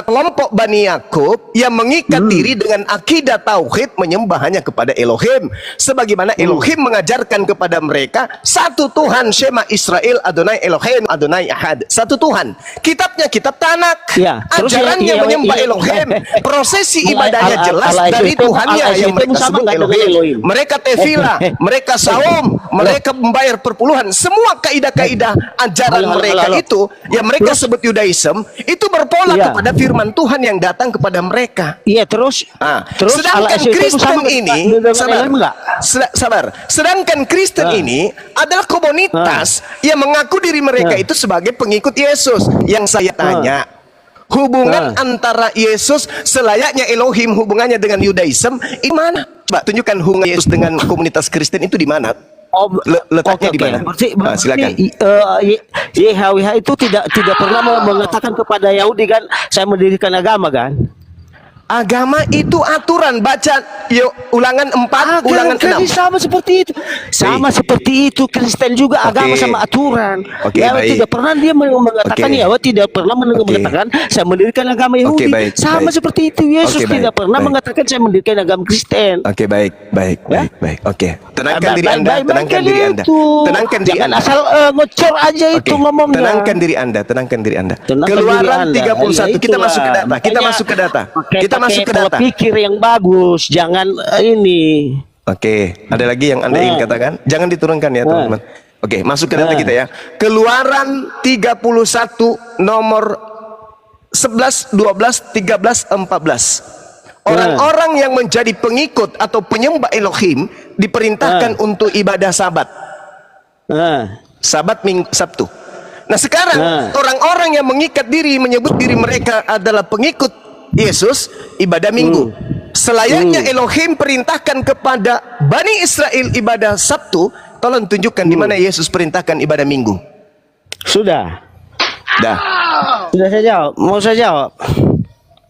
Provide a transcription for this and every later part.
kelompok Bani Yakub yang mengikat diri dengan akidah tauhid, menyembah hanya kepada Elohim, sebagaimana Elohim mengajarkan kepada mereka satu Tuhan, Shema Israel Adonai Elohim Adonai Ahad, satu Tuhan. Kitabnya kitab Tanak, ajarannya menyembah Elohim, prosesi ibadahnya jelas dari Tuhannya yang mereka sebut Elohim. Mereka tefillah, mereka saum, mereka membayar perpuluhan, semua kaidah-kaidah ajaran mereka itu yang mereka sebut Yudaism itu berpola kepada firman Tuhan yang datang kepada mereka. Iya, terus sedangkan Kristen ini sedangkan Kristen ini adalah komunitas yang mengaku diri mereka itu sebagai pengikut Yesus. Yang saya tanya, hubungan antara Yesus selayaknya Elohim hubungannya dengan Yudaism itu mana? Coba tunjukkan hubungan Yesus dengan komunitas Kristen itu di mana? Letaknya di mana? Silakan. YHWH itu tidak pernah mengatakan kepada Yahudi kan, saya mendirikan agama kan? Agama itu aturan, baca yuk Ulangan 4, Ulangan 6. Sama seperti itu. Sama seperti itu Kristen juga agama sama aturan. Tidak pernah dia mengatakan tidak pernah mengatakan saya mendirikan agama Yahudi. Sama seperti itu Yesus tidak pernah mengatakan saya mendirikan agama Kristen. Baik. Tenangkan diri Anda, tenangkan diri Anda. Tenangkan diri Anda. Asal ngocor aja itu ngomongnya. Tenangkan diri Anda. Keluaran 31, kita masuk ke data. Kita masuk ke data. Pikir yang bagus, jangan ini. Ada lagi yang Anda ingin katakan? Jangan diturunkan ya teman-teman. Masuk ke data kita ya. Keluaran 31 nomor 11, 12, 13, 14. Orang-orang yang menjadi pengikut atau penyembah Elohim diperintahkan untuk ibadah Sabat. Sabat Sabtu. Nah sekarang orang-orang yang mengikat diri, menyebut diri mereka adalah pengikut Yesus, ibadah Minggu. Selayaknya Elohim perintahkan kepada Bani Israel ibadah Sabtu, tolong tunjukkan di mana Yesus perintahkan ibadah Minggu. Sudah saya jawab. Mau saya jawab?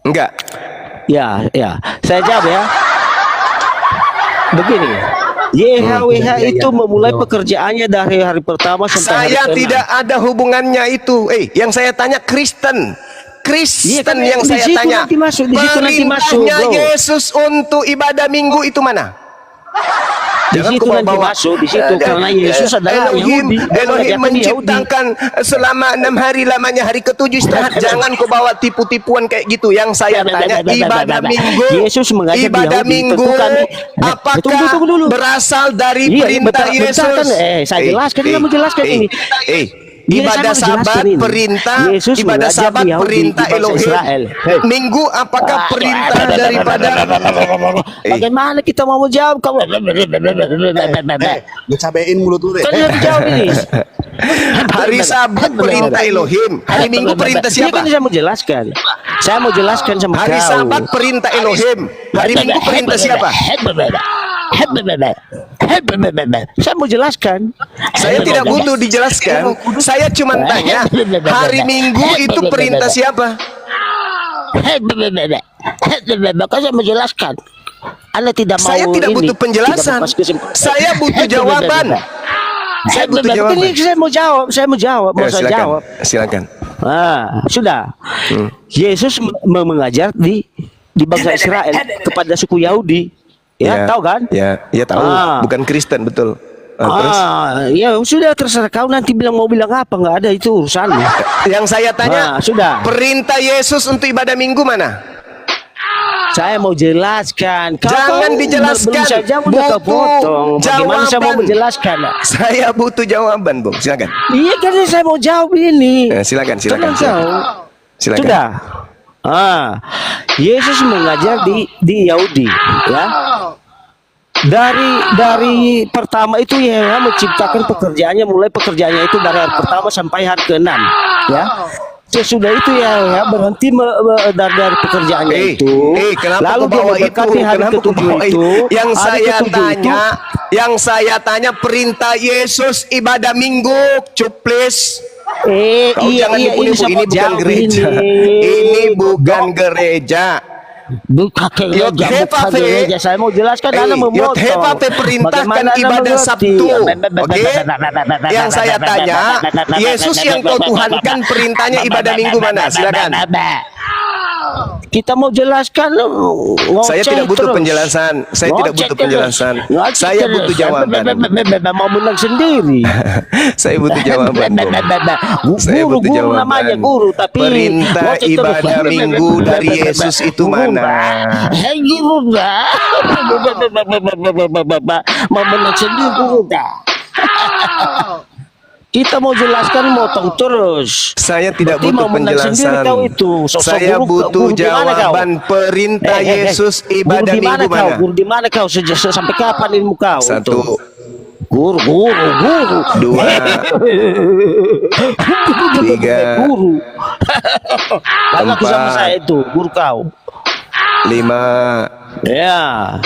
Enggak. Ya, saya jawab ya. Begini, YHWH itu memulai pekerjaannya dari hari pertama sampai hari ke-6. Tidak ada hubungannya itu. Yang saya tanya Kristen yang saya tanya, perintahnya Yesus untuk ibadah Minggu itu mana? Di situ nanti masuk di situ karena Yesus adalah Elohim menciptakan selama 6 hari, lamanya hari ke-7 istirahat. Jangan kau bawa tipu-tipuan kayak gitu. Yang saya tanya ibadah Minggu, Yesus mengajak ibadah Minggu apakah berasal dari perintah Yesus? Saya jelaskan, dia mau jelaskan ini. Ibadah Sabat perintah Yesus, ibadah Sabat perintah Elohim. Minggu apakah perintah daripada? Bagaimana kita mau jawab kamu? Ngecabein mulut lu deh. Kan dia jawab ini. Hari Sabat perintah Elohim, hari Minggu perintah siapa? Ini saya mau jelaskan sama hari kau. Sabat perintah Elohim, hari Minggu perintah siapa? Saya mau jelaskan. Saya tidak butuh dijelaskan. Saya cuma tanya, hari Minggu itu perintah siapa? Maka saya menjelaskan. Anda tidak mau. Saya tidak butuh penjelasan. Saya butuh jawaban. Saya butuh jawaban. Saya mau jawab. Silakan. Sudah. Yesus mengajar di bangsa Israel kepada suku Yahudi. Tahu kan? Ya tahu. Bukan Kristen, betul. Terus? Ya sudah, terserah kau nanti mau bilang apa, nggak ada itu urusan. Yang saya tanya, sudah. Perintah Yesus untuk ibadah Minggu mana? Saya mau jelaskan. Jangan dijelaskan. Bagaimana saya mau menjelaskan? Saya butuh jawaban, Bung. Silakan. Iya kan saya mau jawab ini. Silakan. Sudah. Yesus mengajar di Yahudi, ya. Dari pertama itu ya menciptakan pekerjaannya, mulai pekerjaannya itu dari hari pertama sampai hari ke-6, ya. Sesudah itu ya berhenti dari pekerjaannya itu. Lalu dia memberkati hari ke-7 itu. Yang saya tanya perintah Yesus ibadah Minggu, cuplis. Jangan nipu-nipu, ini bukan gereja. Ini bukan gereja. Gereja. Saya mau jelaskan Anda memotong. Perintahkan ibadah Sabtu. Yang saya tanya, Yesus yang kau Tuhankan perintahnya ibadah Minggu mana? Silakan. Kita mau jelaskan Saya tidak butuh penjelasan. Saya tidak butuh penjelasan. Saya butuh jawaban. Mau menang sendiri. Saya butuh jawaban. Saya Guru, butuh guru jawaban. namanya guru, tapi Perintah ibadah minggu dari Yesus itu mana? Hei guru dah. Mau menang sendiri guru dah. Kita mau jelaskan motong terus. Saya tidak Berarti butuh mau menang sendiri penjelasan. kau itu. Sosok Saya guru, butuh guru di mana kau? jawaban perintah Yesus ibadah guru di mana minggu kau? mana? Guru di mana kau? Sampai kapan ilmu kau? Satu, Guru. dua, tiga, Guru. Karena aku sama empat, saya itu, guru kau. lima, Ya.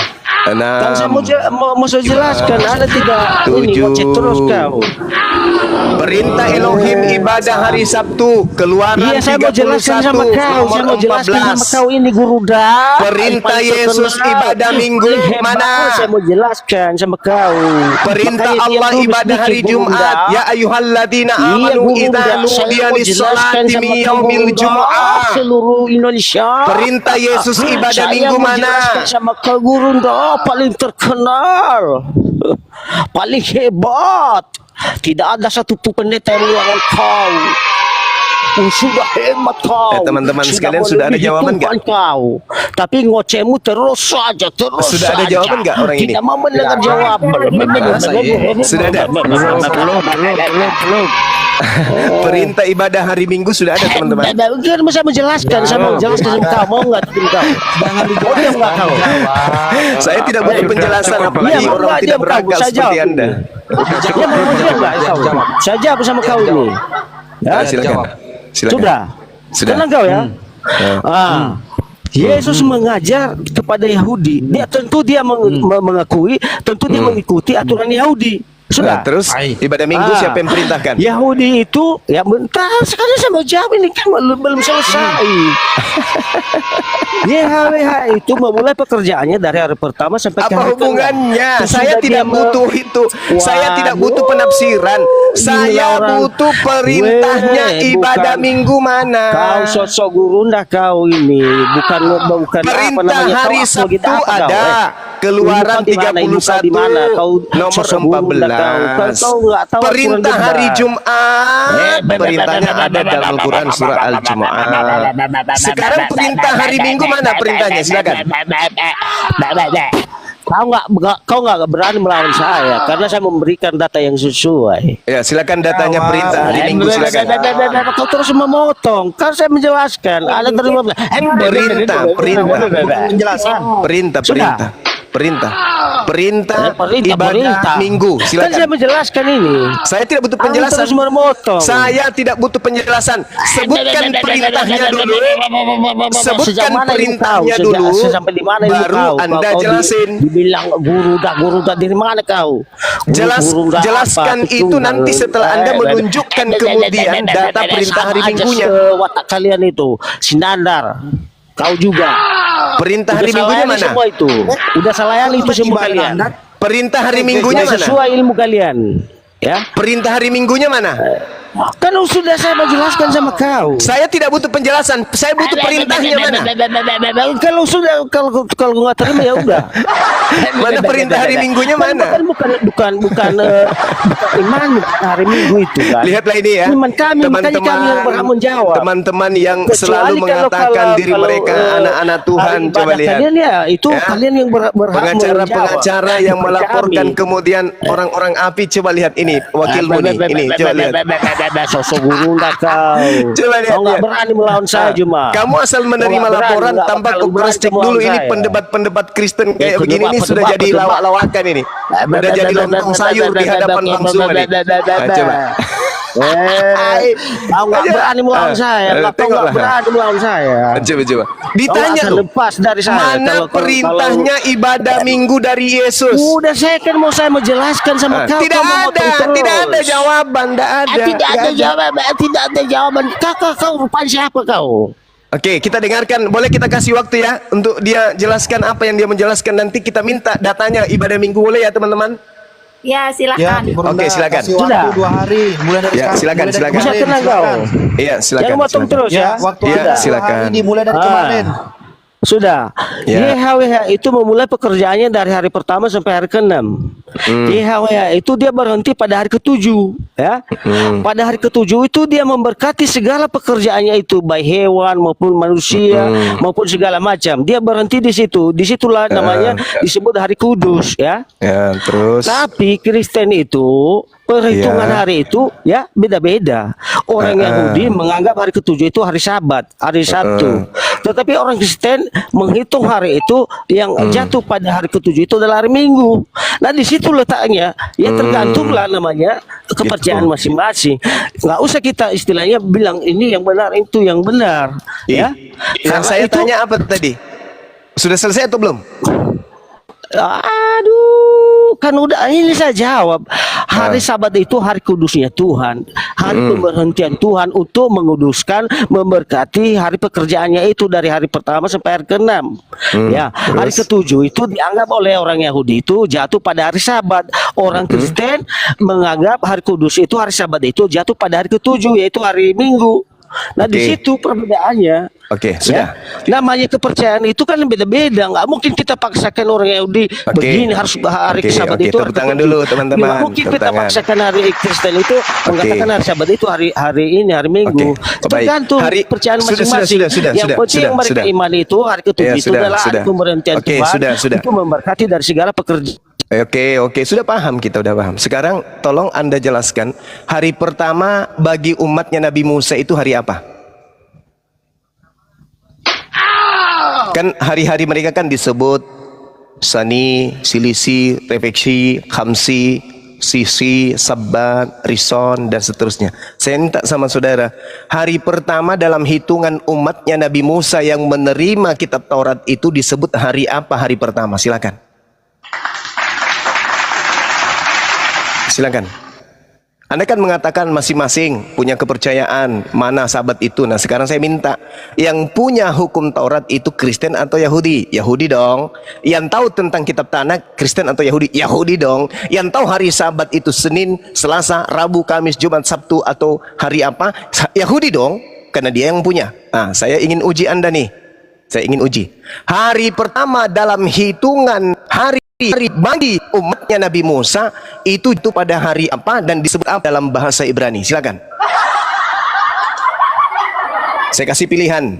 Kan saya enam, mau saya jelaskan, ada tidak ini tujuh. ngoceh terus kau. Perintah Elohim ibadah hari Sabtu, Keluaran Iya, saya mau 31 jelaskan sama kau. nomor Saya mau jelaskan sama 14. kau ini guru dah. Perintah Paling Yesus terkenal, ibadah minggu paling hebat. mana? Saya mau jelaskan sama kau. Perintah Makanya Allah dia ibadah tulis hari dikit, guru Jumat. dah. Ya ayyuhalladzina Iya, amanu guru idza dah. Saya nudiya mau lis-salati jelaskan sama min kau, yaumil guru dah. jumu'ah. Seluruh Indonesia. Perintah Yesus ibadah Saya minggu mau mana? jelaskan sama kau guru dah, paling terkenal, paling hebat. Tidak ada satu pendeta yang melawan kau. Sudah hebat kau. Teman-teman sekalian, sudah ada melebihi jawaban Tuhan kau. Tapi ngocehmu terus saja, terus Sudah ada saja. jawaban nggak orang ini? Tidak mau mendengar jawaban. Sudah ada? Belum. Perintah ibadah hari Minggu sudah ada, teman-teman. Kan saya menjelaskan, saya mau menjelaskan sama kau. Mau nggak tim kau? Jangan dijawab nggak kau? Saya tidak butuh penjelasan, apalagi Iya, orang Mbak, tidak diam kau, berakal saya seperti jawab. Anda. Dia mau diam nggak kau? Saya jawab sama kau ini. Ya, Silakan. Silakan. sudah. Sudah. Tenang kau ya. Yesus mengajar kepada Yahudi. Dia tentu dia mengakui, tentu dia mengikuti aturan Yahudi. Sudah. Nah, terus ibadah Minggu siapa yang perintahkan? Yahudi itu ya bentar sekali saya mau jawab ini kan belum selesai. YHWH itu memulai pekerjaannya dari hari pertama sampai ke Apa hari hubungannya? ke-6. Saya Sesudah tidak dia butuh itu. Saya tidak butuh penafsiran. Saya butuh perintahnya ibadah Minggu mana? Kau sosok guru ndak kau ini bukan Perintah hari Sabtu ada. Keluaran 31 nomor 14. Perintah hari Jumat, perintahnya ada dalam Al-Quran surah Al-Jumu'ah. Sekarang perintah hari Minggu mana perintahnya? Silakan. Kau nggak berani melawan saya karena saya memberikan data yang sesuai. Ya, silakan datanya perintah hari Minggu, silakan. Kau terus memotong. Kan saya menjelaskan. Ada terima perintah ibadah Minggu, Kan silakan. saya menjelaskan ini. Saya tidak butuh Kamu penjelasan. terus memotong. Saya tidak butuh penjelasan. Sebutkan perintahnya dulu. Sebutkan perintahnya dulu. Sampai di mana ini Baru kau? Anda Kau jelasin. Dibilang guru dah dari mana kau? Guru dah Jelaskan apa? itu nanti setelah Anda menunjukkan kemudian data perintah hari Sama aja Minggunya. watak kalian itu sinandar. Kau juga. Perintah hari Udah Minggunya salayani mana? semua itu. Udah salayani itu semua kalian. Perintah hari Minggunya Nggak mana? sesuai ilmu kalian. Ya. Perintah hari Minggunya mana? Kan sudah saya menjelaskan sama kau. Saya tidak butuh penjelasan. Saya butuh perintahnya mana? Kalau sudah kalau nggak terima ya udah. Mana perintah hari Minggunya mana? Bukan iman hari Minggu itu kan. Lihatlah ini ya, Iman kami, makanya kami yang berhak menjawab. teman-teman yang Kecuali selalu mengatakan diri mereka anak-anak Tuhan. hari Coba ibadah lihat. Kalian ya, itu Ya. kalian yang berhak menjawab. Pengacara yang Bukan melaporkan kami. kemudian orang-orang api. Coba lihat ini wakilmu nih. Ini coba lihat. Sosok guru nggak kau. Coba lihat, Kau nggak lihat. berani melawan saya cuma. Kamu asal menerima Nggak berani, laporan nggak tanpa bakal kau cross check berani dulu. melawan Ini saya. pendebat-pendebat Kristen kayak Ya, begini ini sudah pendebat, jadi pendebat. lawak-lawakan ini. Sudah jadi lontong sayur di hadapan Bang Suma nih. Nah, coba. Kau nggak berani melawan saya. Kau nggak Tengoklah. berani melawan saya. Coba. Kau Ditanya nggak akan loh. lepas dari saya. Mana perintahnya ibadah Minggu dari Yesus? Udah saya kan mau saya menjelaskan sama kau. Tidak kau mau ada, potong terus. tidak ada jawaban, tidak ada. Tidak ada jawaban, tidak ada jawaban. Kau rupanya siapa kau? Oke, kita dengarkan. Boleh kita kasih waktu ya untuk dia jelaskan apa yang dia menjelaskan. Nanti kita minta datanya ibadah Minggu, boleh ya teman-teman? Ya, Ya, silakan. Ibu Runda, Oke, silakan. kasih waktu Sudah. 2 hari, mulai dari Ya, sekarang. silakan, mulai dari silakan. Bisa kemarin, tenang kau. silakan. Iya, silakan. Jangan motong silakan. terus Ya, ya. waktu Ya, Anda 2 silakan. hari dimulai dari kemarin. Sudah. Ya. YHWH itu memulai pekerjaannya dari hari pertama sampai hari ke-6. YHWH itu dia berhenti pada hari ke-7, ya. Pada hari ke-7 itu dia memberkati segala pekerjaannya itu, baik hewan maupun manusia maupun segala macam. Dia berhenti di situ. Disitulah namanya disebut hari kudus, ya. Ya, terus. Tapi Kristen itu perhitungan Ya. hari itu ya beda-beda. Orang Yahudi menganggap hari ke-7 itu hari Sabat, hari Sabtu. Tetapi orang Kristen menghitung hari itu yang jatuh pada hari ke-7 itu adalah hari Minggu. Nah, di situ letaknya. Ya tergantunglah namanya kepercayaan masing-masing. Nggak usah kita istilahnya bilang ini yang benar, itu yang benar, ya. Yang Karena saya itu- tanya apa tadi? Sudah selesai atau belum? Aduh, kan udah ini saya jawab. Hari Sabat itu hari kudusnya Tuhan, hari pemberhentian Tuhan untuk menguduskan, memberkati hari pekerjaannya itu dari hari pertama sampai hari ke-6. Ya, hari ke-7 itu dianggap oleh orang Yahudi itu jatuh pada hari Sabat. Orang Kristen menganggap hari kudus itu hari Sabat itu jatuh pada hari ke-7 yaitu hari Minggu. Nah, di Oke. situ perbedaannya. Oke, sudah. Ya? Namanya kepercayaan itu kan beda-beda. Nggak mungkin kita paksakan orang Yahudi begini harus hari Oke, Sabat oke. itu. Tepuk hari tangan ke-7. dulu, teman-teman. Nggak mungkin Tepuk kita tangan. paksakan hari Kristen itu mengatakan hari Sabat itu hari ini hari Minggu. Oke, baik. Tergantung Hari- kepercayaan sudah, masing-masing. Yang penting yang mereka imani itu hari ke-7 Ya, itu adalah hari pemberhentian Oke, Tuhan sudah. untuk memberkati dari segala pekerjaan. Oke, sudah paham, kita udah paham. Sekarang tolong Anda jelaskan hari pertama bagi umatnya Nabi Musa itu hari apa? Kan hari-hari mereka kan disebut Sani, Silisi, Refeksi, Khamsi, Sisi, Sabat, Rison, dan seterusnya. Saya minta sama saudara, hari pertama dalam hitungan umatnya Nabi Musa yang menerima kitab Taurat itu disebut hari apa hari pertama? Silakan. Silakan. Anda kan mengatakan masing-masing punya kepercayaan mana Sabat itu. Nah, sekarang saya minta yang punya hukum Taurat itu Kristen atau Yahudi? Yahudi dong. Yang tahu tentang kitab Tanakh Kristen atau Yahudi? Yahudi dong. Yang tahu hari Sabat itu Senin, Selasa, Rabu, Kamis, Jumat, Sabtu atau hari apa? Yahudi dong, karena dia yang punya. Nah, saya ingin uji Anda nih. Saya ingin uji. Hari pertama dalam hitungan hari bagi umatnya Nabi Musa itu pada hari apa dan disebut apa dalam bahasa Ibrani? Silakan. Saya kasih pilihan.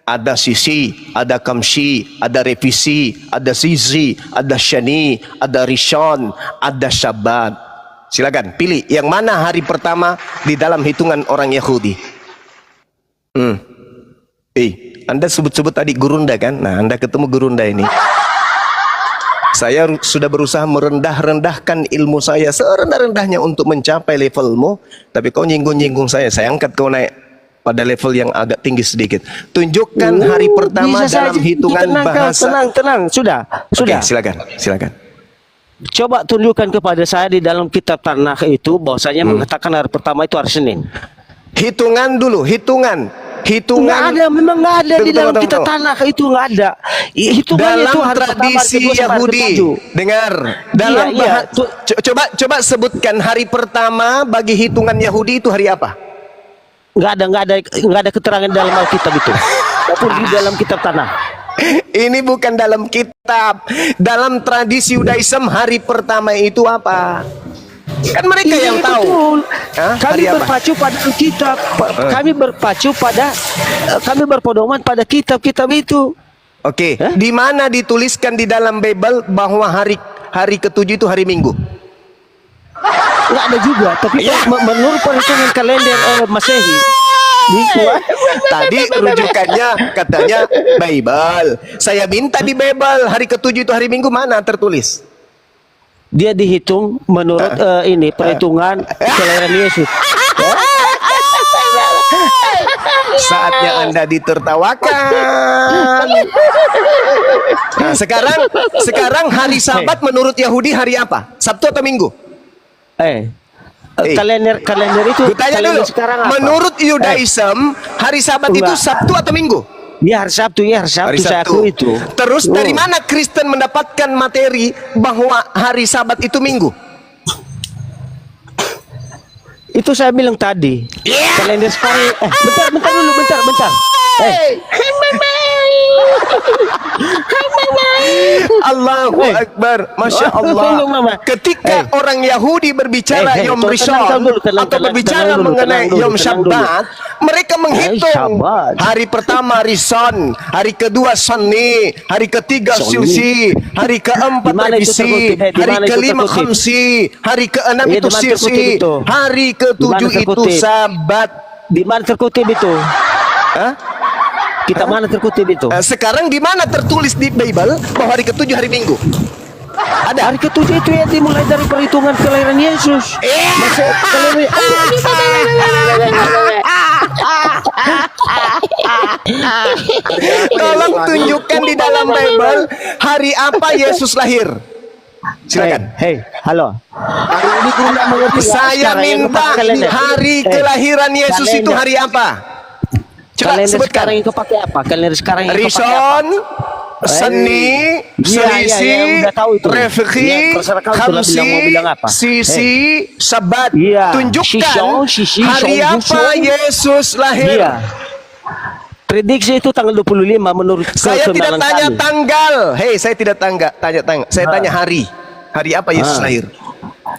Ada Sisi, ada Kamsi, ada Revisi, ada Sizi, ada Shani, ada Rishon, ada Syabat. Silakan pilih yang mana hari pertama di dalam hitungan orang Yahudi. Anda sebut-sebut tadi Gurunda kan? Nah, Anda ketemu Gurunda ini. Saya sudah berusaha merendah-rendahkan ilmu saya serendah-rendahnya untuk mencapai levelmu, tapi kau nyinggung-nyinggung saya angkat kau naik pada level yang agak tinggi sedikit. Tunjukkan hari pertama Bisa dalam saja. hitungan Tenang, kau, bahasa. tenang, sudah. Oke, silakan. Coba tunjukkan kepada saya di dalam kitab Tanakh itu bahwasanya mengatakan hari pertama itu hari Senin. Hitungan dulu, hitungan. Nggak ada, memang nggak ada di dalam kitab Tanakh itu nggak ada. Hitungannya itu Dalam hari pertama, hari tradisi kedua, sampai hari Yahudi, ke-7. dengar. Dalam Iya. coba sebutkan hari pertama bagi hitungan Yahudi itu hari apa? Nggak ada keterangan dalam Alkitab itu, maupun di dalam kitab Tanakh. Ini bukan dalam kitab. Dalam tradisi Yudaism hari pertama itu apa? Kan mereka yang tahu. Betul. Hah? Kami Hari apa? berpacu pada kitab. Kami berpedoman pada kitab-kitab itu. Oke, Hah? di mana dituliskan di dalam Bible bahwa hari ke-7 itu hari Minggu? Nggak ada juga, tapi Ya. menurut perhitungan kalender Masehi. Tadi rujukannya katanya Bible. Saya minta di Bible hari ke-7 itu hari Minggu mana tertulis? Dia dihitung menurut ini perhitungan kelahiran Yesus. Saatnya Anda ditertawakan. Nah, sekarang hari Sabat menurut Yahudi hari apa? Sabtu atau Minggu? Kalender itu. Gue tanya kalender dulu. sekarang apa? Menurut Yudaism, hari Sabat itu Enggak. Sabtu atau Minggu? Dia hari Sabtu, saya akui itu. Terus dari mana Kristen mendapatkan materi bahwa hari Sabat itu Minggu? Itu saya bilang tadi. Kalender sekarang. Bentar dulu, bentar. Allahu Akbar, Masya Allah. Ketika orang Yahudi berbicara Yom Rishon atau berbicara mengenai Yom Shabbat, mereka menghitung hari pertama Rishon, hari kedua Shani, hari ketiga Sirsi, hari keempat Revisi, hari kelima Khamsi, hari keenam itu Sirsi, hari ketujuh itu Sabat. Di mana terkutip itu? Hah? Kita mana terkutip itu? Sekarang di mana tertulis di Bible bahwa hari ketujuh hari Minggu? Ada. Hari ketujuh itu ya dimulai dari perhitungan kelahiran Yesus. Tolong tunjukkan di dalam Bible hari apa Yesus lahir. Silakan. Hey, halo. Hari ini aku nggak mengerti. Saya minta hari kelahiran Yesus itu hari apa? Coba Kalender sebutkan. sekarang itu pakai apa? Kalender sekarang itu pakai apa? Rishon, Shani, Selisi, udah tahu itu. Refki, Ya, terserah kau itulah Khamsi, mau bilang apa. Sisi, Sabat. Iya. Tunjukkan Sisi, hari Shon, apa Yesus lahir. Iya. Prediksi itu tanggal 25 menurut Saya tidak kebenaran tanya kami. tanggal. Hei, saya tidak tanya. Saya tanya hari. Hari apa Yesus lahir?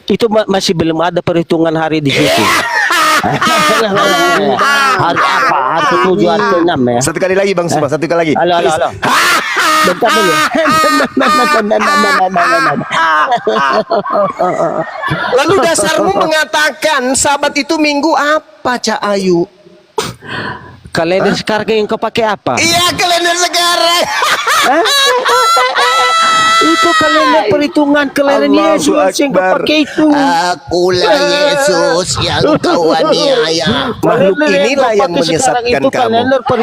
Itu masih belum ada perhitungan hari di situ. Hari apa? Hari ke-7, hari ke-6 ya. Satu kali lagi Bang Suma, satu kali lagi. Halo. Bentar dulu. Lalu dasarmu mengatakan Sabat itu minggu apa, Cak Ayu? Kalender sekarang yang kau pakai apa? Iya, kalender sekarang. Itu kalender perhitungan kelahiran Allahu Yesus yang kau Akbar. pakai itu. Akulah Yesus yang kau aniaya. Makhluk inilah yang menyesatkan kamu.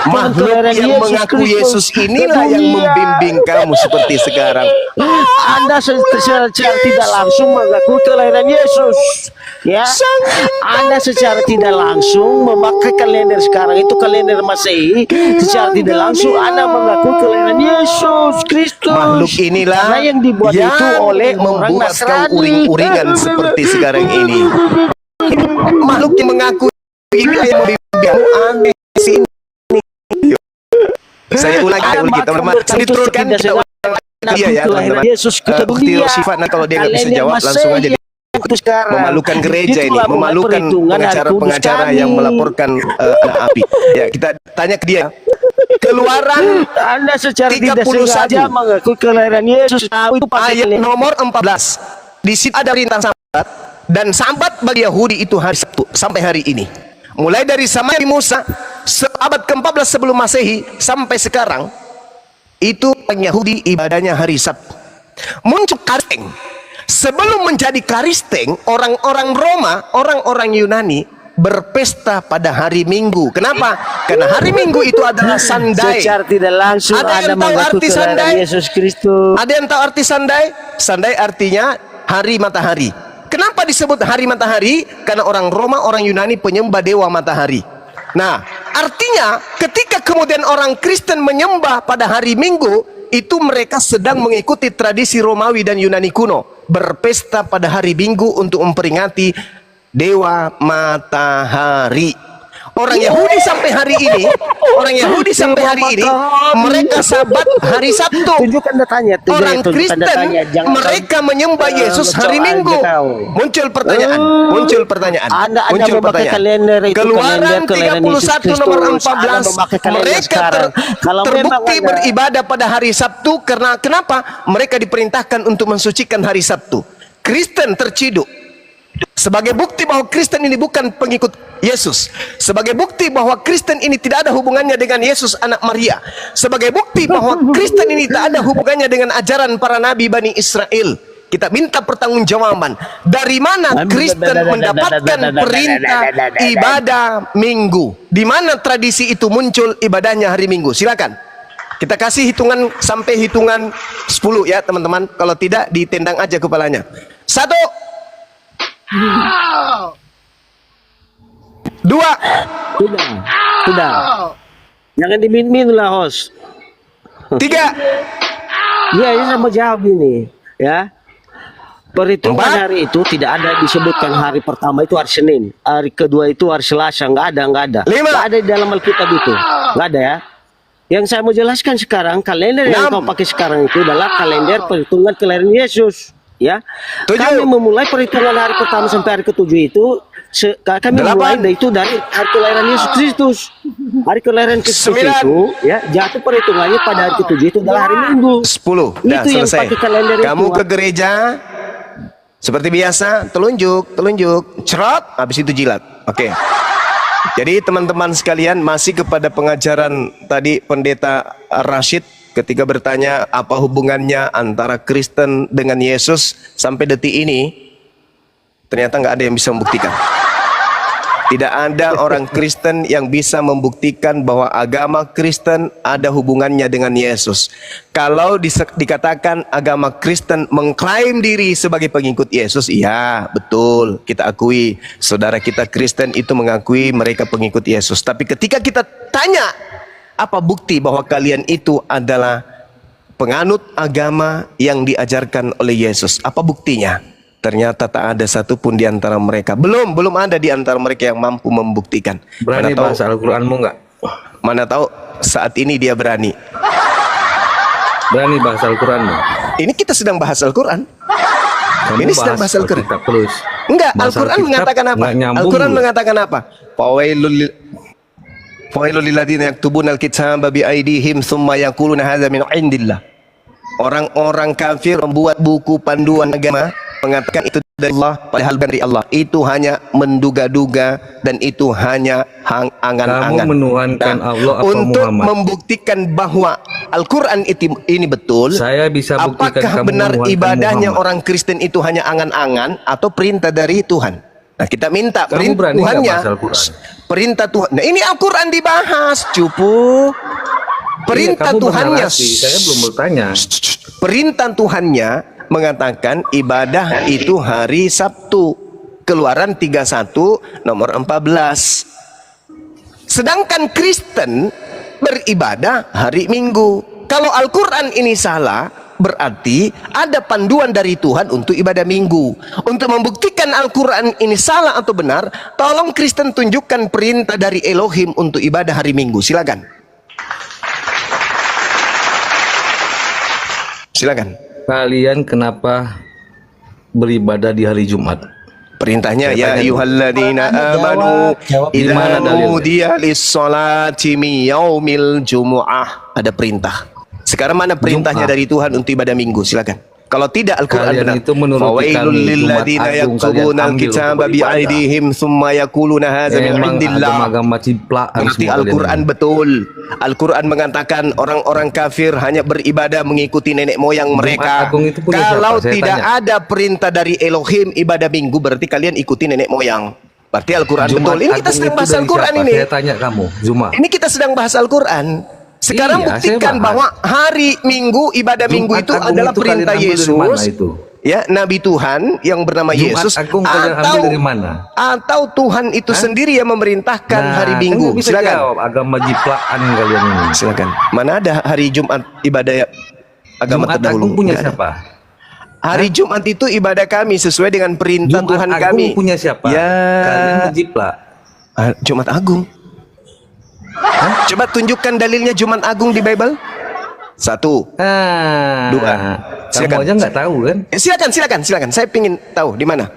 Makhluk yang mengaku Yesus inilah yang membimbing kamu seperti sekarang. Anda secara tidak langsung mengaku kelahiran Yesus. Ya, Anda secara tidak langsung memakai kalender sekarang itu kalender Masehi. Secara tidak langsung Anda mengaku kelahiran Yesus Kristus. Makhluk inilah karena yang dibuat yang itu oleh orang membuat kau Nasrani. uring-uringan seperti sekarang ini. Makhluk yang mengaku inilah yang membimbingmu aneh di sini. Saya ulangi teman-teman. Saya diturunkan kita ulang dia ya teman-teman. Yesus ke dunia. Sifat, nah kalau dia nggak bisa jawab langsung aja. Memalukan gereja ini, memalukan pengacara yang melaporkan api. Ya, kita tanya ke dia. Keluaran Anda secara 31. tidak sengaja mengaku kelahiran Yesus. Itu ayat nomor 14. Di situ ada perintah Sabat, dan Sabat bagi Yahudi itu hari Sabtu sampai hari ini. Mulai dari zaman Musa abad ke-14 sebelum Masehi sampai sekarang itu orang Yahudi ibadahnya hari Sabtu. Muncul Karisteng. Sebelum menjadi Karisteng, orang-orang Roma, orang-orang Yunani berpesta pada hari Minggu. Kenapa? Karena hari Minggu itu adalah Sunday. Secara tidak langsung Ada yang Anda tahu mengaku arti kelahiran Sunday? Yesus Kristus. Ada yang tahu arti Sunday? Sunday artinya hari matahari. Kenapa disebut hari matahari? Karena orang Roma, orang Yunani penyembah dewa matahari. Nah, artinya ketika kemudian orang Kristen menyembah pada hari Minggu, itu mereka sedang mengikuti tradisi Romawi dan Yunani kuno. Berpesta pada hari Minggu untuk memperingati dewa matahari. Orang Yahudi sampai hari ini, mereka Sabat hari Sabtu. Tunjukkan datanya. Orang Kristen mereka menyembah Yesus hari Minggu. Muncul pertanyaan. Anda Muncul memakai pertanyaan. kalender itu, Keluaran kalender Yesus 31 nomor Kristus. 14 Anda memakai kalender mereka sekarang. Kalau memang terbukti Anda- beribadah pada hari Sabtu karena kenapa? Mereka diperintahkan untuk mensucikan hari Sabtu. Kristen terciduk. Sebagai bukti bahwa Kristen ini bukan pengikut Yesus, sebagai bukti bahwa Kristen ini tidak ada hubungannya dengan Yesus anak Maria, sebagai bukti bahwa Kristen ini tak ada hubungannya dengan ajaran para nabi Bani Israel, kita minta pertanggungjawaban. Dari mana Kristen mendapatkan perintah ibadah Minggu? Di mana tradisi itu muncul ibadahnya hari Minggu? Silakan. Kita kasih hitungan sampai hitungan 10 ya teman-teman. Kalau tidak ditendang aja kepalanya. 1, 2, Sudah. Jangan dimin-min lah, host. 3, Ya, ini saya mau jawab ini, ya. Perhitungan Empat. hari itu tidak ada disebutkan hari pertama itu hari Senin, hari kedua itu hari Selasa, nggak ada. Lima. Nggak ada di dalam Alkitab itu, nggak ada ya. Yang saya mau jelaskan sekarang, kalender yang Enam. kau pakai sekarang itu adalah kalender perhitungan kelahiran Yesus, ya. Tujuh. Kami memulai perhitungan hari pertama sampai hari ketujuh itu, kami mulai Delapan. dari itu dari hari kelahiran Yesus Kristus. Hari kelahiran Kristus Sembilan. itu, ya, jatuh perhitungannya pada hari ketujuh itu adalah hari Minggu. 10. Itu Dah yang selesai. pakai kalender itu, Kamu ke Wak. gereja seperti biasa, telunjuk, cerot, habis itu jilat. Oke. Jadi teman-teman sekalian, masih kepada pengajaran tadi Pendeta Rashid ketika bertanya apa hubungannya antara Kristen dengan Yesus, sampai detik ini ternyata nggak ada yang bisa membuktikan. Tidak ada orang Kristen yang bisa membuktikan bahwa agama Kristen ada hubungannya dengan Yesus. Kalau dikatakan agama Kristen mengklaim diri sebagai pengikut Yesus, iya betul, kita akui. Saudara kita Kristen itu mengakui mereka pengikut Yesus. Tapi ketika kita tanya, apa bukti bahwa kalian itu adalah penganut agama yang diajarkan oleh Yesus? Apa buktinya? Ternyata tak ada satupun di antara mereka. Belum ada di antara mereka yang mampu membuktikan. Berani bahasa Al-Quranmu nggak? Mana tahu saat ini dia berani. Berani bahasa Al-Quranmu? Ini kita sedang bahas Al-Quran. Kamu Ini sedang bahas Al-Quran. Alkitab terus. Enggak, Bahasa Al-Quran Alkitab mengatakan apa? nggak nyambung Al-Quran lu. mengatakan apa? Fawailul lilladzina yaktubuna al-kitaba bi aydihim tsumma yaquluna hadza min indillah. Orang-orang kafir membuat buku panduan agama mengatakan itu dari Allah, padahal dari Allah. Itu hanya menduga-duga dan itu hanya angan-angan. Kamu menuhankan Allah apa untuk Muhammad? membuktikan bahwa Al-Quran ini betul, Saya bisa buktikan apakah kamu benar menuhankan ibadahnya Muhammad. orang Kristen itu hanya angan-angan atau perintah dari Tuhan? Nah, kita minta Kamu perintah berani nggak Tuhannya. bahas Al-Quran? Perintah Tuhan. Nah, ini Al-Quran dibahas, cupu. Perintah Iya, kamu Tuhannya. bernarasi, saya belum bertanya. Perintah Tuhannya mengatakan ibadah itu hari Sabtu. Keluaran 31 nomor 14. Sedangkan Kristen beribadah hari Minggu. Kalau Al-Quran ini salah, berarti ada panduan dari Tuhan untuk ibadah Minggu. Untuk membuktikan Al-Quran ini salah atau benar, tolong Kristen tunjukkan perintah dari Elohim untuk ibadah hari Minggu. Silakan. Silakan. Kalian kenapa beribadah di hari Jumat? Perintahnya Saya ya tanya ayyuhalladzina amanu Jawab. idza Gimana dalilnya? nudiya lis-sholati min yaumil jumu'ah. Ada perintah. Sekarang mana perintahnya Jumat. dari Tuhan untuk ibadah Minggu? Silakan. Kalau tidak Al-Quran Kalian benar. itu menuruti Fawailul kami, lilladzina Jumat Agung yaktubuna kalian ambil al-kitaba untuk bi beribadah. aydihim tsumma yaquluna hadza min Emang indillah. agama ciplaan Berarti semua Al-Quran kalian. betul. Al-Quran mengatakan orang-orang kafir hanya beribadah mengikuti nenek moyang mereka. Agung itu punya Kalau siapa? Saya tidak tanya. ada perintah dari Elohim ibadah Minggu, berarti kalian ikuti nenek moyang. Berarti Al-Quran Jumat betul. Ini kita Agung sedang itu bahas dari Al-Quran siapa? ini. Saya tanya kamu, Zuma. Ini kita sedang bahas Al-Quran. Sekarang Iya, buktikan saya bahas. bahwa hari Minggu, ibadah Jumat Minggu itu Agung adalah itu kalian perintah ambil dari mana Yesus. itu? Ya, Nabi Tuhan yang bernama Jumat Yesus. Agung kalian ambil dari mana? Atau Tuhan itu sendiri yang memerintahkan hari kan Minggu. nggak bisa Silakan. jawab, agama ciplaan kalian ini. Silakan. Mana ada hari Jumat ibadah agama Jumat terdahulu? Agung punya Nggak ada. siapa? Hari Jumat itu ibadah kami sesuai dengan perintah Jumat Tuhan Agung kami. punya siapa? Ya. Kalian menjiplak. Jumat Agung. Hah? Coba tunjukkan dalilnya Jumat Agung di Bible. 1. Dua. Kamu Silakan. aja nggak tahu kan? Silakan. Saya pingin tahu di mana.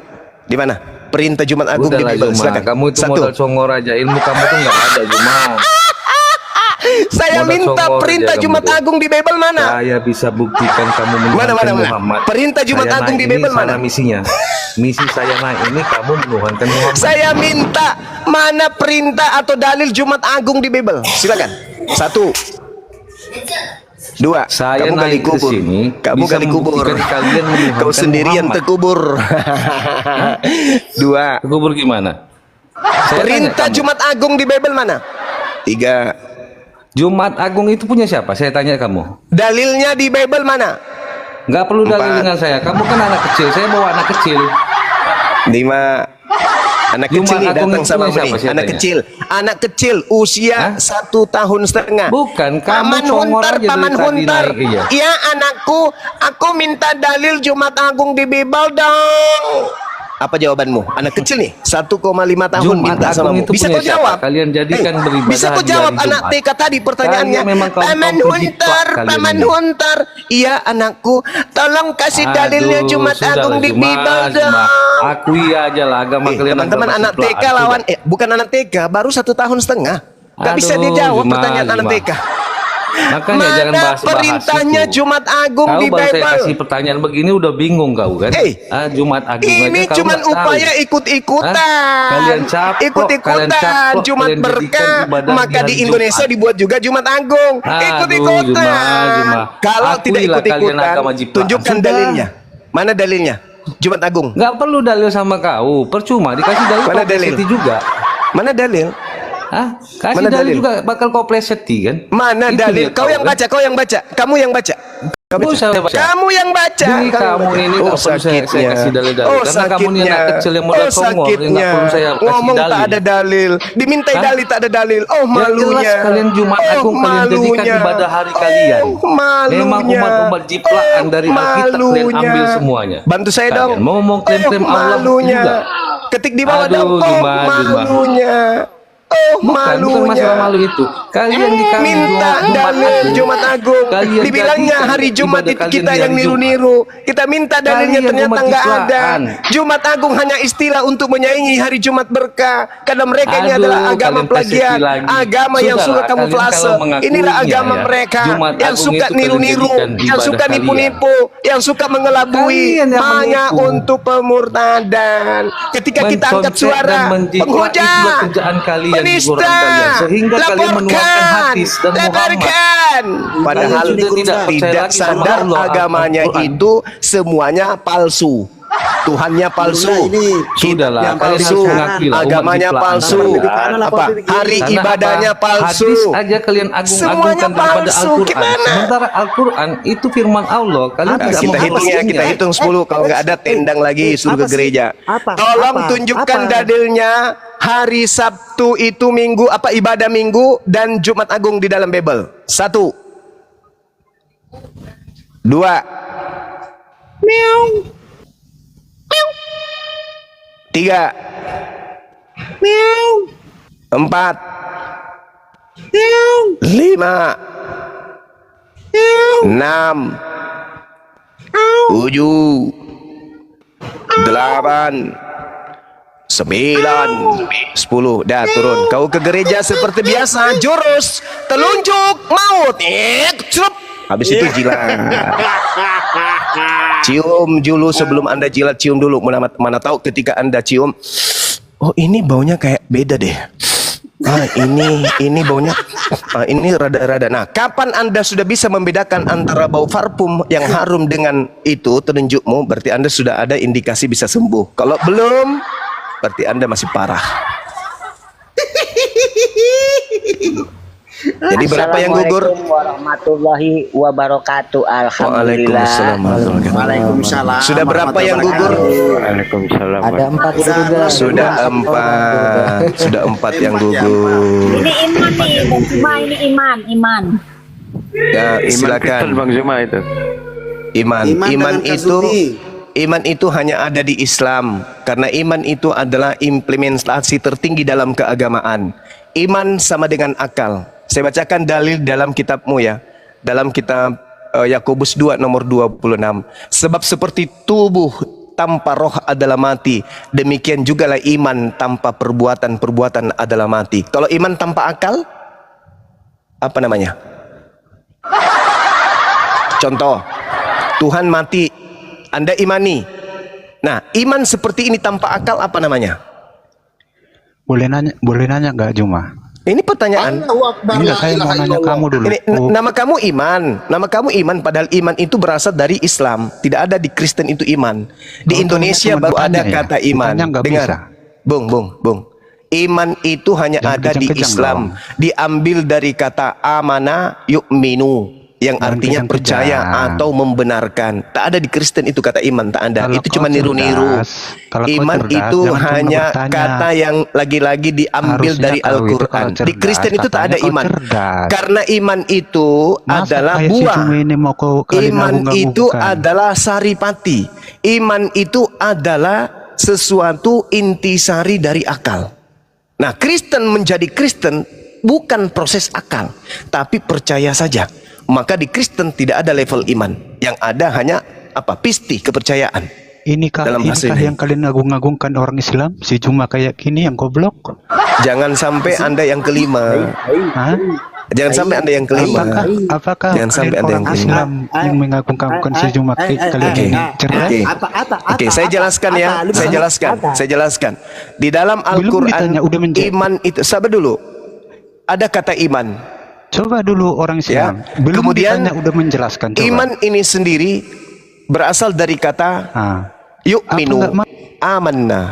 Di mana? Perintah Jumat Agung di Udahlah Bible. Zuma, Silakan. kamu itu 1. modal songor aja. Ilmu kamu tuh nggak ada Zuma. Saya modal minta songor perintah aja Jumat kamu tuh. Agung di Bible mana? Saya bisa buktikan kamu menuhankan Mana? Muhammad. Perintah Jumat Saya Agung naik di ini Bible sana mana? misinya. Misi saya naik ini kamu menuhankan Muhammad. Saya minta mana perintah atau dalil Jumat Agung di Bible. Silakan. 1. 2. Saya Kamu gali naik ke kubur. sini Kamu bisa gali kubur. membuktikan kalian menuhankan Kau sendirian Muhammad. terkubur. 2. Kubur gimana? Saya Perintah tanya kamu. Jumat Agung di Bible mana? 3. Jumat Agung itu punya siapa? Saya tanya kamu. Dalilnya di Bible mana? Nggak perlu dalil 4. dengan saya. Kamu kan anak kecil. Saya bawa anak kecil. 5. Anak kecil nih datang sama gue nih. Anak kecil usia 1 tahun setengah. Bukan, kamu Paman congor Huntar, aja Paman dari tadi Huntar. naik, iya. Iya anakku, aku minta dalil Jumat Agung di Bible dong. Apa jawabanmu? Anak kecil nih, 1,5 tahun Jumat minta sama Agung mu. itu Bisa punya kau siapa? jawab? Kalian jadikan beribadah Bisa kau di jawab hari anak Jumat. TK tadi pertanyaannya? Kalian memang kaum Paman penjiplak Huntar, kalian Paman ini. Huntar. Iya anakku, tolong kasih dalilnya Aduh, Jumat sudahlah, Agung di Jumat, Bible Jumat. dong. Akui aja lah agama kalian. Teman-teman agama anak ciplak. TK lawan bukan anak TK, baru 1 tahun setengah. Gak bisa dia Aduh, jawab Jumat, pertanyaan anak Jumat. TK. Makanya jangan Mana bahas-bahas perintahnya itu. Jumat Agung Kau di baru saya kasih Bible? pertanyaan begini udah bingung kau kan? Jumat Agung Ini aja kau cuman nggak tahu. upaya ikut-ikutan. Hah? Kalian caplok, Ikut-ikutan Jumat kalian jadikan berkah. ibadah Maka hari di Indonesia Jumat. dibuat juga Jumat Agung. Aduh, Ikut-ikutan. Jumat. Kalau Akuilah tidak kalian ikut-ikutan, agama jiplak. tunjukkan Sudah. dalilnya. Mana dalilnya? Jumat Agung. Nggak perlu dalil sama kau, percuma dikasih dalil Mana kau dalil? pleseti juga. Mana dalil? Hah? Kasih Mana dalil dalil? juga bakal kau pleseti kan? Mana Itu dalil? dia Kau yang kan? baca, kau yang baca. Kamu yang baca. Kamu Nggak usah baca. Kamu yang baca. Jadi Kamu kamu baca. ini nggak perlu saya kasih dalil-dalil. Oh, Karena kamu ini anak kecil yang modal songol, yang sakitnya. nggak perlu saya kasih Ngomong tak dalil. ada dalil, dimintai Hah? dalil tak ada dalil. Oh Ya malunya. jelas kalian Jumat Agung kalian jadikan ibadah hari kalian. Malunya. Memang umat-umat jiplakan dari Alkitab kalian ambil semuanya. Bantu saya Kalian dong. mau ngomong klaim-klaim Allah malunya. juga. Ketik di bawah Aduh, dong. Oh Jumat, Jumat. malunya. Oh Bukan malunya. masalah malu itu. Kalian dikasih Minta dalil Jumat Agung. Kalian Dibilangnya jadikan hari Jumat ibadah itu kalian kita di yang hari niru-niru. Kita minta dalilnya Kalian ternyata umat nggak ada. Islaman. Jumat Agung hanya istilah untuk menyaingi hari Jumat berkah. Karena mereka ini Aduh, adalah agama kalian plagiat, pleseti lagi. agama yang Sudahlah, suka kalian kamuflase. kalau mengakuinya Inilah agama ya, mereka Jumat yang Agung suka itu kalian niru-niru, jadikan yang suka ibadah nipu-nipu, yang suka mengelabui, Kalian yang hanya menipu. untuk pemurtadan. Ketika kita angkat Mencontek suara, dan menjiplak penghujat, itulah kerjaan kalian di penista, Quran kalian. Sehingga kalian menuangkan hadis dan laporkan. Padahal Kalian sudah tidak percaya tidak lagi sama sadar Allah, agamanya Al-Quran. itu semuanya palsu. Tuhannya palsu. Sudahlah, Yang kalian palsu, harus mengakui lah, umat agamanya jiplakan palsu, kalian. apa hari Karena ibadahnya apa? palsu. Hadis aja kalian Semuanya agung-agungkan daripada palsu. Al-Quran. Gimana? Sementara Al-Quran itu firman Allah. Kalian Nah, tidak kita hitung ya, kita hitung 10. Kalau nggak ada tendang lagi, suruh ke gereja. Tolong tunjukkan dalilnya. Hari Sabtu itu minggu apa ibadah minggu dan Jumat Agung di dalam Bible. 1, 2, 3, 4, 5, 6, 7, 8, 9, 10. Dah turun. Kau ke gereja seperti biasa. Jurus telunjuk maut. Celup. Habis itu jilat. Cium dulu sebelum Anda jilat, cium dulu. Mana tahu ketika Anda cium, oh ini baunya kayak beda deh. Ini baunya ini rada-rada. Nah, kapan Anda sudah bisa membedakan antara bau parfum yang harum dengan itu telunjukmu, berarti Anda sudah ada indikasi bisa sembuh. Kalau belum, berarti Anda masih parah. Jadi berapa yang gugur? Assalamualaikum warahmatullahi wabarakatuh. Alhamdulillah. Waalaikumsalam warahmatullahi wabarakatuh. Waalaikumsalam. Sudah berapa yang gugur? Ada 4 juga. Sudah 4. Sudah 4 yang gugur. Ini iman nih, dan cuma ini iman. Ya, silakan. Bang Zuma itu. Iman dengan itu Kazumi. iman itu hanya ada di Islam karena iman itu adalah implementasi tertinggi dalam keagamaan. Iman sama dengan akal. Saya bacakan dalil dalam kitabmu ya. Dalam kitab Yakobus 2 nomor 26. Sebab seperti tubuh tanpa roh adalah mati, demikian jugalah iman tanpa perbuatan adalah mati. Kalau iman tanpa akal, apa namanya? Contoh, Tuhan mati, Anda imani. Nah, iman seperti ini tanpa akal apa namanya? Boleh nanya nggak Juma? Ini pertanyaan. Enggak, saya mau nanya kamu dulu. Ini, nama kamu iman, padahal iman itu berasal dari Islam. Tidak ada di Kristen itu iman. Di Indonesia baru ada kata iman. Dengar, Bung. Iman itu hanya ada di Islam. Diambil dari kata amana yu'minu, yang artinya kejang-kejang. percaya atau membenarkan. Tak ada di Kristen itu kata iman, tak ada. Kalau Itu kau cuma niru-niru. cerdas, kalau kau Iman cerdas, itu jangan cuma hanya bertanya. kata yang lagi-lagi diambil Harusnya dari kau itu Al-Quran. kalau Di cerdas, Kristen itu tak ada katanya kau iman. cerdas. Karena iman itu Masa adalah kayak si buah. Cuma ini mau kau kalian Iman itu gabung-gabungkan? adalah saripati. Iman itu adalah sesuatu intisari dari akal. Nah, Kristen menjadi Kristen bukan proses akal, tapi percaya saja. Maka di Kristen tidak ada level iman. Yang ada hanya apa? Pisti, kepercayaan. Dalam bahasa Inikah ini. yang kalian agung-agungkan orang Islam? Si Cuma kayak gini yang goblok? Jangan sampai Anda yang kelima. Hah? Jangan sampai Anda yang kelima. Apakah Jangan sampai kalian Anda yang orang kelima. Islam yang mengagungkan si Cuma kalian Oke. ini cerdas? Oke, saya jelaskan ya. Saya jelaskan. Di dalam Al-Quran, ditanya, udah menjawab. iman itu, sabar dulu. Ada kata iman. Coba dulu orang Islam. Belum Kemudian, ditanya udah menjelaskan. Coba. iman ini sendiri berasal dari kata yu'minu, Apa nggak amanna.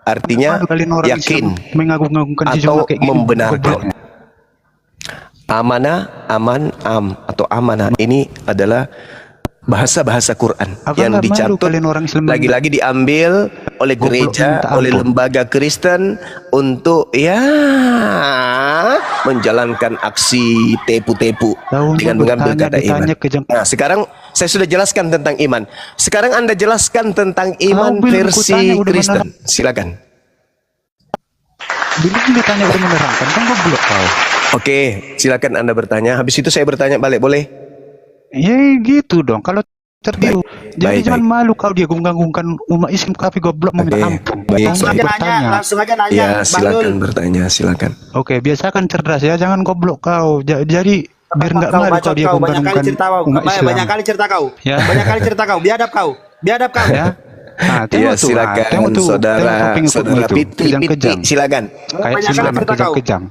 Artinya Malu kalian orang yakin Islam mengagung-agungkan si atau Cuma kayak gini, membenarkan. gobloknya. Amana, aman, atau amanah ini adalah bahasa-bahasa Quran Apa yang nggak malu dicatut kalian orang Islam lagi-lagi diambil oleh Goblok gereja, minta oleh ampun. lembaga Kristen untuk ya menjalankan aksi tepu-tepu Tahu dengan dulu, mengambil tanya, kata iman. ditanya kejam- Nah, sekarang saya sudah jelaskan tentang iman. Sekarang Anda jelaskan tentang iman belum, versi kutanya udah Kristen. menerang. Silakan. Belum ditanya udah menerangkan kan goblok kau. Oke, silakan Anda bertanya. Habis itu saya bertanya balik, boleh? Ya gitu dong. Kalau tertiru, jadi Baik, jangan baik. malu kau dia gunggang-gungkan umat Islam tapi goblok meminta Oke, ampun. baik. Langsung Baik. bertanya. langsung aja nanya. Ya, Bang silakan Lul. bertanya, silakan. Oke, biasakan cerdas ya, jangan goblok kau. Jadi biar nggak Kau malu bacot kau dia kau, banyak kali gunggang-gungkan cerita kau. umat Islam. Banyak kali cerita kau. Ya. Banyak kali cerita kau. Biadab kau. Biadab kau. Ya. Nah, Ya, tengok tuh, silakan tengok tuh, saudara, tengok pengikutmu saudara itu, Piti, kejang-kejang. silakan. Kayak Banyak si kali Islam cerita kau. kejang-kejang.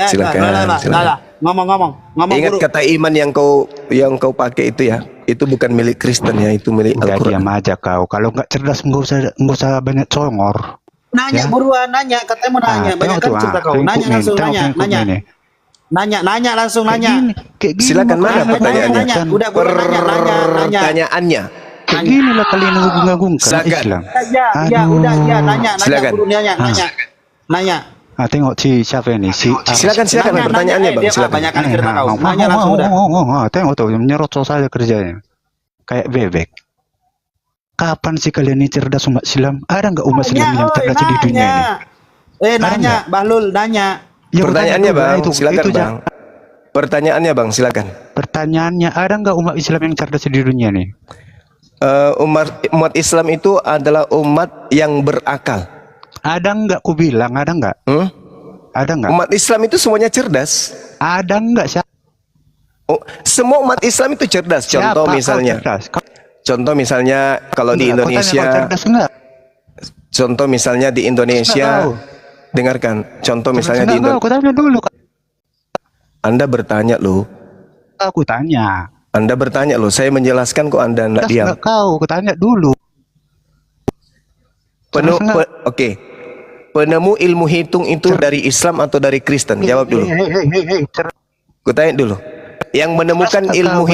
Silakan, silakan. Ngomong-ngomong. Ngomong Ingat buruk. kata iman yang kau pakai itu ya, itu bukan milik Kristen ya, itu milik Udah Al-Quran. diam aja kau. Kalau nggak cerdas nggak usah banyak congor. Nanya Ya. buruan, nanya. Katanya mau nanya. Banyak tengok kali tuh, cerita kau. pengikut Nanya nih, langsung, tengok nanya. pengikut Nanya. nih. Nanya langsung, nanya. Kayak gini Silakan, mah mana kalian pertanyaannya? Nanya. Udah buruan nanya. Pertanyaannya. Kayak gini lah kalian ngagung-agungkan Silakan. Islam. Ya, udah, ya, nanya. Silakan. Buru, nanya. Nanya. Ah, tengok siapa ini si Silakan Nanya, pertanyaannya Bang, dia silakan. banyak kali cerita kau. Nanya langsung udah. Tengok tuh nyerocos saja kerjanya kayak bebek. Kapan sih kalian ini cerdas umat Islam? Ada nggak umat Islam yang cerdas di dunia ini? Nanya, Bahlul, nanya. Ya, Pertanyaannya bertanya Bang, dulu, silakan itu Bang. Pertanyaannya Bang, silakan. Pertanyaannya, ada nggak umat Islam yang cerdas di dunia nih? Umat Islam itu adalah umat yang berakal. Ada nggak? Ku bilang ada nggak? Ada nggak? Umat Islam itu semuanya cerdas. Ada nggak? Semua umat Islam itu cerdas. Contoh Siapa kau misalnya, cerdas? kalau di Enggak, kau tanya kau Indonesia, cerdas nggak? contoh misalnya di Indonesia, Enggak tahu. dengarkan. Contoh misalnya di Enggak, Indonesia, aku tanya dulu. Anda bertanya loh. Aku tanya. Anda bertanya loh. Saya menjelaskan kok Anda tidak diam. Enggak kau, aku tanya dulu. Oke. Penemu ilmu hitung itu dari Islam atau dari Kristen? Jawab dulu. Gue tanya dulu. Yang menemukan ilmu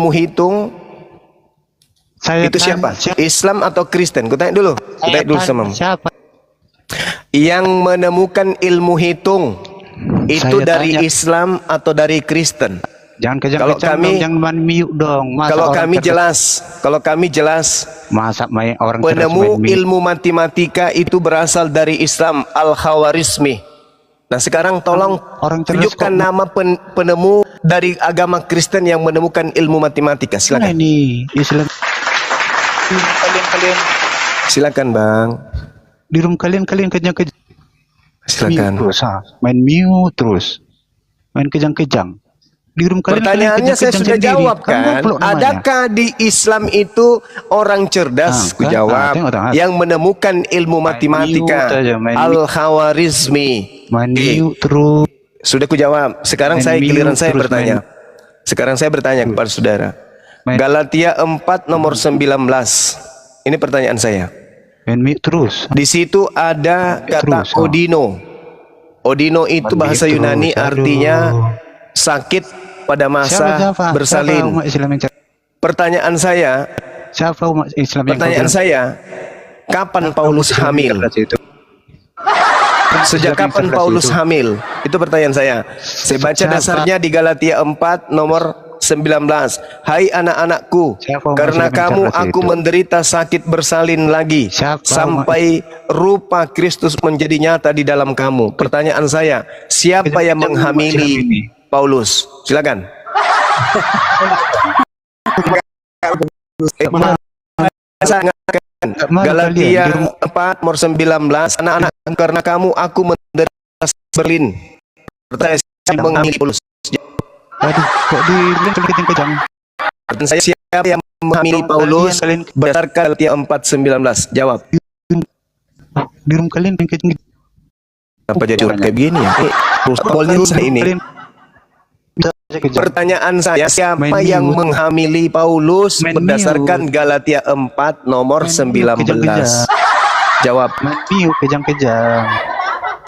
hitung, Saya itu tanya, siapa? Islam atau Kristen? Gue tanya dulu. Gue tanya dulu sama. Siapa? Yang menemukan ilmu hitung itu Saya dari tanya. Islam atau dari Kristen? Jangan Kalau kejang-kejang kami- dong, jangan mute dong. Masa Kalau orang kami jelas, masa orang cerdas penemu main mute? ilmu matematika itu berasal dari Islam, Al-Khawarizmi. Nah sekarang tolong Orang cerdas tunjukkan kok- nama penemu dari agama Kristen yang menemukan ilmu matematika. Mana Silakan. ini Islam? Kalian Silakan Bang. di room kalian kejang-kejang Silakan. terus, main mute terus, main kejang-kejang. Di room kalian Pertanyaannya saya kejang-kejang sudah sendiri. jawab kan. goblok namanya. Adakah di Islam itu orang cerdas? Ku jawab. tengok. Yang menemukan ilmu matematika, mute aja, main mute. Al-Khawarizmi. Main Oke. mute terus. Sudah ku jawab. Sekarang Main giliran mute saya terus, bertanya. Sekarang saya bertanya kepada saudara. Main- Galatia 4 nomor 19. Ini pertanyaan saya. Main mute terus. Di situ ada kata Terus, oh. Odino. Odino itu bahasa Terus, Yunani aduh. artinya sakit pada Siapa, masa siapa? Siapa bersalin. umat Islam yang Pertanyaan saya, siapa umat Islam yang pertanyaan saya, kapan Paulus hamil? Sejak kapan Paulus hamil? Itu pertanyaan saya. Saya baca Siapa? dasarnya di Galatia 4 nomor 19. Hai anak-anakku, Siapa umat karena Islam yang kamu cerdas aku itu? menderita sakit bersalin lagi Siapa sampai rupa Kristus menjadi nyata di dalam kamu. Pertanyaan saya, siapa yang menghamili Paulus? Silakan. Galatia 4 nomor 19. Anak-anak, karena kamu aku menderita berlin. Pertanyaan saya, menghamili Paulus. Aduh, kok di kejang-kejang. Pertanyaan saya, siapa yang menghamili Paulus berdasarkan Galatia 4:19? Jawab. Di room kalian kejang. Apa jadi orang kayak begini ya? Ini. Pertanyaan saya, siapa yang menghamili Paulus berdasarkan Galatia 4 nomor 19? Jawab. Miu kejang-kejang.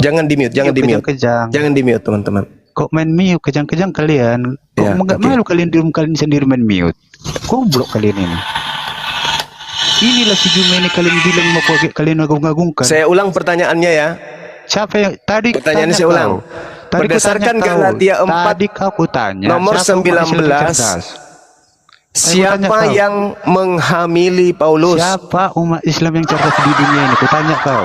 Jangan di-mute, jangan di-mute. Kejang. Jangan di-mute, teman-teman. Kok main mute kejang-kejang kalian? Kok Ya, nggak oke. malu kalian di room kalian sendiri main mute? Goblok kalian ini. Inilah si Juma ini kalian bilang mau kalian agung-agungkan. Saya ulang pertanyaannya ya. Siapa yang tadi? Pertanyaannya tanya saya ulang. kau. Tadi Berdasarkan kutanya kau. Galatia 4 Tadi kau tanya. nomor siapa umat Islam 19, cerdas? siapa kau. yang menghamili Paulus? Siapa umat Islam yang cerdas di dunia ini? Kutanya kau.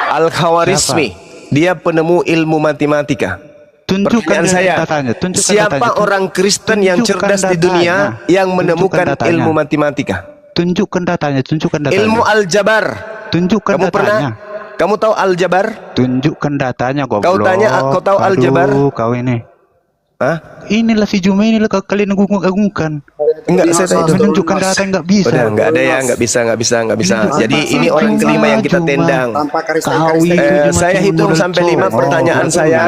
Al-Khawarizmi. Dia penemu ilmu matematika. Tunjukkan Pertanyaan saya, datanya. Tunjukkan siapa datanya. orang Kristen yang Tunjukkan cerdas di dunia datanya. yang menemukan Tunjukkan datanya. ilmu matematika? Tunjukkan datanya. Tunjukkan datanya. Ilmu aljabar. Tunjukkan Kamu pernah? datanya. Kamu tahu aljabar? Tunjukkan datanya goblok. Kau tahu aljabar? Aduh, kau ini. Hah? Inilah si Juma inilah kalian agung-agungkan. Enggak, saya tahu itu. Menunjukkan data yang nggak bisa. Udah, enggak ada ya, enggak bisa. Jadi ini orang kelima yang kita tendang. Tanpa Kau itu Saya hitung model sampai 5 cowok. pertanyaan saya.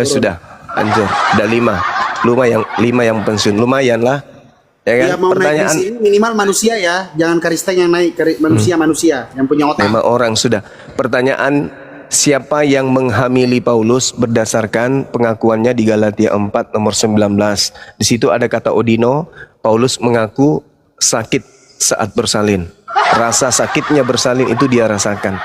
Sudah, anjir. Udah 5. Lima yang pensiun. Lumayan lah. Ya kan? Ya mau Pertanyaan naik mesin minimal manusia ya, jangan Kristen yang naik, manusia yang punya otak. 5 orang sudah. Pertanyaan, siapa yang menghamili Paulus berdasarkan pengakuannya di Galatia 4 nomor 19. Di situ ada kata Odino, Paulus mengaku sakit saat bersalin. Rasa sakitnya bersalin itu dia rasakan.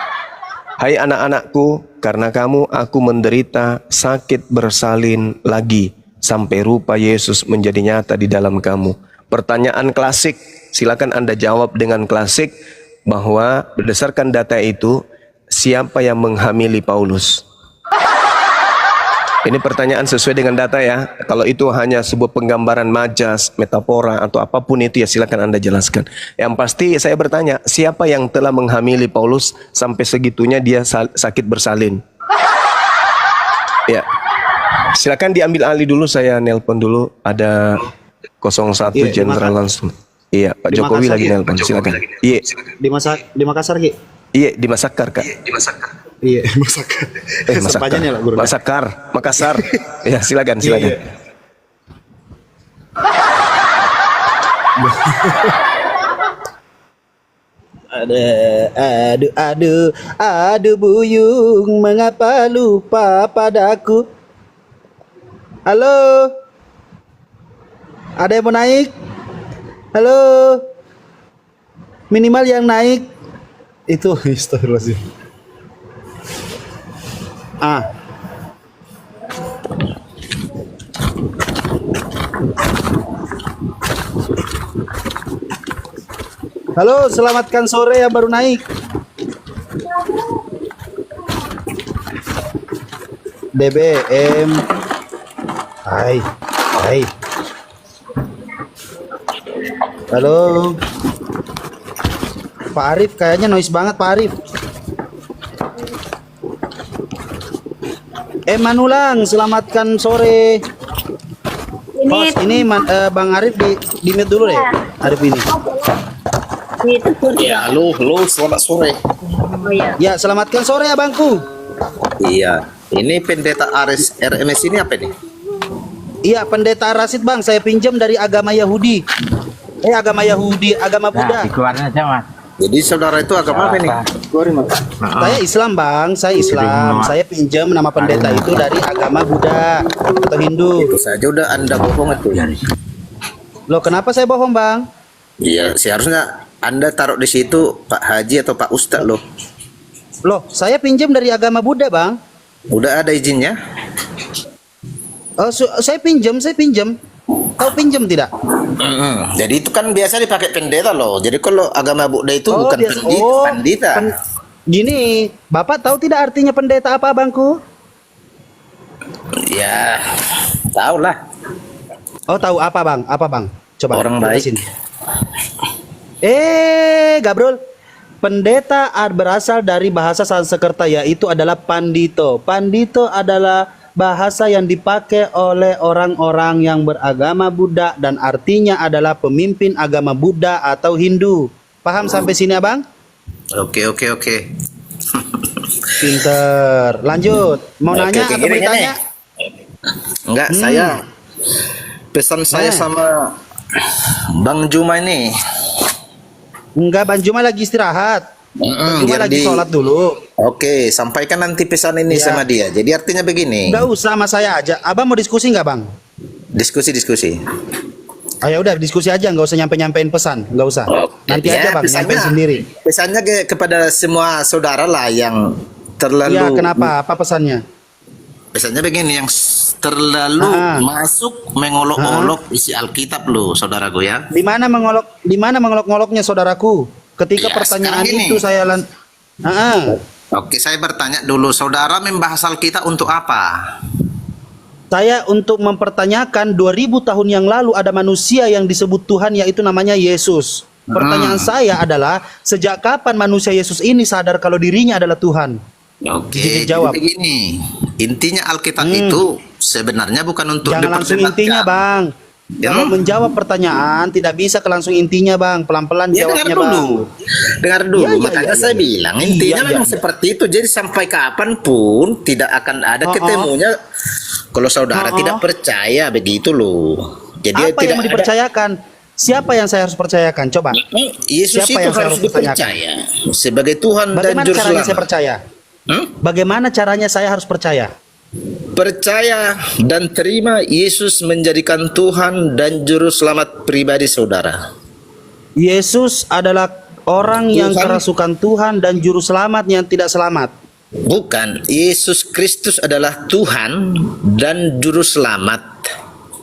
Hai anak-anakku, karena kamu aku menderita sakit bersalin lagi sampai rupa Yesus menjadi nyata di dalam kamu. Pertanyaan klasik, silakan Anda jawab dengan klasik bahwa berdasarkan data itu siapa yang menghamili Paulus? Ini pertanyaan sesuai dengan data ya. Kalau itu hanya sebuah penggambaran majas, metafora atau apapun itu ya silakan Anda jelaskan. Yang pasti saya bertanya, siapa yang telah menghamili Paulus sampai segitunya dia sakit bersalin? Ya. Silakan diambil alih dulu, saya nelpon dulu. Ada 01 Iya, Jenderal langsung. Iya, Pak Di Jokowi Makassar, lagi Ki. nelpon. Silakan. Iya. Di Makassar Ki. Iya, di Masakar, Kak. Iya, Makassar. Masakar. Lah, guru. Masakar, Makassar. Ya, silakan. Iya. Aduh buyung, mengapa lupa padaku? Halo, ada yang mau naik? Halo, minimal yang naik itu astagfirullahaladzim. Halo, selamatkan sore yang baru naik. BBM. Hai. Halo. Pak Arif, kayaknya noise banget Pak Arif. Manulang, selamatkan sore. Host, ini Bang Arif di mute dulu deh. Arif ini. Ya, halo, selamat sore. Oh iya. Ya, selamatkan sore abangku. Iya, ini pendeta RMS ini apa nih? Iya, pendeta Rasid Bang, saya pinjam dari agama Yahudi. Agama Buddha. Jadi saudara itu agama apa nih? Saya Islam bang, saya Islam. Saya pinjam nama pendeta itu dari agama Buddha atau Hindu. Itu saja udah Anda bohong itu. Loh kenapa saya bohong bang? Iya, seharusnya Anda taruh di situ Pak Haji atau Pak Ustadz loh. Loh saya pinjam dari agama Buddha bang. Udah ada izinnya? Oh, saya pinjam. Kau pinjam tidak? Jadi itu kan biasa dipakai pendeta loh. Jadi kalau agama Buddha itu bukan biasa. pendeta. Gini, Bapak tahu tidak artinya pendeta apa bangku? Ya, tahu lah. Oh tahu apa bang? Apa bang? Coba Orang baik. jelasin. Gabrol. Pendeta berasal dari bahasa Sanskerta yaitu adalah pandito. Pandito adalah bahasa yang dipakai oleh orang-orang yang beragama Buddha dan artinya adalah pemimpin agama Buddha atau Hindu. Paham sampai sini abang? Oke. Pinter. Lanjut. Mau nanya atau Gini, bertanya? Enggak, pesan saya sama Bang Juma ini. Enggak, Bang Juma lagi istirahat. Bang Juma biar lagi sholat dulu. Oke, sampaikan nanti pesan ini sama dia. Jadi artinya begini. Enggak usah sama saya aja. Abang mau diskusi nggak bang? Diskusi. Ayo udah diskusi aja, nggak usah nyampein pesan, nggak usah. Nanti Ya, aja bang, nyampein sendiri. Pesannya kepada semua saudara lah yang terlalu. Iya, kenapa? Apa pesannya? Pesannya begini, yang terlalu masuk mengolok-olok isi Alkitab lo, saudaraku ya. Di mana mengolok-ngoloknya saudaraku? Ketika Ya, pertanyaan sekarang gini. itu saya Oke, saya bertanya dulu, saudara membahas Alkitab untuk apa? saya untuk mempertanyakan 2000 tahun yang lalu ada manusia yang disebut Tuhan yaitu namanya Yesus. Pertanyaan saya adalah sejak kapan manusia Yesus ini sadar kalau dirinya adalah Tuhan? Oke, Jadi jadi jawab. begini, intinya Alkitab itu sebenarnya bukan untuk Jangan langsung diperdebatkan. intinya bang. Kalau menjawab pertanyaan tidak bisa ke langsung intinya bang, pelan-pelan Ya, jawabnya dengar dulu. bang. Dengar dulu, Iya, makanya iya, saya iya. bilang intinya Iya, memang iya. seperti itu. Jadi sampai kapanpun tidak akan ada ketemunya kalau saudara tidak percaya begitu loh. Jadi Apa yang mau dipercayakan? Siapa yang saya harus percayakan? Coba. Yesus Siapa itu yang saya harus harus pertanyakan? dipercaya sebagai Tuhan dan Bagaimana Juru caranya saya Selamat. percaya? Hmm? Bagaimana caranya saya harus percaya? Percaya dan terima Yesus menjadikan Tuhan dan Juru Selamat pribadi saudara. Yesus adalah orang yang Tuhan. kerasukan Tuhan dan juru selamat yang tidak selamat. Bukan, Yesus Kristus adalah Tuhan dan Juru Selamat.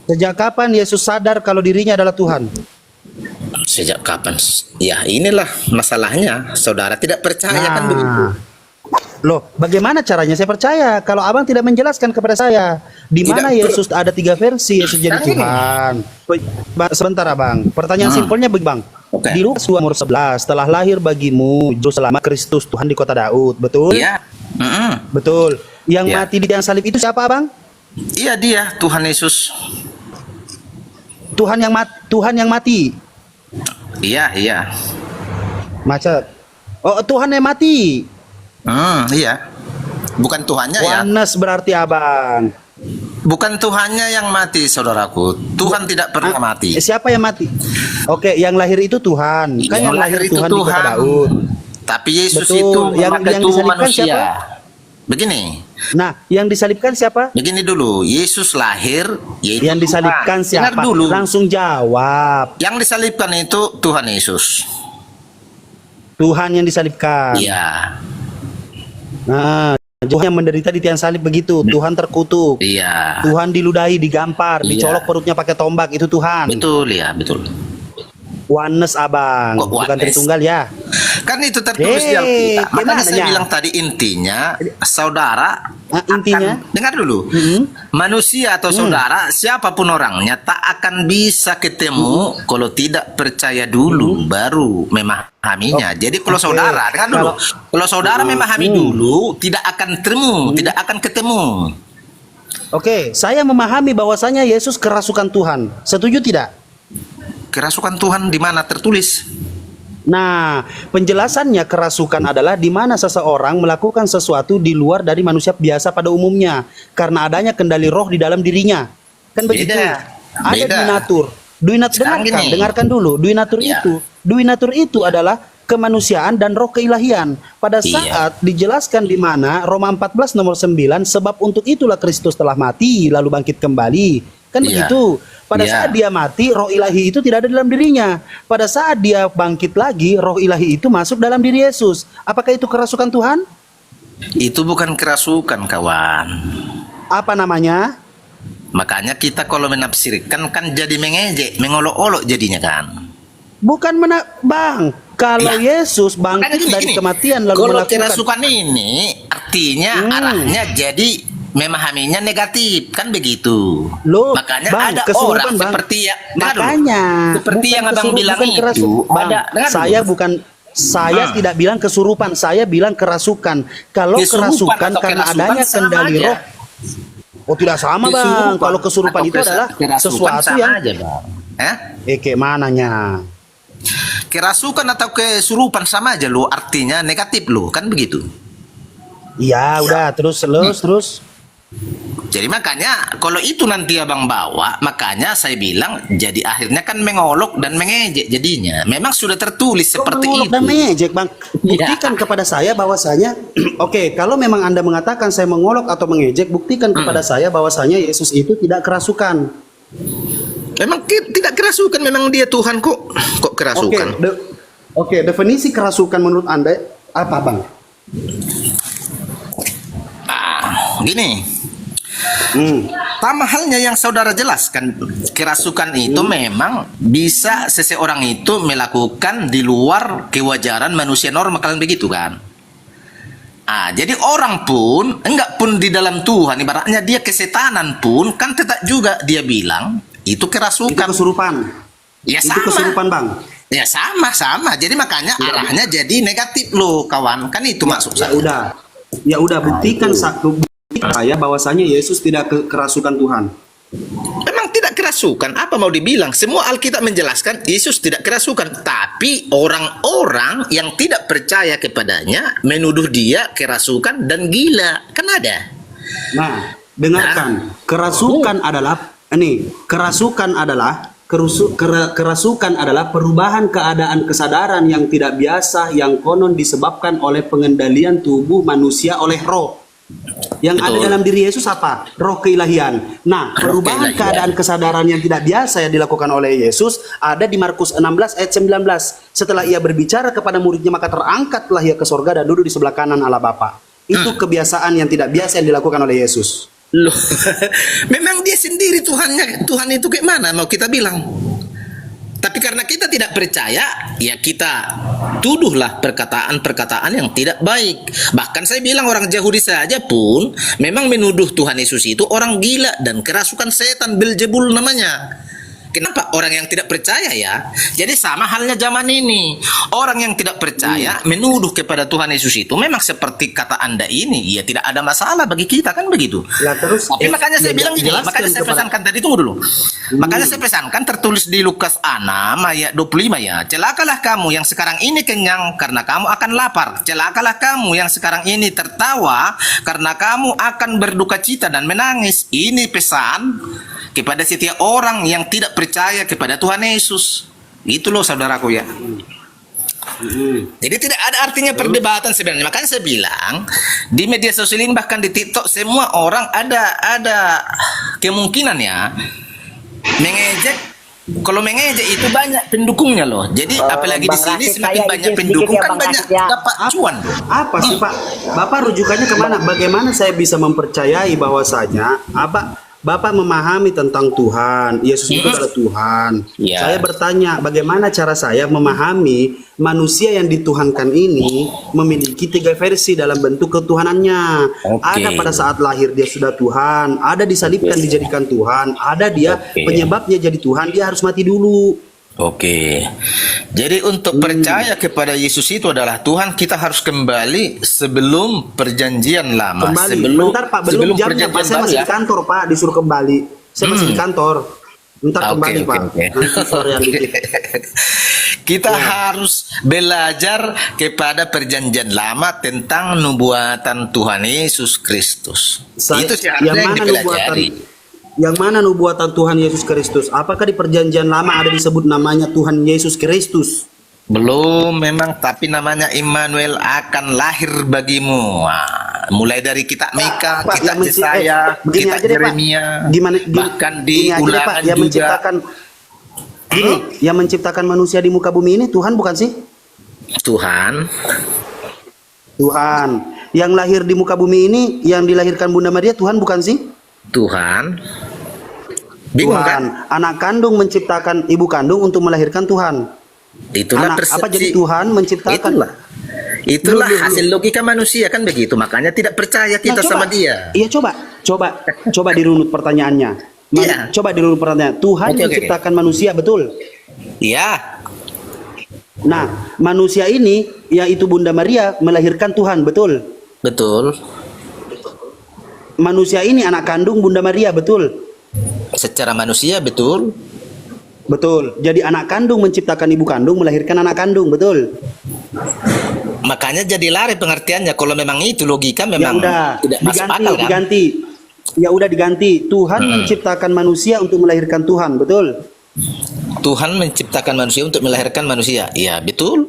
Sejak kapan Yesus sadar kalau dirinya adalah Tuhan? Sejak kapan? Ya inilah masalahnya. Saudara tidak percaya kan begitu. Loh, bagaimana caranya saya percaya kalau abang tidak menjelaskan kepada saya di mana Tidak Yesus ada 3 versi Yesus jadi Nah, ini. Tuhan? Sebentar abang, pertanyaan simpelnya begini bang. Oke. Di Lukas 2 ayat 11 telah lahir bagimu juru selamat Kristus Tuhan di kota Daud, betul? Iya. Betul. Yang Ya. mati di tiang salib itu siapa abang? Iya dia, Tuhan Yesus. Tuhan yang mati. Iya. Macet. Oh, Tuhan yang mati. Iya. Bukan Tuhannya ya. Oneness berarti abang. Bukan Tuhannya yang mati, saudaraku. Tuhan tidak pernah mati. Siapa yang mati? Oke, yang lahir itu Tuhan. Kan yang lahir itu Tuhan di kota Daud. Tapi Yesus Betul. itu Yang memakai tubuh disalibkan manusia. siapa? Begini. Nah, yang disalibkan siapa? Begini dulu. Yesus lahir yaitu Yang disalibkan Tuhan. Dengar siapa? dulu. Langsung jawab. Yang disalibkan itu Tuhan Yesus. Tuhan yang disalibkan. Iya. Nah, Tuhan yang menderita di tiang salib begitu. Tuhan terkutuk. Iya. Tuhan diludahi, digampar, Iya. dicolok perutnya pakai tombak, itu Tuhan. Betul ya, betul. Oneness abang, Kok bukan oneness? Tritunggal ya. Kan itu tertulis di Alkitab. Makanya gimana saya ya? bilang tadi intinya saudara Intinya? dengar dulu. Manusia atau saudara siapapun orangnya tak akan bisa ketemu kalau tidak percaya dulu baru memahaminya. Jadi kalau saudara dengar dulu. Kalau saudara memahami dulu tidak akan tidak akan ketemu. Oke, saya memahami bahwasanya Yesus kerasukan Tuhan. Setuju tidak? Kerasukan Tuhan di mana tertulis? Nah, penjelasannya kerasukan adalah di mana seseorang melakukan sesuatu di luar dari manusia biasa pada umumnya karena adanya kendali roh di dalam dirinya. Kan begitu? Beda. Ada Beda. duinatur. Duinatur Sekarang dengarkan, gini. dengarkan dulu. Duinatur Ya. itu adalah kemanusiaan dan roh keilahian. Pada Iya. saat dijelaskan di mana Roma 14 nomor 9, sebab untuk itulah Kristus telah mati lalu bangkit kembali. Kan Iya. begitu. Pada Iya. saat dia mati, roh ilahi itu tidak ada dalam dirinya. Pada saat dia bangkit lagi, roh ilahi itu masuk dalam diri Yesus. Apakah itu kerasukan Tuhan? Itu bukan kerasukan, kawan. Apa namanya? Makanya kita kalau menafsirkan kan jadi mengejek, mengolok-olok jadinya kan. Bukan Bang. Kalau Ya. Yesus Makanya bangkit dari gini, kematian lalu kalau melakukan kerasukan ini artinya arahnya jadi memahaminya negatif, kan begitu. Loh, makanya Bang, ada kesurupan, orang Bang. seperti ya, dengar dulu. Makanya seperti yang abang bilang itu, Bang, ada dengar saya dulu. bukan saya tidak bilang kesurupan, saya bilang kerasukan. Kalau Kesurupan kerasukan atau karena kerasukan adanya sama kendali aja. roh. Oh, tidak sama, Bang. Kesurupan Kalau kesurupan atau itu adalah kerasukan sesuatu sama yang aja, Bang. Hah? kayak mananya. Kerasukan atau kesurupan sama aja lo, artinya negatif lo, kan begitu. Iya, udah terus. Jadi makanya kalau itu nanti abang bawa, makanya saya bilang jadi akhirnya kan mengolok dan mengejek jadinya. Memang sudah tertulis seperti Mengolok itu. dan mengejek, Bang. Buktikan kepada saya bahwasanya oke, kalau memang Anda mengatakan saya mengolok atau mengejek, buktikan kepada saya bahwasanya Yesus itu tidak kerasukan. Memang tidak kerasukan, memang dia Tuhan kok. Kok kerasukan? Oke, definisi kerasukan menurut Anda apa, Bang? Gini. Sama halnya yang saudara jelaskan, kerasukan itu memang bisa seseorang itu melakukan di luar kewajaran manusia normal, kalian begitu kan? Jadi orang pun, enggak pun di dalam Tuhan, ibaratnya dia kesetanan pun, kan tetap juga dia bilang, itu kerasukan. Itu kesurupan. Ya Itu sama. kesurupan, Bang. Ya sama. Jadi makanya arahnya jadi negatif loh, kawan. Kan itu maksud saya. Ya udah buktikan saya bahwasanya Yesus tidak kerasukan Tuhan. Memang tidak kerasukan. Apa mau dibilang? Semua Alkitab menjelaskan Yesus tidak kerasukan. Tapi orang-orang yang tidak percaya kepadanya menuduh dia kerasukan dan gila. Kan ada. Nah, dengarkan. Kerasukan adalah perubahan keadaan kesadaran yang tidak biasa yang konon disebabkan oleh pengendalian tubuh manusia oleh roh. Yang ada dalam diri Yesus apa? Roh keilahian. Nah, perubahan keadaan kesadaran yang tidak biasa yang dilakukan oleh Yesus ada di Markus 16 ayat 19. Setelah ia berbicara kepada muridnya, maka terangkatlah ia ke sorga dan duduk di sebelah kanan Allah Bapa. Itu kebiasaan yang tidak biasa yang dilakukan oleh Yesus. Loh, memang dia sendiri Tuhannya. Tuhan itu kayak mana mau kita bilang? Tapi karena kita tidak percaya, ya kita tuduhlah perkataan-perkataan yang tidak baik. Bahkan saya bilang orang Yahudi saja pun memang menuduh Tuhan Yesus itu orang gila dan kerasukan setan, Beelzebul namanya. Kenapa? Orang yang tidak percaya ya. Jadi sama halnya zaman ini. Orang yang tidak percaya menuduh kepada Tuhan Yesus itu memang seperti kata Anda ini, ya tidak ada masalah bagi kita, kan begitu. Lah, terus Tapi makanya saya bilang gini, makanya saya pesankan tadi, tunggu dulu. Makanya saya pesankan tertulis di Lukas 6 ayat 25 ya. Celakalah kamu yang sekarang ini kenyang karena kamu akan lapar. Celakalah kamu yang sekarang ini tertawa karena kamu akan berduka cita dan menangis. Ini pesan kepada setiap orang yang tidak percaya kepada Tuhan Yesus. Gitu loh saudaraku ya. Jadi tidak ada artinya perdebatan sebenarnya. Makanya saya bilang di media sosial ini, bahkan di TikTok, semua orang ada kemungkinan ya mengejek. Kalau mengejek itu banyak pendukungnya loh. Jadi apalagi di sini semakin banyak pendukung kan banyak dapat cuan. Apa sih, Pak? Bapak rujukannya kemana? Bagaimana saya bisa mempercayai bahwasanya Bapak memahami tentang Tuhan, Yesus itu adalah Tuhan. Ya. Saya bertanya, bagaimana cara saya memahami manusia yang dituhankan ini memiliki 3 versi dalam bentuk ketuhanannya. Ada pada saat lahir dia sudah Tuhan, ada disalibkan dijadikan Tuhan, ada dia penyebabnya jadi Tuhan, dia harus mati dulu. Oke. Jadi untuk percaya kepada Yesus itu adalah Tuhan, kita harus kembali sebelum perjanjian lama. Bentar Pak, belum jamnya Pak, saya masih di kantor Pak, disuruh kembali. Saya masih di kantor. Bentar kembali Pak. Nanti sore hari dikit. Kita harus belajar kepada perjanjian lama tentang nubuatan Tuhan Yesus Kristus. Itu yang mana dipelajari. Yang mana nubuatan Tuhan Yesus Kristus? Apakah di perjanjian lama ada disebut namanya Tuhan Yesus Kristus? Belum memang, tapi namanya Immanuel akan lahir bagimu. Wah, mulai dari kitab Mika, Pak, kitab yang Yesaya, begini kitab aja deh, Pak. Yeremia, Gini bahkan di aja deh, Pak, ulangan yang juga. menciptakan gini, yang menciptakan manusia di muka bumi ini Tuhan bukan sih? Tuhan, Tuhan. Yang lahir di muka bumi ini, yang dilahirkan Bunda Maria, Tuhan bukan sih? Tuhan. Bingung Tuhan. kan? Anak kandung menciptakan ibu kandung untuk melahirkan Tuhan. Itulah Anak, persepsi. apa jadi Tuhan menciptakan? Itulah hasil logika manusia kan begitu. Makanya tidak percaya kita Nah, sama dia. Iya, coba dirunut pertanyaannya. Iya. Coba dirunut pertanyaan. Tuhan Oke. menciptakan manusia, betul? Iya, Nah, manusia ini yaitu Bunda Maria melahirkan Tuhan, betul? betul. Manusia ini anak kandung Bunda Maria, betul? Secara manusia betul. Betul. Jadi anak kandung menciptakan ibu kandung melahirkan anak kandung, betul? Makanya jadi lari pengertiannya. Kalau memang itu logika Ya memang udah, tidak masuk diganti, akal kan? diganti. Ya udah diganti. Tuhan menciptakan manusia untuk melahirkan Tuhan, betul? Tuhan menciptakan manusia untuk melahirkan manusia. Iya, betul.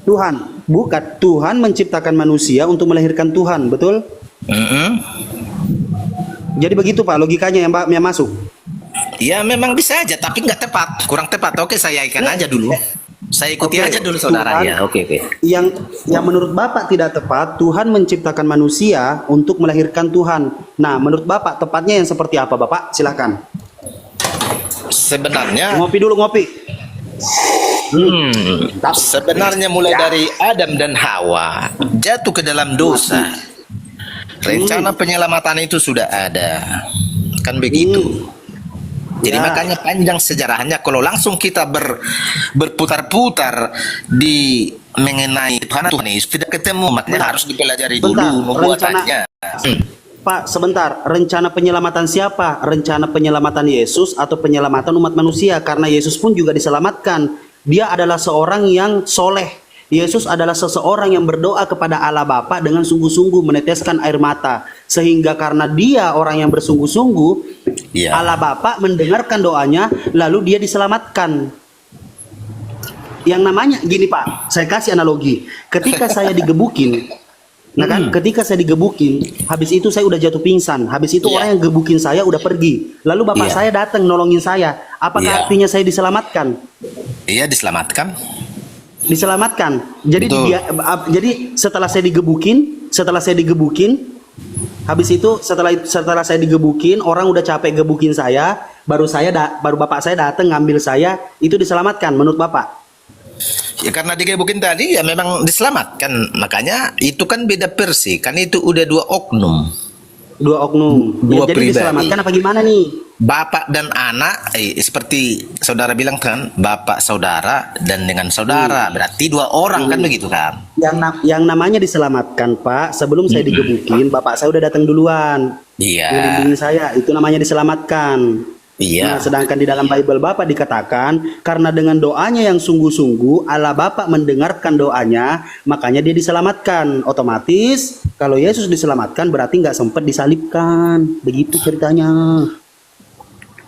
Tuhan, bukan. Tuhan menciptakan manusia untuk melahirkan Tuhan, betul? Mm-mm. Jadi begitu Pak logikanya yang masuk. Ya memang bisa aja, tapi nggak tepat. Kurang tepat. Oke, saya ikan aja dulu. Saya ikuti Oke, aja dulu saudara. Tuhan- Ya, oke. Yang menurut Bapak tidak tepat, Tuhan menciptakan manusia untuk melahirkan Tuhan. Nah, menurut Bapak tepatnya yang seperti apa, Bapak? Silakan. Sebenarnya Ngopi dulu, ngopi. sebenarnya mulai dari Adam dan Hawa jatuh ke dalam dosa. Rencana penyelamatan itu sudah ada. Kan begitu. Jadi Ya. makanya panjang sejarahnya. Kalau langsung kita berputar-putar di mengenai Tuhan Yesus tidak ketemu. Makanya harus dipelajari dulu Bentar, membuatannya. Pak, sebentar. Rencana penyelamatan siapa? Rencana penyelamatan Yesus atau penyelamatan umat manusia? Karena Yesus pun juga diselamatkan. Dia adalah seorang yang soleh. Yesus adalah seseorang yang berdoa kepada Allah Bapa dengan sungguh-sungguh meneteskan air mata. Sehingga karena dia orang yang bersungguh-sungguh, Iya. Allah Bapa mendengarkan doanya, lalu dia diselamatkan. Yang namanya, gini Pak, saya kasih analogi. Ketika saya digebukin, nah kan, ketika saya digebukin, habis itu saya udah jatuh pingsan. Habis itu Iya. orang yang gebukin saya udah pergi. Lalu bapak Iya. saya datang nolongin saya. Apakah Iya. artinya saya diselamatkan? Iya, diselamatkan. Diselamatkan. Jadi Betul. jadi setelah saya digebukin, habis itu setelah saya digebukin, orang udah capek gebukin saya, baru bapak saya datang ngambil saya, itu diselamatkan menurut bapak. Ya karena digebukin tadi ya memang diselamatkan. Makanya itu kan beda versi. Kan itu udah dua oknum. Dua oknum. Dua Jadi pribadi. diselamatkan apa gimana nih? Bapak dan anak, seperti saudara bilang kan, bapak saudara dan dengan saudara. Berarti dua orang kan begitu kan? Yang namanya diselamatkan Pak, sebelum saya digebukin, bapak saya udah datang duluan. Iya. Melindungi saya, itu namanya diselamatkan. Iya. Nah, sedangkan di dalam Bible Bapak dikatakan, karena dengan doanya yang sungguh-sungguh, Allah Bapak mendengarkan doanya, makanya dia diselamatkan. Otomatis, kalau Yesus diselamatkan, berarti nggak sempat disalibkan. Begitu ceritanya.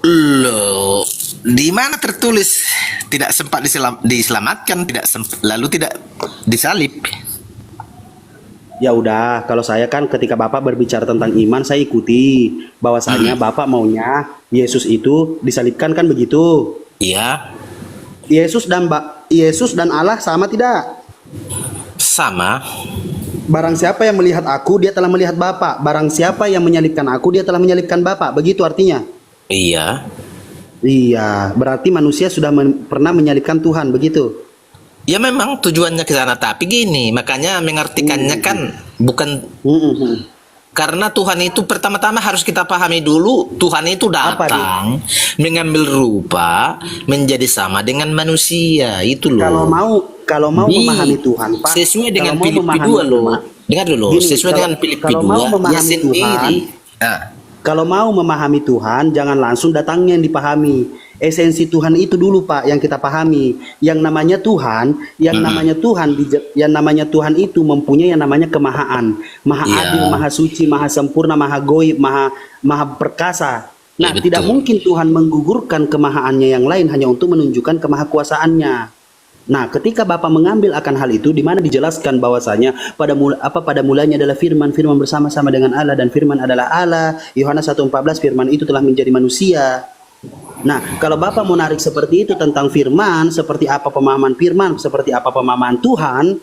Loh, di mana tertulis tidak sempat diselamatkan, lalu tidak disalib? Ya udah, kalau saya kan ketika Bapak berbicara tentang iman, saya ikuti. Bahwasanya Bapak maunya Yesus itu disalibkan, kan begitu? Iya, Yesus dan Allah sama tidak? sama. Barang siapa yang melihat aku, dia telah melihat Bapa. Barang siapa yang menyalibkan aku, dia telah menyalibkan Bapa. Begitu artinya? Iya. Iya, berarti manusia sudah pernah menyalibkan Tuhan, begitu? Ya memang tujuannya ke sana, tapi gini, makanya mengartikannya kan bukan karena Tuhan itu pertama-tama harus kita pahami dulu, Tuhan itu datang mengambil rupa menjadi sama dengan manusia, itu loh. Kalau mau memahami Tuhan, Pak, sesuai dengan kalau mau Filipi memahami 2 loh. Tuhan, Dengar dulu, gini, sesuai dengan Filipi kalau mau 2 ya memahami sendiri. Tuhan, kalau mau memahami Tuhan, jangan langsung datangnya yang dipahami. Esensi Tuhan itu dulu Pak yang kita pahami. Yang namanya Tuhan, yang namanya Tuhan itu mempunyai yang namanya kemahaan, maha Iya. adil, maha suci, maha sempurna, maha goib, maha perkasa. Nah, Ya, tidak betul. mungkin Tuhan menggugurkan kemahaannya yang lain hanya untuk menunjukkan kemahakuasaannya. Nah, ketika Bapak mengambil akan hal itu, di mana dijelaskan bahwasanya pada mulanya adalah firman, firman bersama-sama dengan Allah, dan firman adalah Allah. Yohanes 1:14, firman itu telah menjadi manusia. Nah, kalau Bapak mau narik seperti itu tentang firman, seperti apa pemahaman firman, seperti apa pemahaman Tuhan,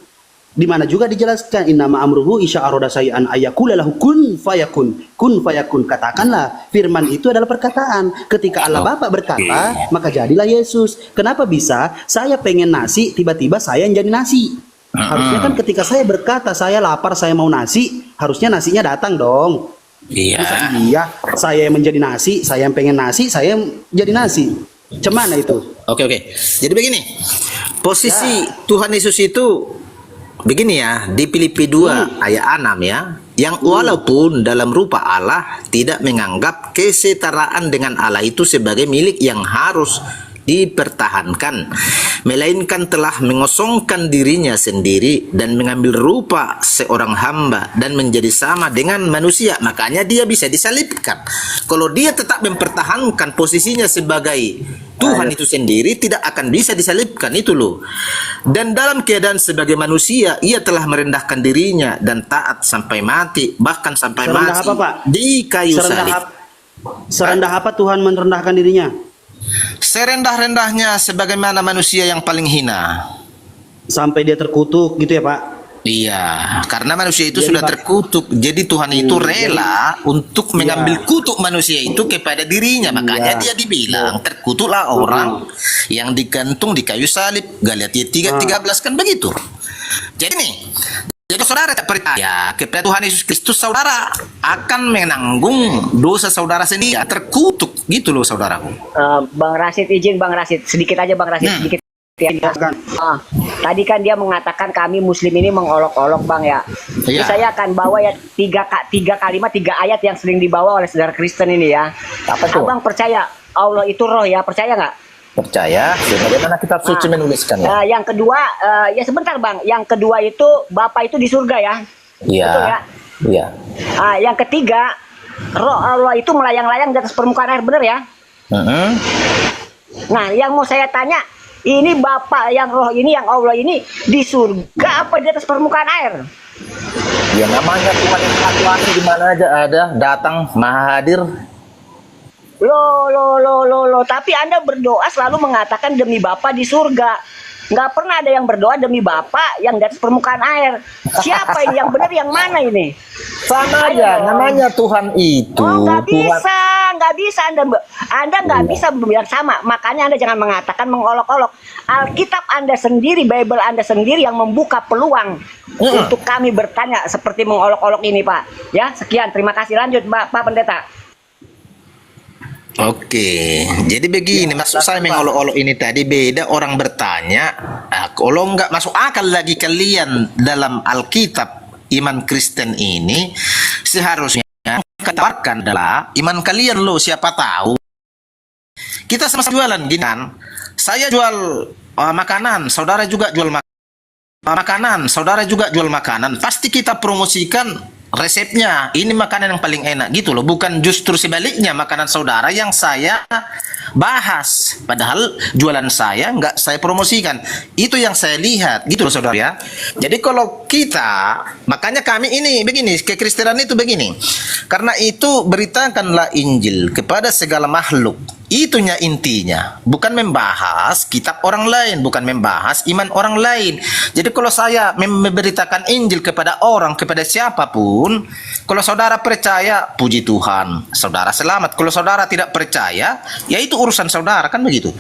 di mana juga dijelaskan innama amruhu isya aroda sayan ayakula lahu kun fayakun. Kun fayakun, katakanlah firman itu adalah perkataan. Ketika Allah Bapa berkata, maka jadilah Yesus. Kenapa bisa saya pengen nasi, tiba-tiba saya yang jadi nasi? Harusnya kan ketika saya berkata saya lapar, saya mau nasi, harusnya nasinya datang dong. Iya. Iya, saya yang menjadi nasi, saya yang pengen nasi, saya yang jadi nasi. Cemana itu? Oke. Jadi begini, posisi Tuhan Yesus itu begini ya, di Filipi 2 ayat 6 ya, yang walaupun dalam rupa Allah tidak menganggap kesetaraan dengan Allah itu sebagai milik yang harus dipertahankan, melainkan telah mengosongkan dirinya sendiri dan mengambil rupa seorang hamba dan menjadi sama dengan manusia. Makanya dia bisa disalibkan. Kalau dia tetap mempertahankan posisinya sebagai Tuhan itu sendiri, tidak akan bisa disalibkan, itu loh. Dan dalam keadaan sebagai manusia, ia telah merendahkan dirinya dan taat sampai mati, bahkan sampai Serendah mati apa, Pak? di kayu salib. Serendah apa Tuhan merendahkan dirinya? Serendah-rendahnya sebagaimana manusia yang paling hina. Sampai dia terkutuk gitu ya, Pak? Iya, karena manusia itu Jadi, sudah Pak, terkutuk. Jadi Tuhan itu rela untuk mengambil kutuk manusia itu kepada dirinya. Makanya dia dibilang terkutuklah orang yang digantung di kayu salib. Galatia 3:13 kan begitu. Jadi nih, jadi saudara tak percaya kepada Tuhan Yesus Kristus, saudara akan menanggung dosa saudara sendiri, terkutuk gitu loh saudaraku. Bang Rasid, izin Bang Rasid, sedikit aja Bang Rasid, sedikit. Tadi kan dia mengatakan kami Muslim ini mengolok-olok Bang ya. Iya. Saya akan bawa ya tiga kalimat, 3 ayat yang sering dibawa oleh saudara Kristen ini ya. Apa tuh? Abang percaya Allah itu roh ya, percaya nggak? Percaya, sebagaimana kitab suci menuliskan ya. Yang kedua, ya sebentar Bang. Yang kedua itu Bapa itu di surga ya. Iya. Betul ya? Iya. Yang ketiga, roh Allah itu melayang-layang di atas permukaan air, bener ya? Nah, yang mau saya tanya, ini Bapak yang roh ini, yang Allah ini di surga apa di atas permukaan air? Ya namanya Tuhan yang satu di mana aja ada, datang, maha hadir. Loh, tapi Anda berdoa selalu mengatakan demi Bapa di surga. Nggak pernah ada yang berdoa demi Bapa yang di atas permukaan air. Siapa ini yang benar, yang mana ini? Sama aja, namanya Tuhan itu. Oh, nggak Tuhan. bisa Anda nggak bisa bilang sama. Makanya Anda jangan mengatakan mengolok-olok. Alkitab Anda sendiri, Bible Anda sendiri yang membuka peluang untuk kami bertanya seperti mengolok-olok ini, Pak. Ya, sekian. Terima kasih. Lanjut, Pak Pendeta. Oke, jadi begini, maksud saya mengolok-olok ini tadi beda orang bertanya. Kalau nggak masuk akal lagi kalian dalam Alkitab iman Kristen ini, seharusnya katakan adalah iman kalian loh, siapa tahu kita sama-sama jualan gini kan. Saya jual makanan, saudara juga jual makanan, saudara juga jual makanan. Pasti kita promosikan resepnya, ini makanan yang paling enak gitu loh. Bukan justru sebaliknya, makanan saudara yang saya bahas, padahal jualan saya nggak saya promosikan. Itu yang saya lihat gitu loh saudara ya. Jadi kalau kita, makanya kami ini begini, kekristenan itu begini, karena itu beritakanlah Injil kepada segala makhluk. Itunya intinya, bukan membahas kitab orang lain, bukan membahas iman orang lain. Jadi kalau saya memberitakan Injil kepada orang, kepada siapapun, kalau saudara percaya, puji Tuhan, saudara selamat. Kalau saudara tidak percaya, ya itu urusan saudara, kan begitu.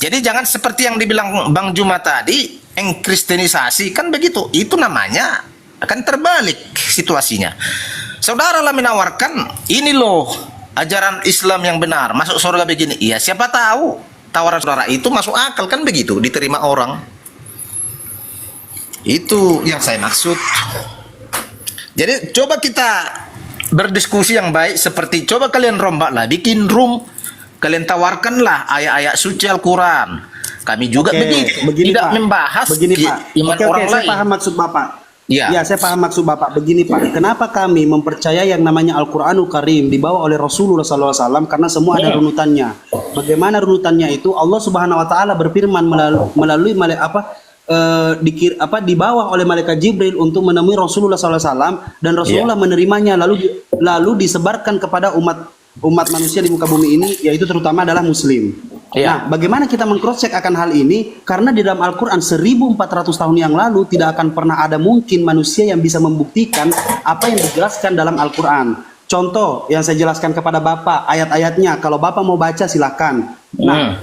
Jadi jangan seperti yang dibilang Bang Juma tadi, engkristenisasi, kan begitu. Itu namanya akan terbalik situasinya. Saudara lah menawarkan, ini loh ajaran Islam yang benar, masuk surga begini. Iya, siapa tahu tawaran saudara itu masuk akal, kan begitu, diterima orang. Itu yang saya maksud. Jadi coba kita berdiskusi yang baik, seperti coba kalian rombaklah, bikin room, kalian tawarkanlah ayat-ayat suci Al-Quran. Kami juga begitu, tidak Pak. membahas begini, Pak. iman orang lain. Saya paham maksud Bapak. Ya. Ya, saya paham maksud Bapak. Begini Pak, kenapa kami mempercayai yang namanya Al-Quranul Karim dibawa oleh Rasulullah SAW? Karena semua ada runutannya. Bagaimana runutannya itu? Allah Subhanahu Wa Taala berfirman melalui dibawa oleh malaikat Jibril untuk menemui Rasulullah SAW, dan Rasulullah menerimanya lalu disebarkan kepada umat manusia di muka bumi ini, yaitu terutama adalah Muslim. Nah, bagaimana kita meng-cross-check akan hal ini? Karena di dalam Al-Quran 1400 tahun yang lalu tidak akan pernah ada mungkin manusia yang bisa membuktikan apa yang dijelaskan dalam Al-Quran. Contoh yang saya jelaskan kepada Bapak, ayat-ayatnya. Kalau Bapak mau baca silahkan. Nah,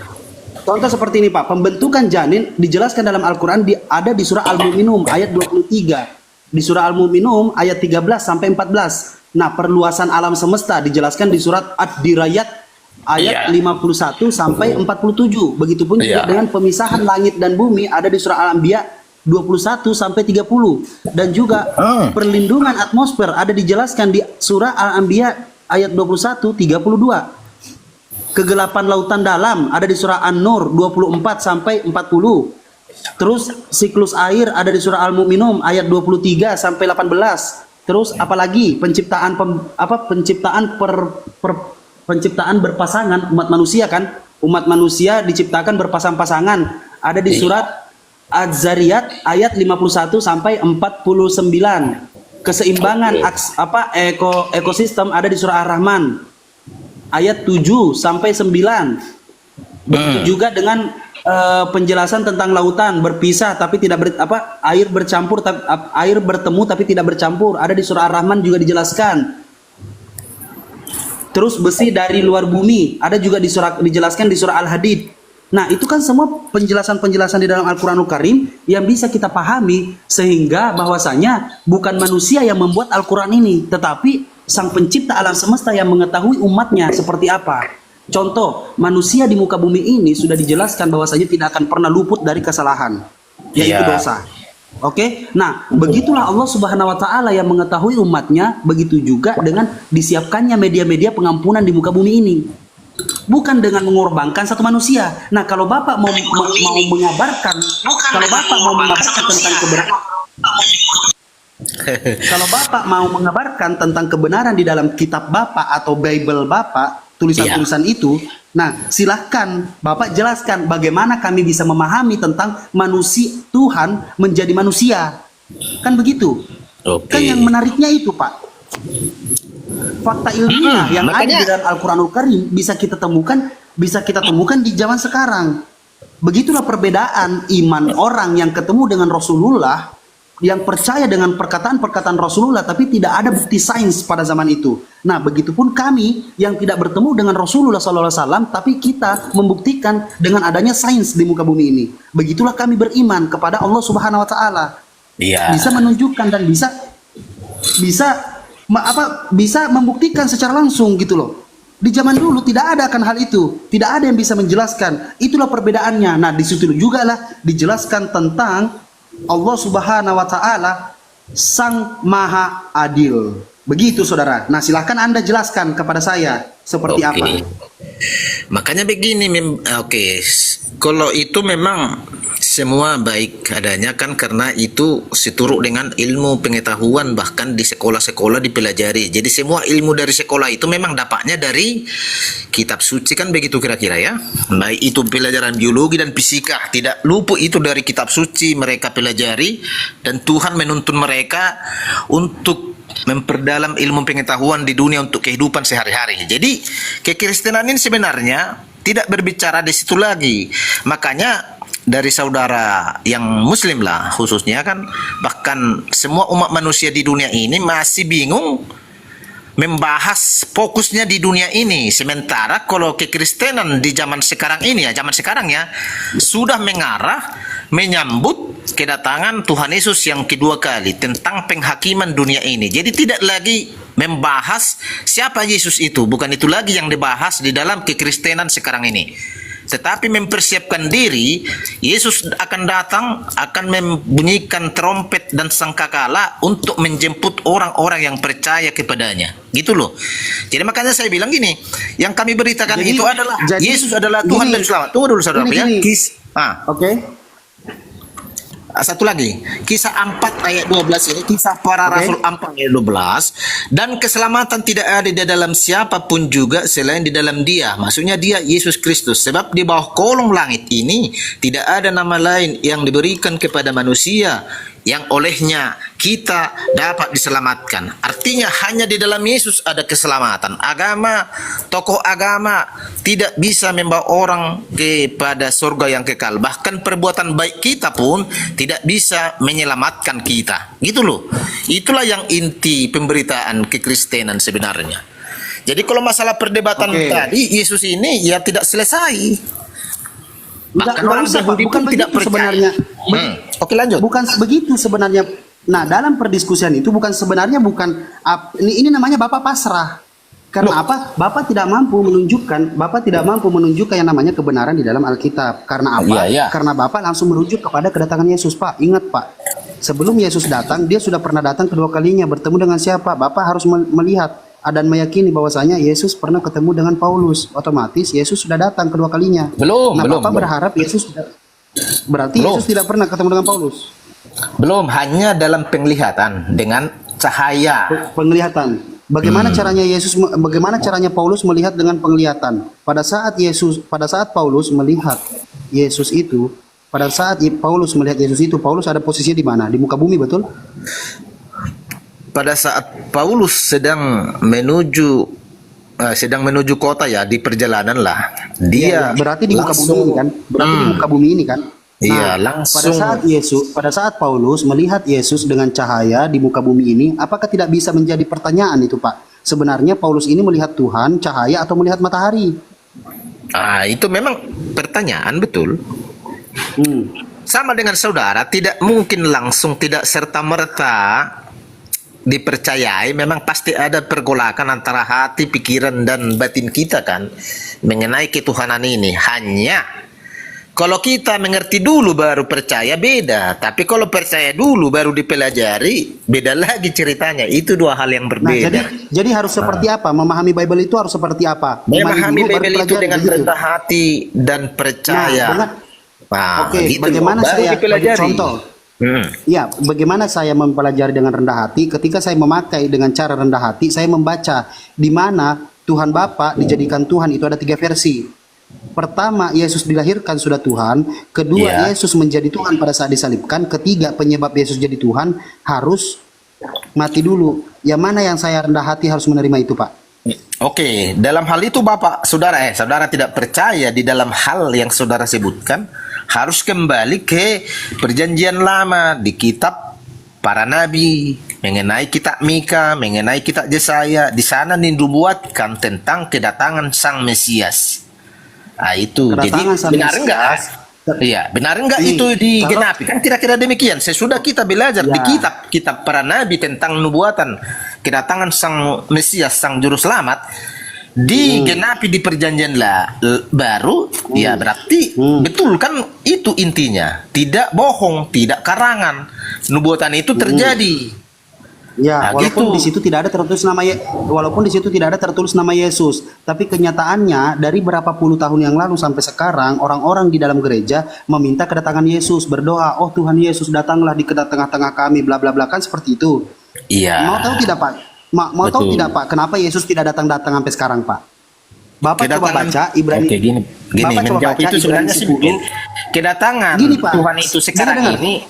contoh seperti ini Pak, pembentukan janin dijelaskan dalam Al-Quran ada di surah Al-Mu'minun ayat 23. Di surah Al-Mu'minun ayat 13 sampai 14. Nah, perluasan alam semesta dijelaskan di surat Ad-Dirayat ayat 51 sampai 47. Begitupun juga dengan pemisahan langit dan bumi ada di surah Al-Anbiya 21 sampai 30. Dan juga perlindungan atmosfer ada dijelaskan di surah Al-Anbiya ayat 21 32. Kegelapan lautan dalam ada di surah An-Nur 24 sampai 40. Terus siklus air ada di surah Al-Mu'minun ayat 23 sampai 18. Terus apalagi penciptaan berpasangan umat manusia kan? Umat manusia diciptakan berpasang-pasangan. Ada di surat Az-Zariyat ayat 51 sampai 49. Keseimbangan ekosistem ada di surah Ar-Rahman ayat 7 sampai 9. Begitu juga dengan penjelasan tentang lautan berpisah tapi tidak air bertemu tapi tidak bercampur ada di surah Ar-Rahman juga dijelaskan. Terus besi dari luar bumi ada juga dijelaskan di surah Al-Hadid. Nah, itu kan semua penjelasan-penjelasan di dalam Al-Quranul Karim yang bisa kita pahami, sehingga bahwasanya bukan manusia yang membuat Al-Quran ini, tetapi sang pencipta alam semesta yang mengetahui umatnya seperti apa. Contoh, manusia di muka bumi ini sudah dijelaskan bahwasanya tidak akan pernah luput dari kesalahan, yaitu dosa. Oke, nah begitulah Allah Subhanahu Wa Taala yang mengetahui umatnya. Begitu juga dengan disiapkannya media-media pengampunan di muka bumi ini, bukan dengan mengorbankan satu manusia. Nah, kalau Bapak mau mengabarkan, kalau Bapak mau mengabarkan tentang kebenaran di dalam kitab Bapak atau Bible Bapak, tulisan-tulisan itu, nah silahkan Bapak jelaskan bagaimana kami bisa memahami tentang manusia Tuhan menjadi manusia. Kan begitu? Kan yang menariknya itu Pak, fakta ilmiah yang ada di dalam Al-Quranul Karim bisa kita temukan di zaman sekarang. Begitulah perbedaan iman orang yang ketemu dengan Rasulullah, yang percaya dengan perkataan-perkataan Rasulullah tapi tidak ada bukti sains pada zaman itu. Nah, begitupun kami yang tidak bertemu dengan Rasulullah SAW tapi kita membuktikan dengan adanya sains di muka bumi ini. Begitulah kami beriman kepada Allah Subhanahu Wa Taala. Bisa menunjukkan dan bisa membuktikan secara langsung gitu loh. Di zaman dulu tidak ada akan hal itu, tidak ada yang bisa menjelaskan. Itulah perbedaannya. Nah, di situ juga lah dijelaskan tentang Allah Subhanahu Wa Taala Sang Maha Adil. Begitu saudara. Nah, silahkan Anda jelaskan kepada saya seperti apa. Makanya begini, kalau itu memang semua baik adanya kan, karena itu seturut dengan ilmu pengetahuan, bahkan di sekolah-sekolah dipelajari. Jadi semua ilmu dari sekolah itu memang dapatnya dari kitab suci kan, begitu kira-kira ya. Baik itu pelajaran biologi dan fisika, tidak luput itu dari kitab suci mereka pelajari, dan Tuhan menuntun mereka untuk memperdalam ilmu pengetahuan di dunia untuk kehidupan sehari-hari. Jadi kekristenan ini sebenarnya tidak berbicara di situ lagi. Makanya dari saudara yang muslim lah khususnya kan, bahkan semua umat manusia di dunia ini masih bingung membahas fokusnya di dunia ini. Sementara kalau kekristenan di zaman sekarang ini ya, sudah menyambut kedatangan Tuhan Yesus yang kedua kali tentang penghakiman dunia ini. Jadi tidak lagi membahas siapa Yesus itu, bukan itu lagi yang dibahas di dalam kekristenan sekarang ini. Tetapi mempersiapkan diri, Yesus akan datang, akan membunyikan trompet dan sangkakala untuk menjemput orang-orang yang percaya kepadanya. Gitu loh. Jadi makanya saya bilang gini, yang kami beritakan itu adalah Yesus adalah Tuhan dan Selamat. Tunggu dulu saudara ya. Oke. Satu lagi, kisah 4 ayat 12 ini, kisah para rasul 4 ayat 12, dan keselamatan tidak ada di dalam siapapun juga selain di dalam Dia. Maksudnya Dia Yesus Kristus. Sebab di bawah kolong langit ini tidak ada nama lain yang diberikan kepada manusia yang olehnya kita dapat diselamatkan. Artinya hanya di dalam Yesus ada keselamatan. Agama, tokoh agama tidak bisa membawa orang kepada surga yang kekal. Bahkan perbuatan baik kita pun tidak bisa menyelamatkan kita. Gitu loh. Itulah yang inti pemberitaan kekristenan sebenarnya. Jadi kalau masalah perdebatan tadi, Yesus ini ya tidak selesai. Bahkan orang Yahudi pun tidak percaya. Sebenarnya. Oke, lanjut. Bukan begitu sebenarnya. Nah, dalam perdiskusian itu sebenarnya bukan ini namanya Bapak pasrah. Karena apa? Bapak tidak mampu menunjukkan yang namanya kebenaran di dalam Alkitab. Karena apa? Karena Bapak langsung merujuk kepada kedatangan Yesus, Pak. Ingat, Pak. Sebelum Yesus datang, dia sudah pernah datang kedua kalinya. Bertemu dengan siapa? Bapak harus melihat dan meyakini bahwasanya Yesus pernah ketemu dengan Paulus. Otomatis Yesus sudah datang kedua kalinya. Bapak berharap Yesus berarti Yesus tidak pernah ketemu dengan Paulus. Belum, hanya dalam penglihatan dengan cahaya. Penglihatan. Bagaimana caranya Paulus melihat dengan penglihatan? Pada saat Paulus melihat Yesus itu, Paulus ada posisinya di mana? Di muka bumi, betul? Pada saat Paulus sedang menuju kota ya, di perjalanan lah. Dia berarti di muka bumi ini kan? Berarti di muka bumi ini kan? Iya, Nah, langsung. pada saat Paulus melihat Yesus dengan cahaya di muka bumi ini, apakah tidak bisa menjadi pertanyaan itu, Pak? Sebenarnya Paulus ini melihat Tuhan, cahaya atau melihat matahari? Itu memang pertanyaan, betul. Sama dengan saudara, tidak mungkin langsung, tidak serta-merta dipercayai. Memang pasti ada pergolakan antara hati, pikiran, dan batin kita kan mengenai ketuhanan ini. Hanya kalau kita mengerti dulu baru percaya, beda. Tapi kalau percaya dulu baru dipelajari, beda lagi ceritanya. Itu dua hal yang berbeda. Nah, jadi harus seperti apa? Memahami Bible itu harus seperti apa? Memahami dulu, Bible itu dengan rendah hati dan percaya. Gitu bagaimana baru saya dipelajari. contoh? Ya, bagaimana saya mempelajari dengan rendah hati? Ketika saya memakai dengan cara rendah hati, saya membaca di mana Tuhan Bapa dijadikan Tuhan itu ada 3 versi. Pertama, Yesus dilahirkan sudah Tuhan. Kedua, Yesus menjadi Tuhan pada saat disalibkan. Ketiga, penyebab Yesus jadi Tuhan harus mati dulu. Yang mana yang saya rendah hati harus menerima itu, Pak? Oke, dalam hal itu saudara tidak percaya di dalam hal yang saudara sebutkan, harus kembali ke perjanjian lama di kitab para nabi, mengenai kitab Mika, mengenai kitab Yesaya. Di sana dinubuatkan tentang kedatangan Sang Mesias. Itu jadi benar enggak? Iya, benar enggak itu digenapi? Kan kira-kira demikian. Sesudah kita belajar di kitab para nabi tentang nubuatan kedatangan Sang Mesias, Sang Juru Selamat, digenapi di perjanjian baru, ya berarti betul kan, itu intinya. Tidak bohong, tidak karangan. Nubuatan itu terjadi. Ya, walaupun di situ tidak ada tertulis nama Yesus, tapi kenyataannya dari berapa puluh tahun yang lalu sampai sekarang orang-orang di dalam gereja meminta kedatangan Yesus, berdoa, "Oh Tuhan Yesus, datanglah di tengah-tengah kami," bla bla bla, kan seperti itu. Iya. Mau tahu tidak, Pak? Mau tahu tidak, Pak, kenapa Yesus tidak datang sampai sekarang, Pak? Bapak coba baca Ibrani. Oke, gini menjawab itu sebenarnya sih mungkin kedatangan Pak, Tuhan itu sekarang ini.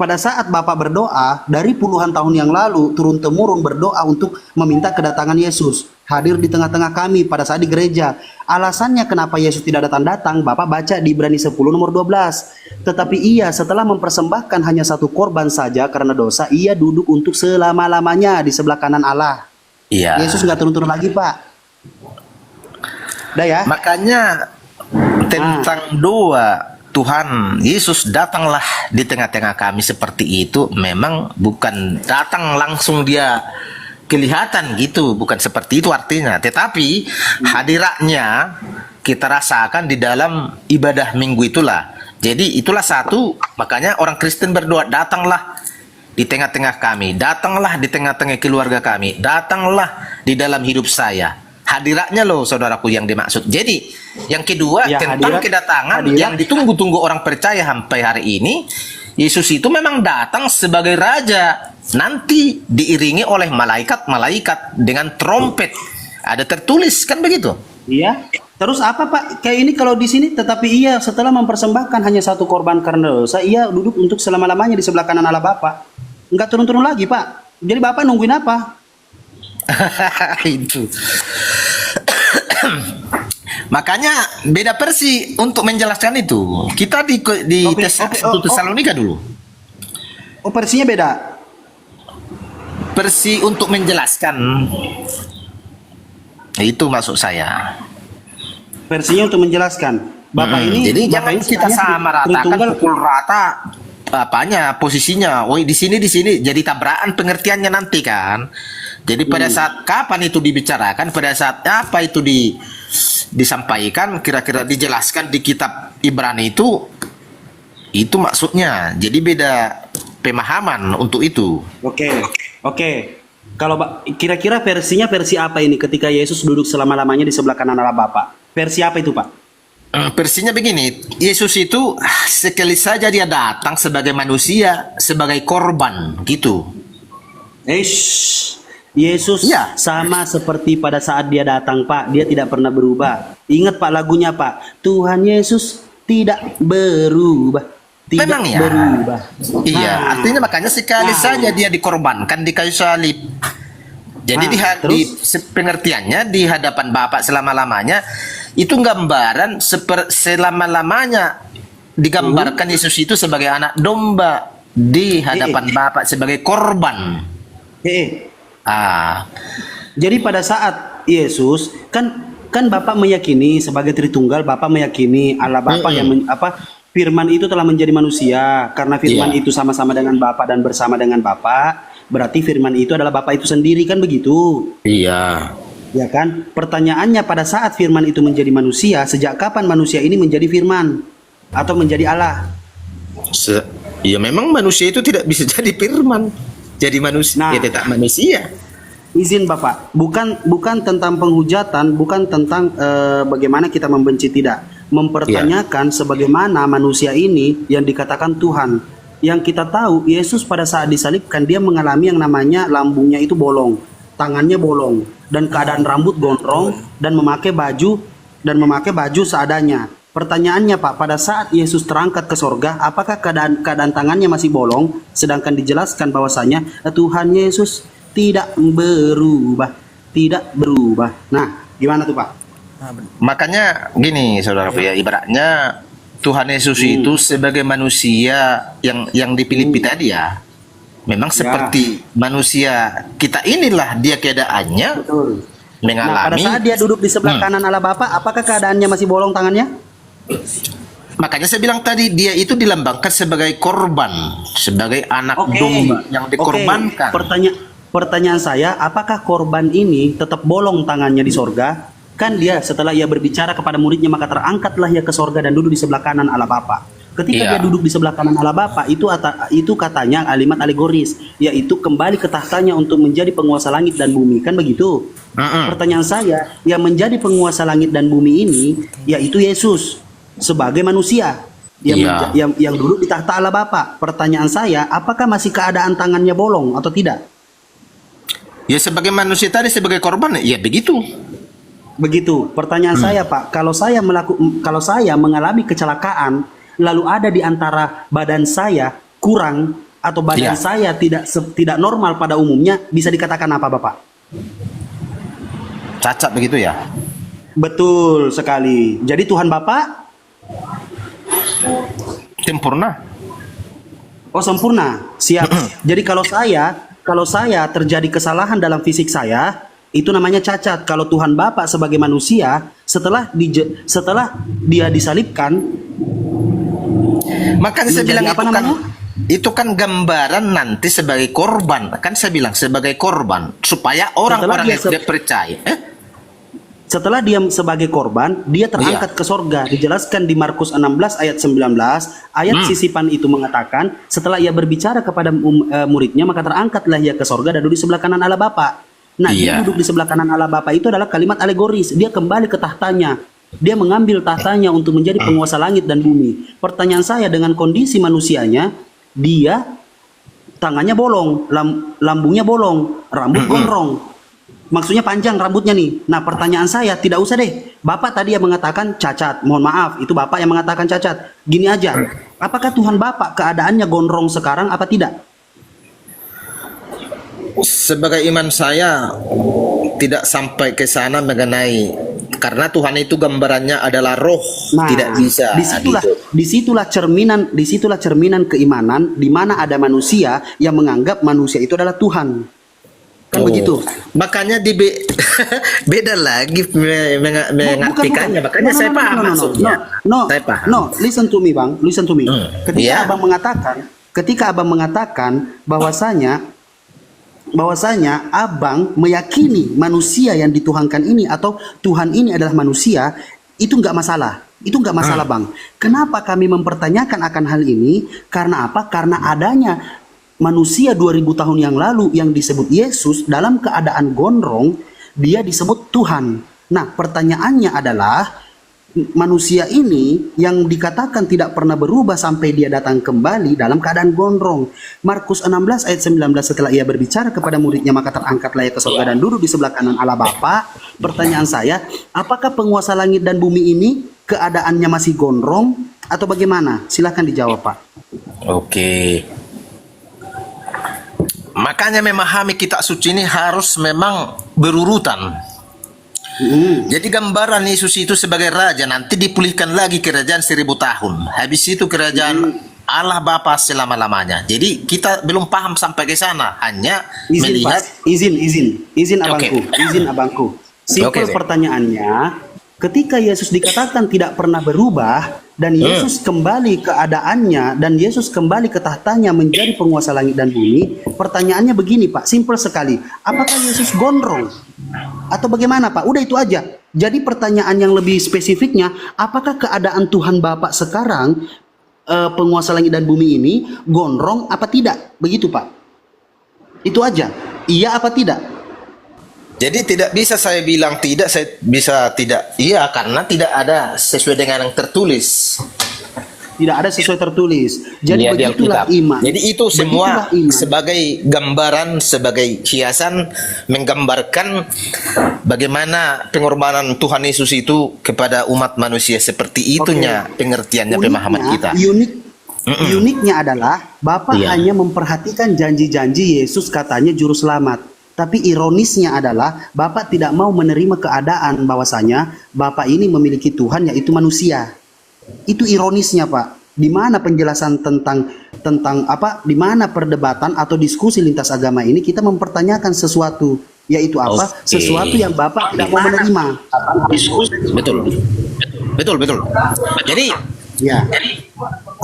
Pada saat Bapak berdoa dari puluhan tahun yang lalu, turun-temurun berdoa untuk meminta kedatangan Yesus hadir di tengah-tengah kami pada saat di gereja. Alasannya kenapa Yesus tidak datang-datang, Bapak baca di Ibrani 10 nomor 12. Tetapi ia setelah mempersembahkan hanya satu korban saja karena dosa, ia duduk untuk selama-lamanya di sebelah kanan Allah. Iya. Yesus nggak turun-turun lagi, Pak. Udah ya. Makanya tentang doa Tuhan Yesus datanglah di tengah-tengah kami seperti itu, memang bukan datang langsung dia kelihatan gitu, bukan seperti itu artinya. Tetapi hadiratnya kita rasakan di dalam ibadah minggu itulah. Jadi itulah satu, makanya orang Kristen berdoa, datanglah di tengah-tengah kami, datanglah di tengah-tengah keluarga kami, datanglah di dalam hidup saya. hadiratnya loh saudaraku yang dimaksud. Jadi yang kedua Ya, tentang kedatangan yang ditunggu-tunggu orang percaya sampai hari ini, Yesus itu memang datang sebagai raja, nanti diiringi oleh malaikat-malaikat dengan trompet. Ada tertulis kan begitu? Iya. Terus apa Pak? Kayak ini kalau di sini, tetapi ia setelah mempersembahkan hanya satu korban karena dosa, ia duduk untuk selama-lamanya di sebelah kanan Allah Bapa. Enggak turun-turun lagi Pak. Jadi Bapak nungguin apa? Itu. Makanya beda versi untuk menjelaskan itu. Kita di tes 1 Tesalonika dulu. Oh, versinya beda. Versi untuk menjelaskan. Itu maksud saya. Versinya untuk menjelaskan. Bapak ini Jadi Bapak jangan ini kita istilahnya sama ratakan, Tritunggal. pukul rata apanya posisinya. Woi di sini jadi tabrakan pengertiannya nanti kan. Jadi pada saat kapan itu dibicarakan, pada saat apa itu disampaikan, kira-kira dijelaskan di kitab Ibrani itu maksudnya. Jadi beda pemahaman untuk itu. Oke. Kalau kira-kira versinya versi apa ini ketika Yesus duduk selama-lamanya di sebelah kanan Allah Bapa? Versi apa itu, Pak? Versinya begini, Yesus itu sekali saja dia datang sebagai manusia, sebagai korban gitu. Yesus Ya. sama seperti pada saat dia datang, Pak. Dia tidak pernah berubah. Ingat Pak lagunya, Pak. Tuhan Yesus tidak berubah. Tidak Memang ya. berubah. Iya, Nah. artinya makanya sekali saja dia dikorbankan di kayu salib. Jadi pengertiannya di hadapan Bapak selama-lamanya itu gambaran selama-lamanya digambarkan Yesus itu sebagai anak domba di hadapan Bapak sebagai korban. Jadi pada saat Yesus kan Bapak meyakini sebagai Tritunggal, Bapak meyakini Allah Bapa yang Firman itu telah menjadi manusia. Karena Firman itu sama-sama dengan Bapa dan bersama dengan Bapa, berarti Firman itu adalah Bapa itu sendiri, kan begitu? Iya. Ya kan? Pertanyaannya, pada saat Firman itu menjadi manusia, sejak kapan manusia ini menjadi Firman atau menjadi Allah? Ya memang manusia itu tidak bisa jadi firman, jadi manusia, Nah. ya tetap manusia. Izin Bapak, bukan tentang penghujatan, bukan tentang bagaimana kita membenci, tidak. Mempertanyakan sebagaimana manusia ini yang dikatakan Tuhan. Yang kita tahu, Yesus pada saat disalibkan, dia mengalami yang namanya lambungnya itu bolong, tangannya bolong, dan keadaan rambut gondrong, dan memakai baju seadanya. Pertanyaannya Pak, pada saat Yesus terangkat ke sorga, apakah keadaan tangannya masih bolong? Sedangkan dijelaskan bahwasanya Tuhan Yesus tidak berubah. Nah, gimana tuh Pak? Makanya gini saudaraku ya, ibaratnya Tuhan Yesus itu sebagai manusia yang di Filipi tadi ya, memang seperti manusia kita inilah dia keadaannya. Betul. Mengalami. Nah, pada saat dia duduk di sebelah kanan Allah Bapa, apakah keadaannya masih bolong tangannya? Makanya saya bilang tadi dia itu dilambangkan sebagai korban, sebagai anak domba yang dikorbankan. Pertanyaan saya, apakah korban ini tetap bolong tangannya di sorga? Kan dia setelah ia berbicara kepada muridnya, maka terangkatlah ia ke sorga dan duduk di sebelah kanan Allah Bapa. Ketika dia duduk di sebelah kanan Allah Bapa, itu katanya kalimat alegoris, yaitu kembali ke tahtanya untuk menjadi penguasa langit dan bumi, kan begitu? Pertanyaan saya, yang menjadi penguasa langit dan bumi ini yaitu Yesus sebagai manusia yang duduk di tahta Allah Bapa. Pertanyaan saya, apakah masih keadaan tangannya bolong atau tidak? Ya sebagai manusia tadi, sebagai korban, ya begitu. Begitu. Pertanyaan saya Pak, kalau saya mengalami kecelakaan, lalu ada di antara badan saya kurang atau badan saya tidak normal pada umumnya, bisa dikatakan apa Bapak? Cacat begitu ya? Betul sekali. Jadi Tuhan Bapak sempurna. Oh sempurna, siap. Jadi kalau saya terjadi kesalahan dalam fisik saya, itu namanya cacat. Kalau Tuhan Bapa sebagai manusia, setelah dia disalibkan, makanya saya bilang apa namanya? Itu kan gambaran nanti sebagai korban. Kan saya bilang sebagai korban supaya orang-orang yang tidak percaya. Setelah dia sebagai korban, dia terangkat ke sorga. Dijelaskan di Markus 16 ayat 19, ayat sisipan itu mengatakan, setelah ia berbicara kepada muridnya, maka terangkatlah ia ke sorga dan duduk di sebelah kanan Allah Bapa. Nah, dia Iya. duduk di sebelah kanan Allah Bapa itu adalah kalimat alegoris. Dia kembali ke tahtanya. Dia mengambil tahtanya untuk menjadi penguasa langit dan bumi. Pertanyaan saya, dengan kondisi manusianya, dia tangannya bolong, lambungnya bolong, rambut gondrong. Maksudnya panjang rambutnya nih. Nah, pertanyaan saya, tidak usah deh. Bapak tadi yang mengatakan cacat. Mohon maaf, itu Bapak yang mengatakan cacat. Gini aja, apakah Tuhan Bapak keadaannya gondrong sekarang apa tidak? Sebagai iman saya tidak sampai ke sana mengenai, karena Tuhan itu gambarannya adalah roh, tidak bisa. Disitulah cerminan keimanan, di mana ada manusia yang menganggap manusia itu adalah Tuhan. Kan begitu. Makanya beda lagi mengartikannya. Makanya saya paham maksudnya. Saya paham. No, listen to me, Bang. Listen to me. Iya. Ketika Abang mengatakan bahwasanya Abang meyakini manusia yang dituhankan ini atau Tuhan ini adalah manusia, itu nggak masalah. Itu nggak masalah, Bang. Kenapa kami mempertanyakan akan hal ini? Karena apa? Karena adanya manusia 2000 tahun yang lalu yang disebut Yesus dalam keadaan gondrong, dia disebut Tuhan. Nah, pertanyaannya adalah, manusia ini yang dikatakan tidak pernah berubah sampai dia datang kembali dalam keadaan gondrong. Markus 16 ayat 19, setelah ia berbicara kepada muridnya, maka terangkatlah ia ke surga dan duduk di sebelah kanan Allah Bapa. Pertanyaan saya, apakah penguasa langit dan bumi ini keadaannya masih gondrong atau bagaimana? Silahkan dijawab, Pak. Oke. Makanya memahami kitab suci ini harus memang berurutan. Jadi gambaran Yesus itu sebagai raja, nanti dipulihkan lagi kerajaan 1000 tahun. Habis itu kerajaan Allah Bapa selama-lamanya. Jadi kita belum paham sampai ke sana, hanya melihat. Izin abangku. Simpel pertanyaannya, ketika Yesus dikatakan tidak pernah berubah dan Yesus kembali keadaannya dan Yesus kembali ke tahtanya menjadi penguasa langit dan bumi, pertanyaannya begini, Pak, simpel sekali. Apakah Yesus gondrong atau bagaimana, Pak? Udah itu aja. Jadi pertanyaan yang lebih spesifiknya, apakah keadaan Tuhan Bapak sekarang penguasa langit dan bumi ini gondrong apa tidak? Begitu, Pak. Itu aja. Iya apa tidak? Jadi tidak bisa saya bilang tidak, saya bisa tidak iya, karena tidak ada sesuai dengan yang tertulis. Tidak ada sesuai tertulis. Jadi Iya, di begitulah Alkitab. iman. Jadi itu semua Begitulah iman. sebagai gambaran, sebagai hiasan menggambarkan bagaimana pengorbanan Tuhan Yesus itu kepada umat manusia. Seperti itunya pengertiannya, pemahaman kita. Uniknya adalah Bapak hanya memperhatikan janji-janji Yesus, katanya juru selamat. Tapi ironisnya adalah Bapak tidak mau menerima keadaan bahwasanya Bapak ini memiliki Tuhan, yaitu manusia. Itu ironisnya, Pak. Di mana penjelasan tentang apa? Di mana perdebatan atau diskusi lintas agama ini kita mempertanyakan sesuatu, yaitu apa? Sesuatu yang Bapak tidak mau menerima. Betul. Jadi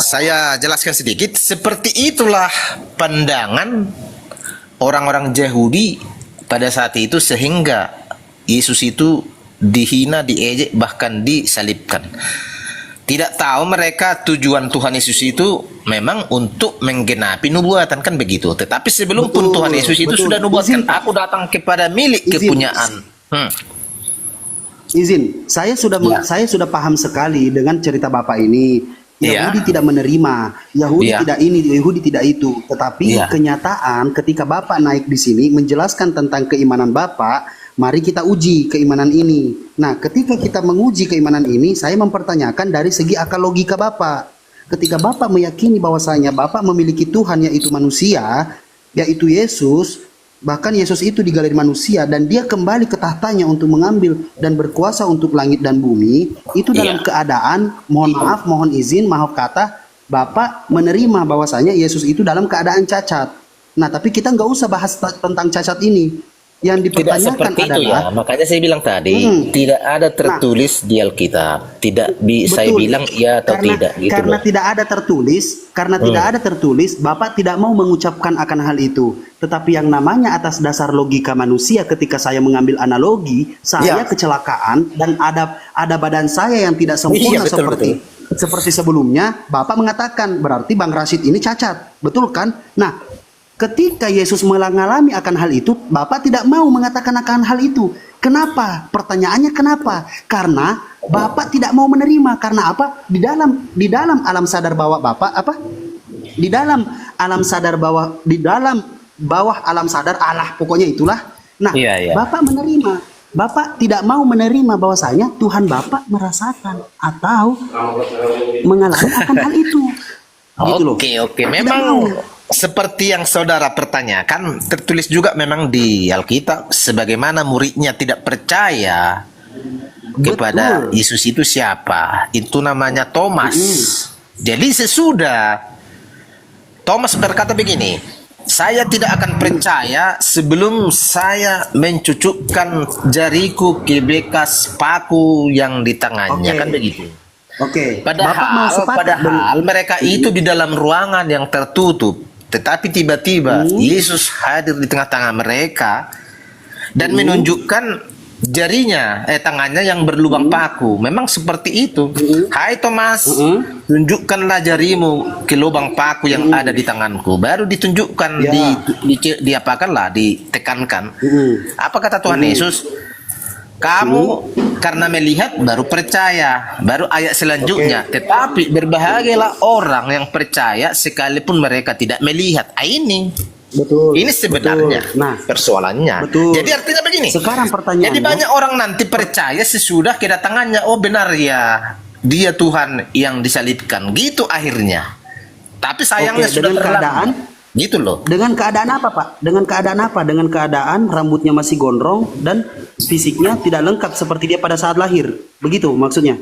saya jelaskan sedikit. Seperti itulah pandangan orang-orang Yahudi pada saat itu, sehingga Yesus itu dihina, diejek, bahkan disalibkan. Tidak tahu mereka tujuan Tuhan Yesus itu memang untuk menggenapi nubuatan, kan begitu. Tetapi sebelum pun Tuhan Yesus itu sudah nubuatkan, aku datang kepada milik kepunyaan. Saya sudah paham sekali dengan cerita Bapak ini. Yahudi tidak menerima, Yahudi tidak ini, Yahudi tidak itu. Tetapi kenyataan ketika Bapak naik di sini menjelaskan tentang keimanan Bapak, mari kita uji keimanan ini. Nah, ketika kita menguji keimanan ini, saya mempertanyakan dari segi akal logika Bapak. Ketika Bapak meyakini bahwasanya Bapak memiliki Tuhan, yaitu manusia, yaitu Yesus, bahkan Yesus itu digalir manusia dan dia kembali ke tahtanya untuk mengambil dan berkuasa untuk langit dan bumi, itu dalam keadaan, mohon izin, maaf kata, Bapak menerima bahwasanya Yesus itu dalam keadaan cacat. Nah, tapi kita nggak usah bahas tentang cacat ini. Yang dipertanyakan tidak seperti adalah, itu ya. Makanya saya bilang tadi tidak ada tertulis di Alkitab. Tidak saya bilang ya atau tidak gitu. Karena tidak ada tertulis, Bapak tidak mau mengucapkan akan hal itu. Tetapi yang namanya atas dasar logika manusia, ketika saya mengambil analogi, saya kecelakaan dan ada badan saya yang tidak sempurna seperti sebelumnya, Bapak mengatakan berarti Bang Rashid ini cacat. Betul kan? Nah, Ketika Yesus mengalami akan hal itu, Bapak tidak mau mengatakan akan hal itu. Kenapa? Pertanyaannya kenapa? Karena Bapak tidak mau menerima. Karena apa? Di dalam alam sadar bawah Bapak apa? Di dalam alam sadar bawah, di dalam bawah alam sadar Allah, pokoknya itulah. Nah, Iya. Bapak menerima. Bapak tidak mau menerima bahwasanya Tuhan Bapak merasakan atau mengalami akan hal itu. Gitu loh. Oke. Tidak Memang mau. seperti yang saudara pertanyakan, tertulis juga memang di Alkitab, sebagaimana muridnya tidak percaya kepada Betul. Yesus itu siapa. Itu namanya Thomas. Jadi sesudah Thomas berkata begini, saya tidak akan percaya sebelum saya mencucukkan jariku ke bekas paku yang di tangannya. Oke. Kan begitu. Oke. Bapak mau Padahal mereka itu di dalam ruangan yang tertutup. Tetapi tiba-tiba Yesus hadir di tengah-tengah mereka dan menunjukkan tangannya yang berlubang paku. Memang seperti itu. Hai Thomas, tunjukkanlah jarimu ke lubang paku yang ada di tanganku. Baru ditunjukkan, diapakanlah, ditekankan. Apa kata Tuhan Yesus? Kamu karena melihat baru percaya. Baru ayat selanjutnya. Tetapi berbahagialah orang yang percaya sekalipun mereka tidak melihat. Ini. Betul. Ini sebenarnya Nah, persoalannya. betul. Jadi artinya begini. Sekarang pertanyaannya. Jadi banyak orang nanti percaya sesudah kedatangannya. Oh benar ya, dia Tuhan yang disalibkan. Gitu akhirnya. Tapi sayangnya Oke, sudah dengan terlambat. keadaan Gitu loh. Dengan keadaan apa, Pak? Dengan keadaan apa? Dengan keadaan rambutnya masih gondrong dan fisiknya tidak lengkap seperti dia pada saat lahir. Begitu maksudnya?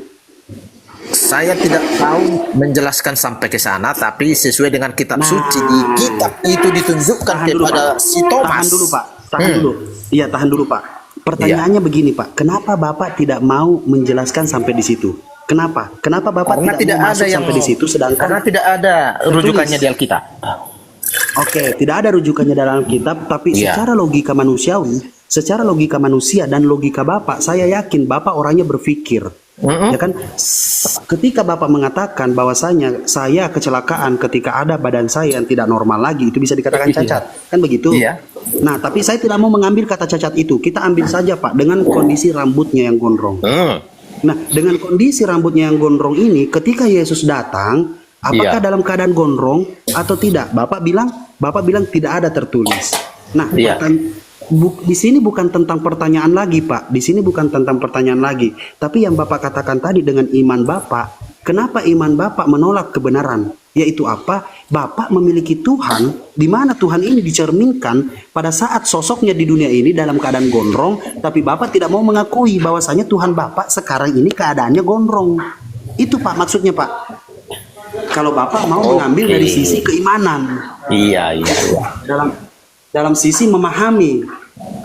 Saya tidak tahu menjelaskan sampai ke sana, tapi sesuai dengan kitab suci, di kitab itu ditunjukkan kepada si Thomas. Tahan dulu, Pak. Tahan dulu. Iya, tahan dulu, Pak. Pertanyaannya begini, Pak. Kenapa Bapak tidak mau menjelaskan sampai di situ? Kenapa? Kenapa Bapak Karena tidak mau ada masuk yang sampai di situ sedangkan karena tidak ada rujukannya di Alkitab. Oke, tidak ada rujukannya dalam Alkitab, tapi Iya. secara logika manusiawi, secara logika manusia dan logika Bapak, saya yakin Bapak orangnya berpikir. Ya kan? Ketika Bapak mengatakan bahwasanya saya kecelakaan ketika ada badan saya yang tidak normal lagi, itu bisa dikatakan cacat. Kan begitu? Iya. Nah, tapi saya tidak mau mengambil kata cacat itu. Kita ambil saja, Pak, dengan kondisi rambutnya yang gondrong. Nah, dengan kondisi rambutnya yang gondrong ini, ketika Yesus datang, apakah dalam keadaan gondrong atau tidak? Bapak bilang tidak ada tertulis. Nah, di sini bukan tentang pertanyaan lagi, Pak. Di sini bukan tentang pertanyaan lagi. Tapi yang Bapak katakan tadi dengan iman Bapak, kenapa iman Bapak menolak kebenaran? Yaitu apa? Bapak memiliki Tuhan, di mana Tuhan ini dicerminkan pada saat sosoknya di dunia ini dalam keadaan gondrong, tapi Bapak tidak mau mengakui bahwasanya Tuhan Bapak sekarang ini keadaannya gondrong. Itu, Pak, maksudnya, Pak. Kalau Bapak mau mengambil dari sisi keimanan. Iya. Dalam sisi memahami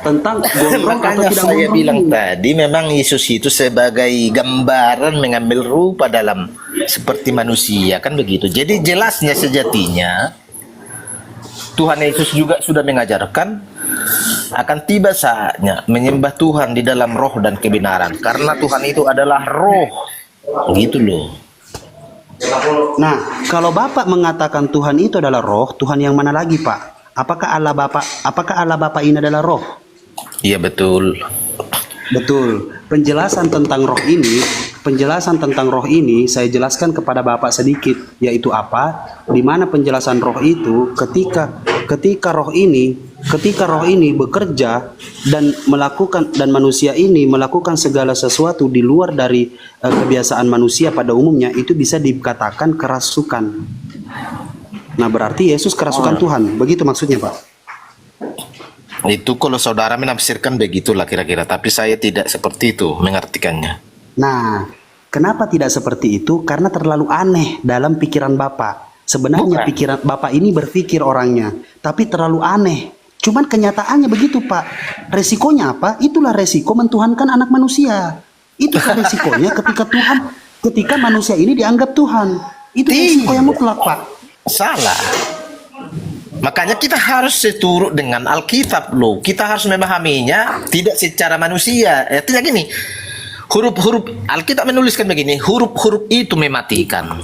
tentang gondrong atau Makanya tidak saya gondrong bilang ini. tadi, memang Yesus itu sebagai gambaran mengambil rupa dalam seperti manusia, kan begitu. Jadi jelasnya sejatinya Tuhan Yesus juga sudah mengajarkan akan tiba saatnya menyembah Tuhan di dalam roh dan kebenaran, karena Tuhan itu adalah roh. Gitu loh. Nah, kalau Bapak mengatakan Tuhan itu adalah roh, Tuhan yang mana lagi, Pak? Apakah Allah Bapak ini adalah roh? Iya betul. Betul. Penjelasan tentang roh ini saya jelaskan kepada Bapak sedikit, yaitu apa? Di mana penjelasan roh itu ketika roh ini bekerja dan manusia ini melakukan segala sesuatu di luar dari kebiasaan manusia pada umumnya, itu bisa dikatakan kerasukan. Nah, berarti Yesus kerasukan Tuhan. Begitu maksudnya, Pak? Itu kalau saudara menafsirkan begitulah kira-kira, tapi saya tidak seperti itu mengartikannya. Nah, kenapa tidak seperti itu? Karena terlalu aneh dalam pikiran Bapak. Sebenarnya pikiran Bapak ini berpikir orangnya, tapi terlalu aneh. Cuman kenyataannya begitu, Pak. Resikonya apa? Itulah resiko mentuhankan anak manusia. Itulah resikonya ketika manusia ini dianggap Tuhan. Itu resiko yang mutlak, Pak. Salah. Makanya kita harus seturut dengan Alkitab loh. Kita harus memahaminya tidak secara manusia. Tidak gini. Huruf-huruf Alkitab menuliskan begini, huruf-huruf itu mematikan.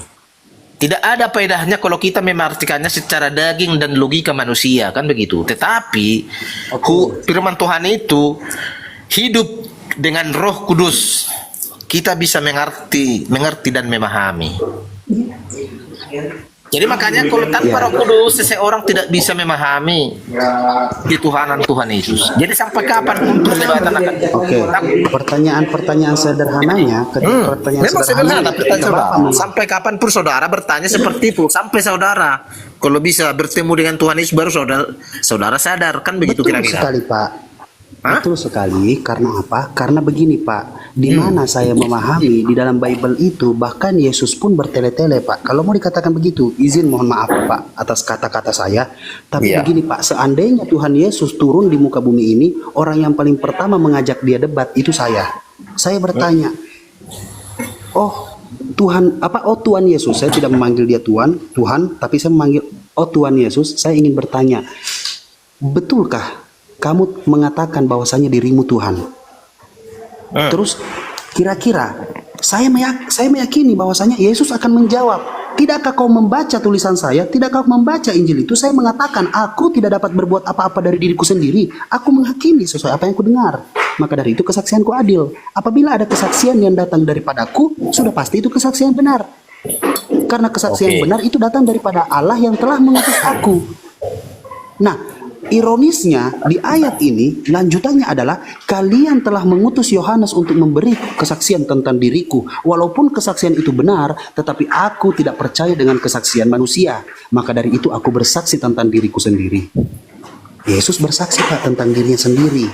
Tidak ada faedahnya kalau kita mengartikannya secara daging dan logika manusia, kan begitu. Tetapi firman Tuhan itu hidup dengan Roh Kudus. Kita bisa mengerti dan memahami. Jadi makanya kalau tanpa Roh Kudus seseorang tidak bisa memahami ketuhanan Tuhan Yesus. Jadi sampai kapan pun perdebatan akan Oke, pertanyaan sederhananya, memang sederhana pertanyaan saudara. Sampai kapan pun saudara bertanya seperti itu, sampai saudara kalau bisa bertemu dengan Tuhan Yesus baru saudara sadar, kan begitu Betul kira-kira. sekali, Pak. Betul sekali. Karena apa? Karena begini, Pak. Di mana saya memahami di dalam Bible itu bahkan Yesus pun bertele-tele, Pak. Kalau mau dikatakan begitu, izin mohon maaf, Pak, atas kata-kata saya. Tapi begini, Pak, seandainya Tuhan Yesus turun di muka bumi ini, orang yang paling pertama mengajak dia debat itu saya. Saya bertanya, oh Tuhan, oh Tuhan Yesus, saya tidak memanggil dia Tuhan, tapi saya memanggil, oh Tuhan Yesus, saya ingin bertanya, betulkah kamu mengatakan bahwasanya dirimu Tuhan? Terus kira-kira saya meyakini bahwasanya Yesus akan menjawab, tidakkah kau membaca tulisan saya? Tidakkah kau membaca Injil itu? Saya mengatakan aku tidak dapat berbuat apa-apa dari diriku sendiri. Aku menghakimi sesuai apa yang ku dengar. Maka dari itu kesaksianku adil. Apabila ada kesaksian yang datang daripadaku, sudah pasti itu kesaksian benar. Karena kesaksian benar itu datang daripada Allah yang telah mengutus aku. Nah, ironisnya di ayat ini lanjutannya adalah kalian telah mengutus Yohanes untuk memberi kesaksian tentang diriku. Walaupun kesaksian itu benar, tetapi aku tidak percaya dengan kesaksian manusia. Maka dari itu aku bersaksi tentang diriku sendiri. Yesus bersaksi, Pak, tentang dirinya sendiri.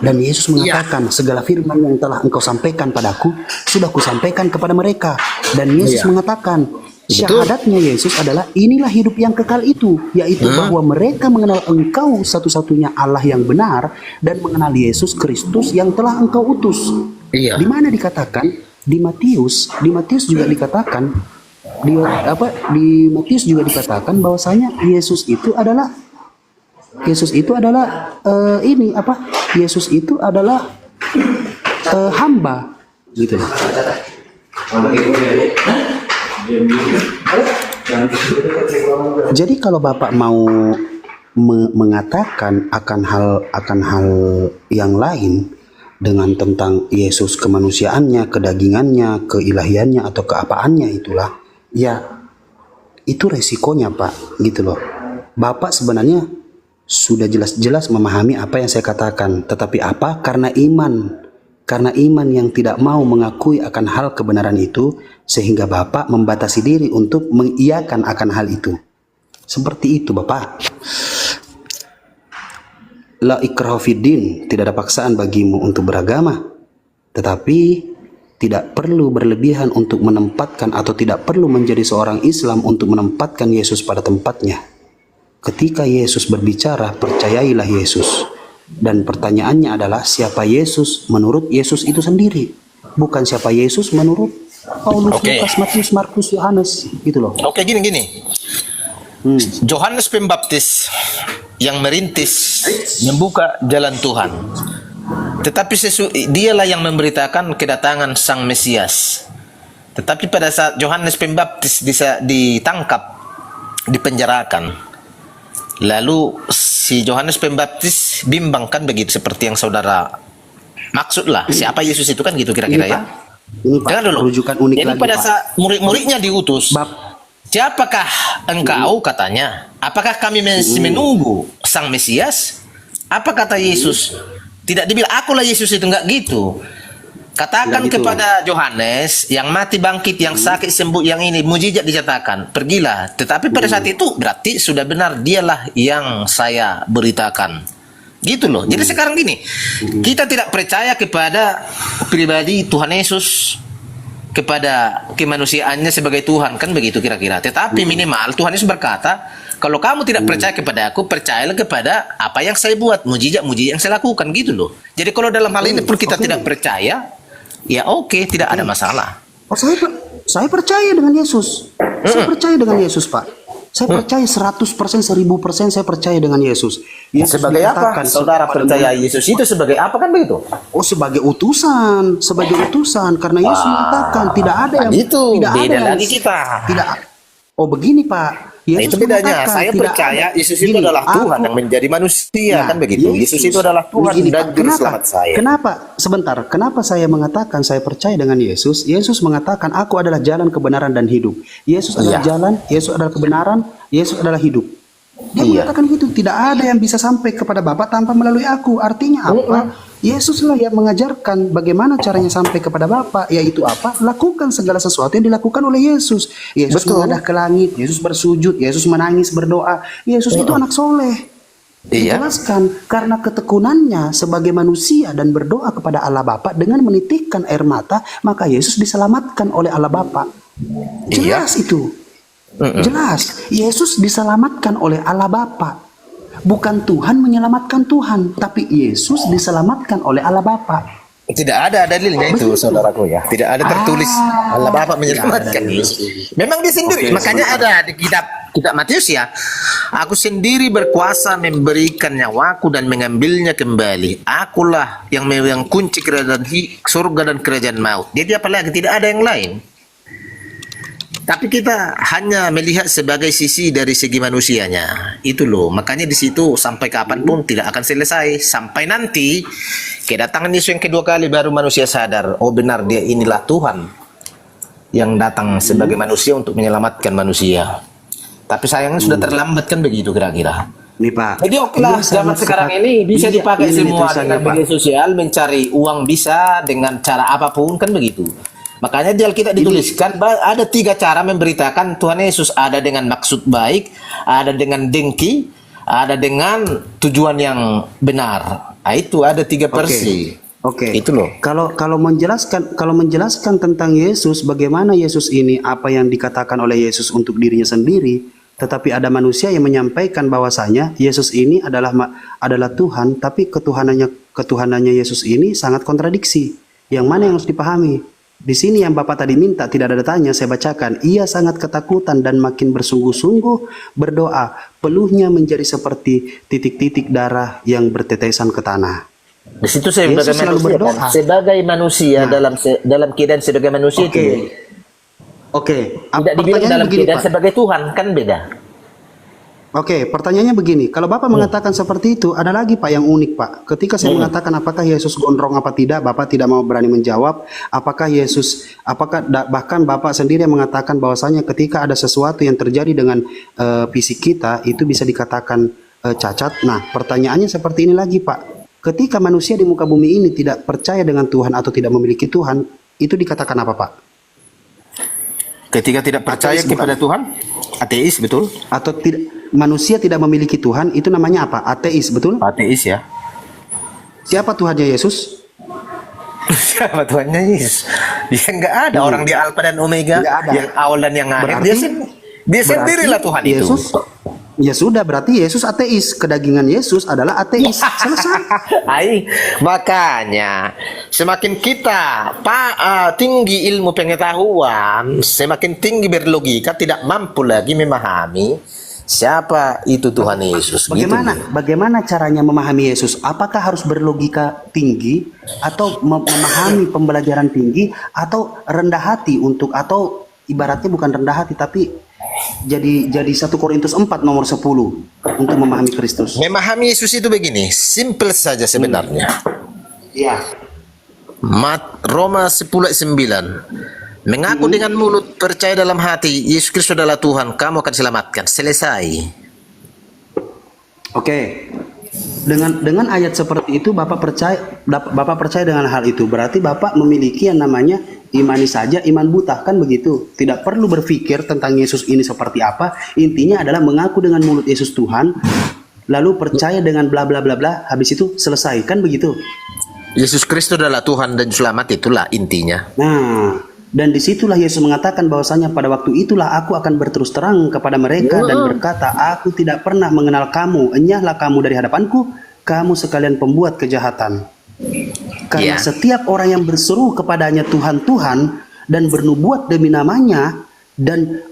Dan Yesus mengatakan segala firman yang telah engkau sampaikan padaku sudah kusampaikan kepada mereka. Dan Yesus mengatakan syahadatnya Yesus adalah inilah hidup yang kekal itu, yaitu bahwa mereka mengenal engkau satu-satunya Allah yang benar dan mengenal Yesus Kristus yang telah engkau utus. Di mana dikatakan? Di Matius juga dikatakan di Matius juga dikatakan bahwasanya Yesus itu adalah Yesus itu adalah hamba gitu loh. Jadi kalau Bapak mau mengatakan akan hal yang lain dengan tentang Yesus kemanusiaannya, kedagingannya, keilahiannya atau keapaannya itulah, ya itu resikonya, Pak, gitu loh. Bapak sebenarnya sudah jelas-jelas memahami apa yang saya katakan, tetapi apa? Karena iman yang tidak mau mengakui akan hal kebenaran itu, sehingga Bapak membatasi diri untuk mengiyakan akan hal itu. Seperti itu, Bapak. La ikraha fiddin, tidak ada paksaan bagimu untuk beragama. Tetapi tidak perlu berlebihan untuk menempatkan atau tidak perlu menjadi seorang Islam untuk menempatkan Yesus pada tempatnya. Ketika Yesus berbicara, percayailah Yesus. Dan pertanyaannya adalah siapa Yesus menurut Yesus itu sendiri, bukan siapa Yesus menurut Paulus, Lukas, Matius, Markus, Yohanes, gitu loh. Gini. Yohanes Pembaptis yang merintis membuka jalan Tuhan, tetapi dialah yang memberitakan kedatangan Sang Mesias. Tetapi pada saat Yohanes Pembaptis ditangkap, dipenjarakan, lalu si Yohanes Pembaptis bimbang, kan begitu, seperti yang saudara maksudlah. Siapa Yesus itu, kan gitu kira-kira ya. Ini Pak, dulu. rujukan unik Jadi lagi, pada Pak. saat murid-muridnya diutus, siapakah engkau, katanya? Apakah kami menunggu Sang Mesias? Apa kata Yesus? Tidak dibilang akulah Yesus itu, enggak gitu. Katakan kepada Yohanes yang mati bangkit, yang sakit sembuh, yang ini mujizat dinyatakan, pergilah. Tetapi pada saat itu berarti sudah benar dialah yang saya beritakan. Gitu loh. Jadi sekarang gini, kita tidak percaya kepada pribadi Tuhan Yesus, kepada kemanusiaannya sebagai Tuhan, kan begitu kira-kira. Tetapi minimal Tuhan Yesus berkata, kalau kamu tidak percaya kepada aku, percayalah kepada apa yang saya buat, mujizat-mujizat yang saya lakukan, gitu loh. Jadi kalau dalam hal ini pun kita tidak percaya, ya oke, tidak ada masalah. Oh, saya percaya dengan Yesus. Saya percaya dengan Yesus, Pak. Saya percaya 100%, 1000% saya percaya dengan Yesus. Yesus Sebagai apa? Saudara percaya Yesus itu sebagai apa, kan begitu? Oh, sebagai utusan, karena Yesus mengatakan tidak ada yang itu tidak beda ada lagi kita. Oh begini Pak, Nah, itu Yesus bedanya. mengatakan Saya tidak percaya ada. Yesus itu Gini, adalah Tuhan aku- yang menjadi manusia, Nah, kan begitu. Yesus itu adalah Tuhan begini, dan Pak. juru Kenapa? selamat saya. Kenapa? Sebentar. Kenapa saya mengatakan saya percaya dengan Yesus? Yesus mengatakan aku adalah jalan kebenaran dan hidup. Yesus adalah Iya. jalan, Yesus adalah kebenaran, Yesus adalah hidup. Dia Iya. mengatakan gitu, tidak ada yang bisa sampai kepada Bapa tanpa melalui aku. Artinya apa? Yesuslah yang mengajarkan bagaimana caranya sampai kepada Bapa, yaitu apa? Lakukan segala sesuatu yang dilakukan oleh Yesus. Yesus Betul. mengadah ke langit, Yesus bersujud, Yesus menangis, berdoa. Yesus itu anak soleh. Iya. Dijelaskan karena ketekunannya sebagai manusia dan berdoa kepada Allah Bapa dengan menitikkan air mata, maka Yesus diselamatkan oleh Allah Bapa. Jelas itu. Jelas, Yesus diselamatkan oleh Allah Bapa. Bukan Tuhan menyelamatkan Tuhan, tapi Yesus diselamatkan oleh Allah Bapa. Tidak ada dalilnya itu, saudaraku ya. Tidak ada tertulis Allah Bapa menyelamatkan Yesus. Memang dia sendiri. Makanya ada di kitab Matius ya. Aku sendiri berkuasa memberikan nyawaku dan mengambilnya kembali. Akulah yang memegang kunci kerajaan surga dan kerajaan maut. Jadi apalagi tidak ada yang lain. Tapi kita hanya melihat sebagai sisi dari segi manusianya. Itu loh. Makanya di situ sampai kapanpun tidak akan selesai. Sampai nanti kedatangan Yesus yang kedua kali baru manusia sadar. Oh benar dia inilah Tuhan yang datang sebagai manusia untuk menyelamatkan manusia. Tapi sayangnya sudah terlambat kan begitu kira-kira. Nih Pak. Jadi oke lah, Dia zaman sangat sekarang sepakat. ini bisa Iya, dipakai ini semua tulisannya, dengan Pak. media sosial, mencari uang bisa dengan cara apapun kan begitu. Makanya di Alkitab dituliskan ada 3 cara memberitakan Tuhan Yesus, ada dengan maksud baik, ada dengan dengki, ada dengan tujuan yang benar. Nah, itu ada 3 versi. Oke. Itu loh. Kalau menjelaskan tentang Yesus, bagaimana Yesus ini apa yang dikatakan oleh Yesus untuk dirinya sendiri, tetapi ada manusia yang menyampaikan bahwasanya Yesus ini adalah Tuhan, tapi ketuhanannya Yesus ini sangat kontradiksi. Yang mana yang harus dipahami? Di sini yang Bapak tadi minta tidak ada tanya, saya bacakan. Ia sangat ketakutan dan makin bersungguh-sungguh berdoa. Peluhnya menjadi seperti titik-titik darah yang bertetesan ke tanah. Di situ saya Yesus sebagai selalu manusia, berdoa. kan? Sebagai manusia dalam keadaan sebagai manusia Oke. itu Oke. tidak dibilang Pertanyaannya dalam begini, keadaan Pak. sebagai Tuhan kan beda. Oke, pertanyaannya begini. Kalau Bapak mengatakan seperti itu, ada lagi Pak yang unik Pak. Ketika saya mengatakan apakah Yesus gondrong apa tidak, Bapak tidak mau berani menjawab. Bahkan Bapak sendiri yang mengatakan bahwasanya ketika ada sesuatu yang terjadi dengan fisik kita, itu bisa dikatakan cacat. Nah, pertanyaannya seperti ini lagi Pak. Ketika manusia di muka bumi ini tidak percaya dengan Tuhan atau tidak memiliki Tuhan, itu dikatakan apa Pak? Ketika tidak percaya Ateis, kepada Tuhan, ateis betul? Atau manusia tidak memiliki Tuhan, itu namanya apa? Ateis, betul? Ateis ya. Siapa Tuhannya Yesus? Siapa Tuhannya Yesus? Dia nggak ada orang di Alfa dan Omega, Nggak ada. yang awal dan yang akhir. Berarti- Dia sendirilah Tuhan Yesus, itu. ya sudah, berarti Yesus ateis. Kedagingan Yesus adalah ateis. Selesai. Ai, makanya semakin kita tinggi ilmu pengetahuan, semakin tinggi berlogika, tidak mampu lagi memahami siapa itu Tuhan Yesus. Bagaimana caranya memahami Yesus? Apakah harus berlogika tinggi atau memahami pembelajaran tinggi atau rendah hati atau ibaratnya bukan rendah hati tapi jadi 1 Korintus 4 nomor 10 untuk memahami Kristus. Memahami Yesus itu begini, simple saja sebenarnya. Ya. Roma 10:9. Mengaku dengan mulut, percaya dalam hati Yesus Kristus adalah Tuhan, kamu akan selamatkan. Selesai. Oke. Dengan ayat seperti itu Bapak percaya dengan hal itu. Berarti Bapak memiliki yang namanya imani saja, iman buta, kan begitu. Tidak perlu berpikir tentang Yesus ini seperti apa. Intinya adalah mengaku dengan mulut Yesus Tuhan, lalu percaya dengan bla bla bla bla, habis itu selesai, kan begitu. Yesus Kristus adalah Tuhan dan selamat, itulah intinya. Nah, dan disitulah Yesus mengatakan bahwasanya pada waktu itulah aku akan berterus terang kepada mereka dan berkata, aku tidak pernah mengenal kamu, enyahlah kamu dari hadapanku, kamu sekalian pembuat kejahatan. Karena setiap orang yang berseru kepadanya Tuhan, Tuhan, dan bernubuat demi namanya, dan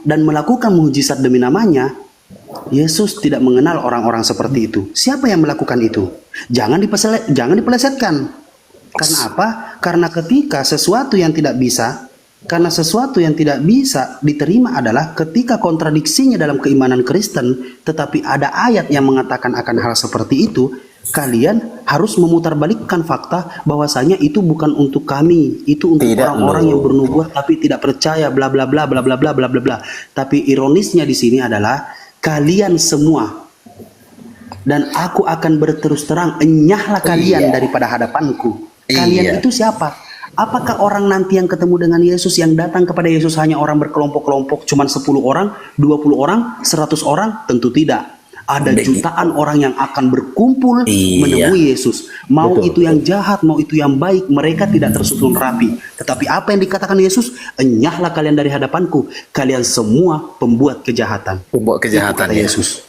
melakukan mujizat demi namanya, Yesus tidak mengenal orang-orang seperti itu. Siapa yang melakukan itu? Jangan dipelesetkan. Karena apa? Karena ketika sesuatu yang tidak bisa Karena sesuatu yang tidak bisa diterima adalah ketika kontradiksinya dalam keimanan Kristen, tetapi ada ayat yang mengatakan akan hal seperti itu, kalian harus memutarbalikkan fakta bahwasanya itu bukan untuk kami, itu untuk Tidak, orang-orang loh. yang bernubuat tapi tidak percaya, bla bla bla bla bla bla bla bla bla. Tapi ironisnya di sini adalah kalian semua, dan aku akan berterus terang, enyahlah kalian daripada hadapanku. Kalian Iya. itu siapa? Apakah orang nanti yang ketemu dengan Yesus, yang datang kepada Yesus hanya orang berkelompok-kelompok, cuman 10 orang, 20 orang, 100 orang? Tentu tidak. Ada jutaan orang yang akan berkumpul Iya. menemui Yesus. Mau itu yang jahat, mau itu yang baik, mereka tidak tersusun rapi. Tetapi apa yang dikatakan Yesus? Enyahlah kalian dari hadapanku, kalian semua pembuat kejahatan. Pembuat kejahatan, Kata ya. Yesus.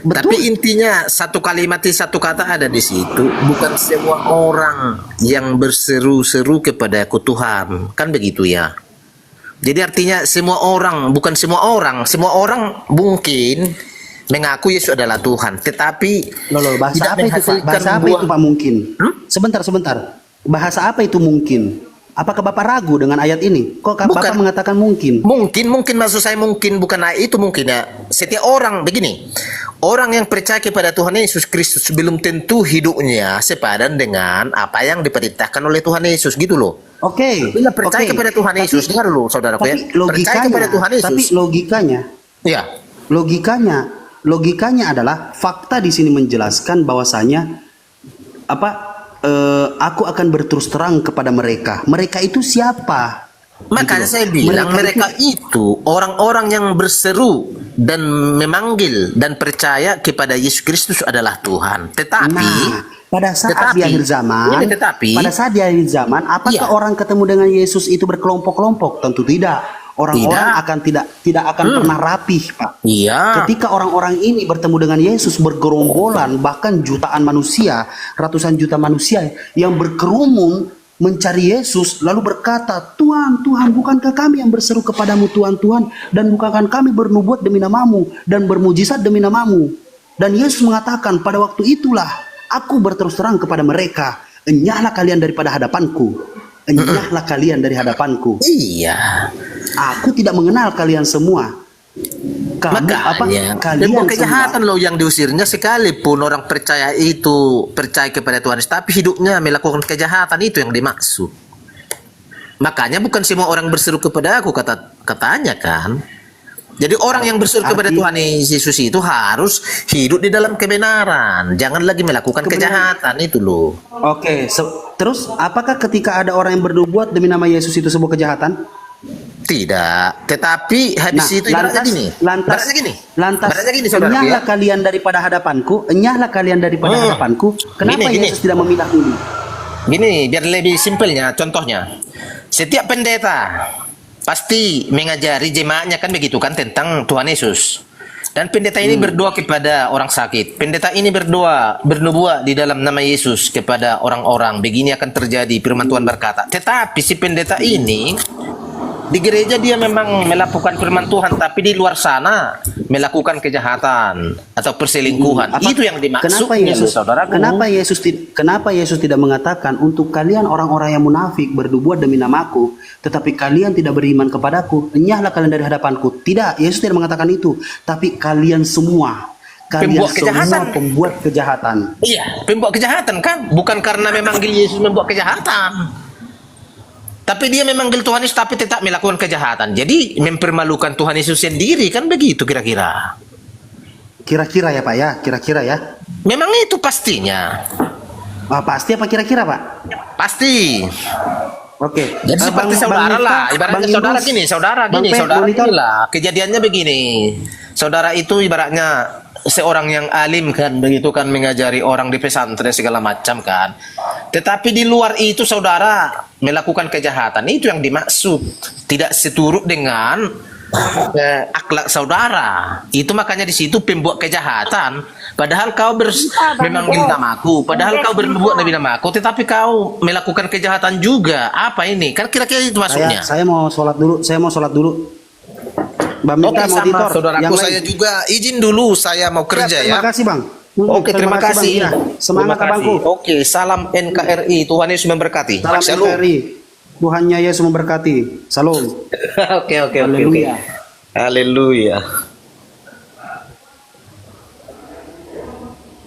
Tapi intinya satu kalimat satu kata ada di situ. Bukan semua orang yang berseru-seru kepada aku Tuhan, kan begitu ya. Jadi artinya semua orang, bukan semua orang mungkin mengaku Yesus adalah Tuhan, tetapi Loh, bahasa tidak apa itu Pak? menghasilkan Bahasa apa buah. itu Pak mungkin? Hmm? Sebentar. Bahasa apa itu mungkin? Apakah Bapak ragu dengan ayat ini? Kok Bapak Bukan. mengatakan mungkin? Mungkin maksud saya mungkin bukan itu mungkin ya. Setiap orang begini, orang yang percaya kepada Tuhan Yesus Kristus belum tentu hidupnya sepadan dengan apa yang diperintahkan oleh Tuhan Yesus gitu loh. Oke. Bila percaya oke. kepada Tuhan Yesus, dengar dulu saudaraku ya. Tapi Percaya kepada Tuhan Yesus. tapi Ya. logikanya adalah fakta di sini menjelaskan bahwasanya aku akan berterus terang kepada mereka. Mereka itu siapa? Makanya Gitu loh. saya bilang mereka itu orang-orang yang berseru dan memanggil dan percaya kepada Yesus Kristus adalah Tuhan. Tetapi Nah, pada saat di akhir zaman, apakah Iya. orang ketemu dengan Yesus itu berkelompok-kelompok? Tentu tidak. Orang-orang akan tidak akan pernah rapih, Pak. iya. Ketika orang-orang ini bertemu dengan Yesus bergerombolan, bahkan jutaan manusia, ratusan juta manusia yang berkerumun mencari Yesus, lalu berkata, Tuhan, bukankah kami yang berseru kepadamu Tuhan, dan bukankah kami bernubuat demi namamu dan bermujizat demi namamu? Dan Yesus mengatakan, pada waktu itulah aku berterus terang kepada mereka, enyahlah kalian daripada hadapanku. Enyahlah kalian dari hadapanku. Iya. Aku tidak mengenal kalian semua. Makanya Kalian tembok kejahatan semua. loh yang diusirnya, sekalipun orang percaya kepada Tuhan Yesus, tapi hidupnya melakukan kejahatan, itu yang dimaksud. Makanya bukan semua orang berseru kepada aku katanya kan. Jadi orang yang berseru kepada Tuhan Yesus itu harus hidup di dalam kebenaran, jangan lagi melakukan kejahatan itu loh. Oke, terus apakah ketika ada orang yang bernubuat demi nama Yesus itu sebuah kejahatan? Tidak, tetapi habis itu ibaratnya gini. Ibaratnya gini, saudara enyahlah ya. kalian daripada hadapanku, enyahlah kalian daripada hadapanku. Kenapa Gini. Yesus tidak memilah ini? Gini, biar lebih simpelnya, contohnya. Setiap pendeta pasti mengajari jemaatnya kan begitu kan tentang Tuhan Yesus. Dan pendeta ini berdoa kepada orang sakit. Pendeta ini bernubuat di dalam nama Yesus kepada orang-orang. Begini akan terjadi, firman Tuhan berkata. Tetapi si pendeta ini di gereja dia memang melakukan firman Tuhan, tapi di luar sana melakukan kejahatan atau perselingkuhan. Itu yang dimaksud. Kenapa Yesus tidak mengatakan untuk kalian orang-orang yang munafik bernubuat demi namaku, tetapi kalian tidak beriman kepadaku, enyahlah kalian dari hadapanku? Tidak, Yesus tidak mengatakan itu. Tapi kalian semua pembuat kejahatan. Iya, pembuat kejahatan kan? Bukan karena memanggil Yesus membuat kejahatan. Tapi dia memanggil Tuhan Yesus tapi tetap melakukan kejahatan. Jadi mempermalukan Tuhan Yesus sendiri kan begitu kira-kira. Kira-kira ya Pak ya, kira-kira ya. Memang itu pastinya. Pasti apa kira-kira Pak? Pasti. Oke. Jadi seperti saudara lah, ibaratnya saudara gini lah. Kejadiannya begini. Saudara itu ibaratnya seorang yang alim kan, begitu kan, mengajari orang di pesantren segala macam kan. Tetapi di luar itu saudara melakukan kejahatan, itu yang dimaksud. Tidak seturut dengan akhlak saudara. Itu makanya di situ pembuat kejahatan. Padahal kau memanggil namaku, padahal kau bernubuat demi namaku, tetapi kau melakukan kejahatan juga. Apa ini? Kan kira-kira itu maksudnya. Saya mau sholat dulu. Mbak Mita, Oke, mau sama editor. saudaraku, saya juga izin dulu, saya mau kerja ya. Terima kasih Bang. Oke, terima kasih. Bang. Ya, semangat Terima kasih. Abangku. Oke, salam NKRI. Tuhan Yesus memberkati. Salam Shalom. NKRI. Tuhannya Yesus memberkati. Salam. Oke. Haleluya. Haleluya.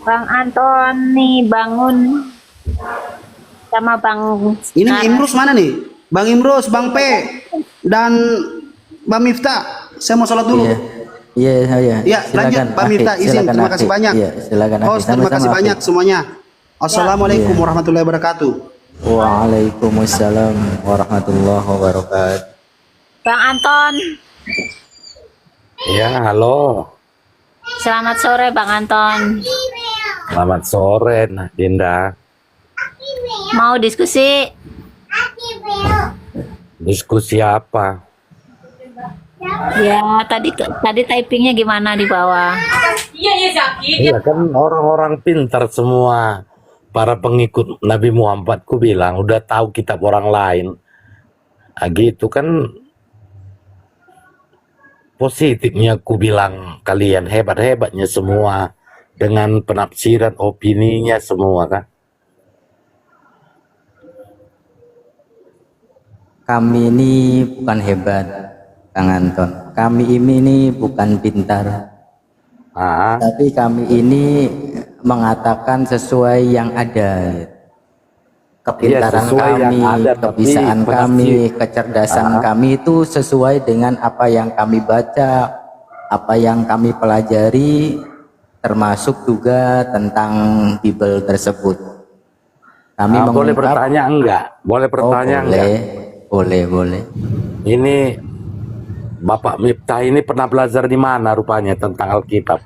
Bang Antoni bangun sama Bang Ini Nara. Imrus mana nih? Bang Imrus, Bang P, dan Bang Miftah. Saya mau sholat dulu. Iya. Ya, lanjut Pak Miftah, izin. Terima kasih banyak. Iya, silakan. Host, terima kasih banyak semuanya. Assalamualaikum warahmatullahi wabarakatuh. Waalaikumsalam warahmatullahi wabarakatuh. Bang Anton, Ya, halo. selamat sore Bang Anton. Selamat sore, Dinda. Mau diskusi? Diskusi apa? Ya, tadi typingnya gimana di bawah? Iya kan orang-orang pintar semua. Para pengikut Nabi Muhammad ku bilang udah tahu kitab orang lain. Nah, gitu kan positifnya ku bilang kalian hebat-hebatnya semua dengan penafsiran opininya semua kan. Kami ini bukan hebat, Kang Anton. Kami ini bukan pintar. Tapi kami ini mengatakan sesuai yang ada. Kepintaran sesuai yang kami, ada, tapi kebisaan kami, penafsir. kecerdasan kami itu sesuai dengan apa yang kami baca, apa yang kami pelajari, termasuk juga tentang Bible tersebut. Kami Boleh mengungkap. bertanya enggak? Boleh bertanya enggak? Boleh. Ini Bapak Miftah ini pernah belajar di mana rupanya tentang Alkitab?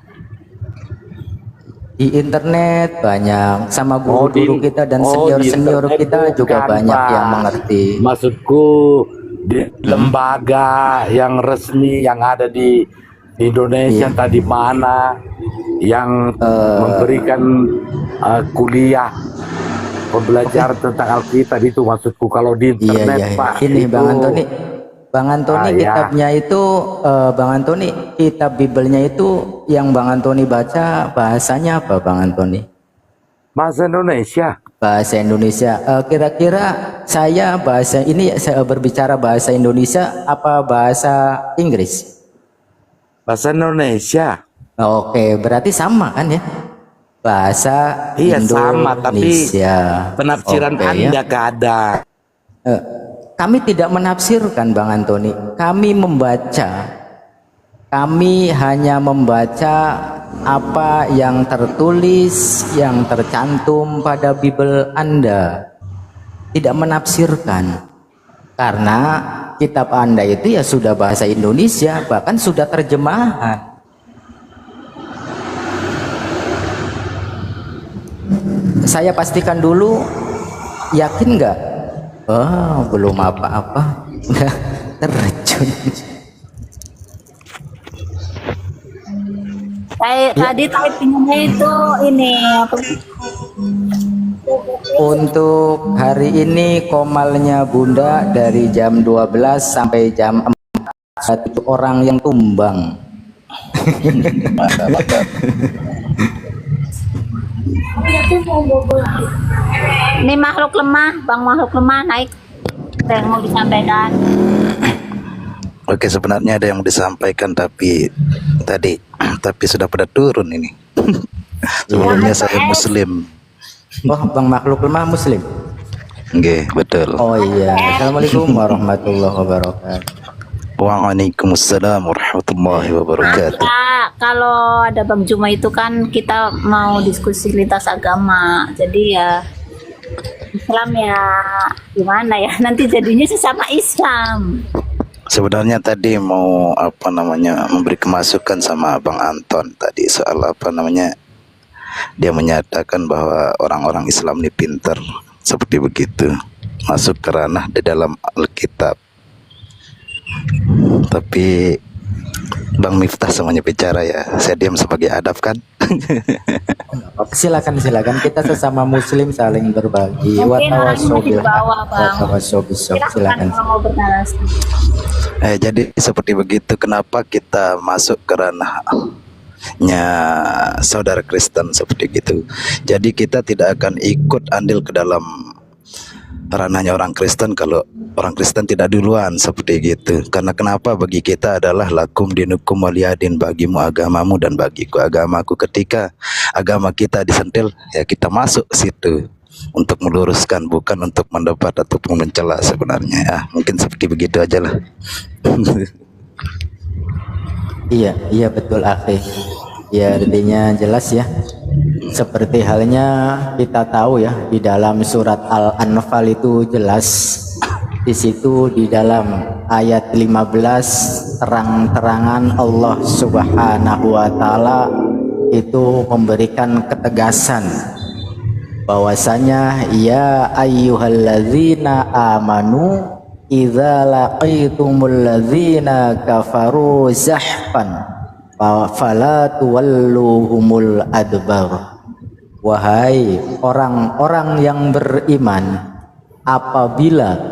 Di internet banyak, sama guru-guru kita dan di senior-senior internet kita juga bukan, banyak Pak. yang mengerti. Maksudku di lembaga yang resmi yang ada di Indonesia tadi mana yang memberikan kuliah pembelajaran tentang Alkitab itu maksudku. Kalau di internet Pak Ini itu, Bang Antoni kitabnya itu Bang Antoni kitab Biblenya itu yang Bang Antoni baca bahasanya apa Bang Antoni? bahasa Indonesia. Bahasa Indonesia. Kira-kira saya berbicara bahasa Indonesia apa bahasa Inggris? Bahasa Indonesia. Oke, berarti sama kan ya? Bahasa Iya Indonesia. sama, tapi penafsiran Oke, Anda gak ada. Kami tidak menafsirkan Bang Antoni. Kami membaca. Kami hanya membaca apa yang tertulis, yang tercantum pada Bible Anda. Tidak menafsirkan. Karena kitab Anda itu ya sudah bahasa Indonesia, bahkan sudah terjemahan. Saya pastikan dulu, yakin nggak? Oh, belum apa-apa, udah terjun. Tadi typingnya itu ini apa? Untuk hari ini komalnya Bunda dari jam 12 sampai jam 4 itu orang yang tumbang. Ini makhluk lemah, Bang makhluk lemah naik. Ada yang mau disampaikan? Oke, sebenarnya ada yang mau disampaikan tapi sudah pada turun ini. Sebelumnya saya Muslim. Oh, Bang makhluk lemah Muslim. Oke, betul. Oh iya. Assalamualaikum warahmatullahi wabarakatuh. Waalaikumsalam warahmatullahi wabarakatuh. Kalau ada Bang Juma itu kan kita mau diskusi lintas agama. Jadi ya Islam ya gimana ya? Nanti jadinya sesama Islam. Sebenarnya tadi mau memberi kemasukan sama Bang Anton tadi soal dia menyatakan bahwa orang-orang Islam ini pintar seperti begitu, masuk ke ranah di dalam Alkitab. Tapi Bang Miftah semuanya bicara ya, saya diam sebagai adab kan. Silakan kita sesama Muslim saling berbagi. Mungkin orangnya masih di bawah, Bang. Silakan. Kalau mau bernarasi. Jadi seperti begitu, kenapa kita masuk ke ranahnya saudara Kristen seperti gitu. Jadi kita tidak akan ikut andil ke dalam ranahnya orang Kristen kalau orang Kristen tidak duluan seperti gitu. Karena kenapa bagi kita adalah lakum dinukum waliyadin, bagimu agamamu dan bagiku agamaku. Ketika agama kita disentil, ya kita masuk ke situ untuk meluruskan, bukan untuk mendebat ataupun mencela sebenarnya. Ya, mungkin seperti begitu aja lah. Iya betul akhi. Ya artinya jelas ya. Seperti halnya kita tahu ya di dalam surat Al-Anfal itu jelas di situ di dalam ayat 15 terang-terangan Allah Subhanahu wa taala itu memberikan ketegasan bahwasanya ya ayyuhalladzina amanu idza laqitumul ladzina kafaru zahfan fala tuwalluhumul adbar. Wahai orang-orang yang beriman, apabila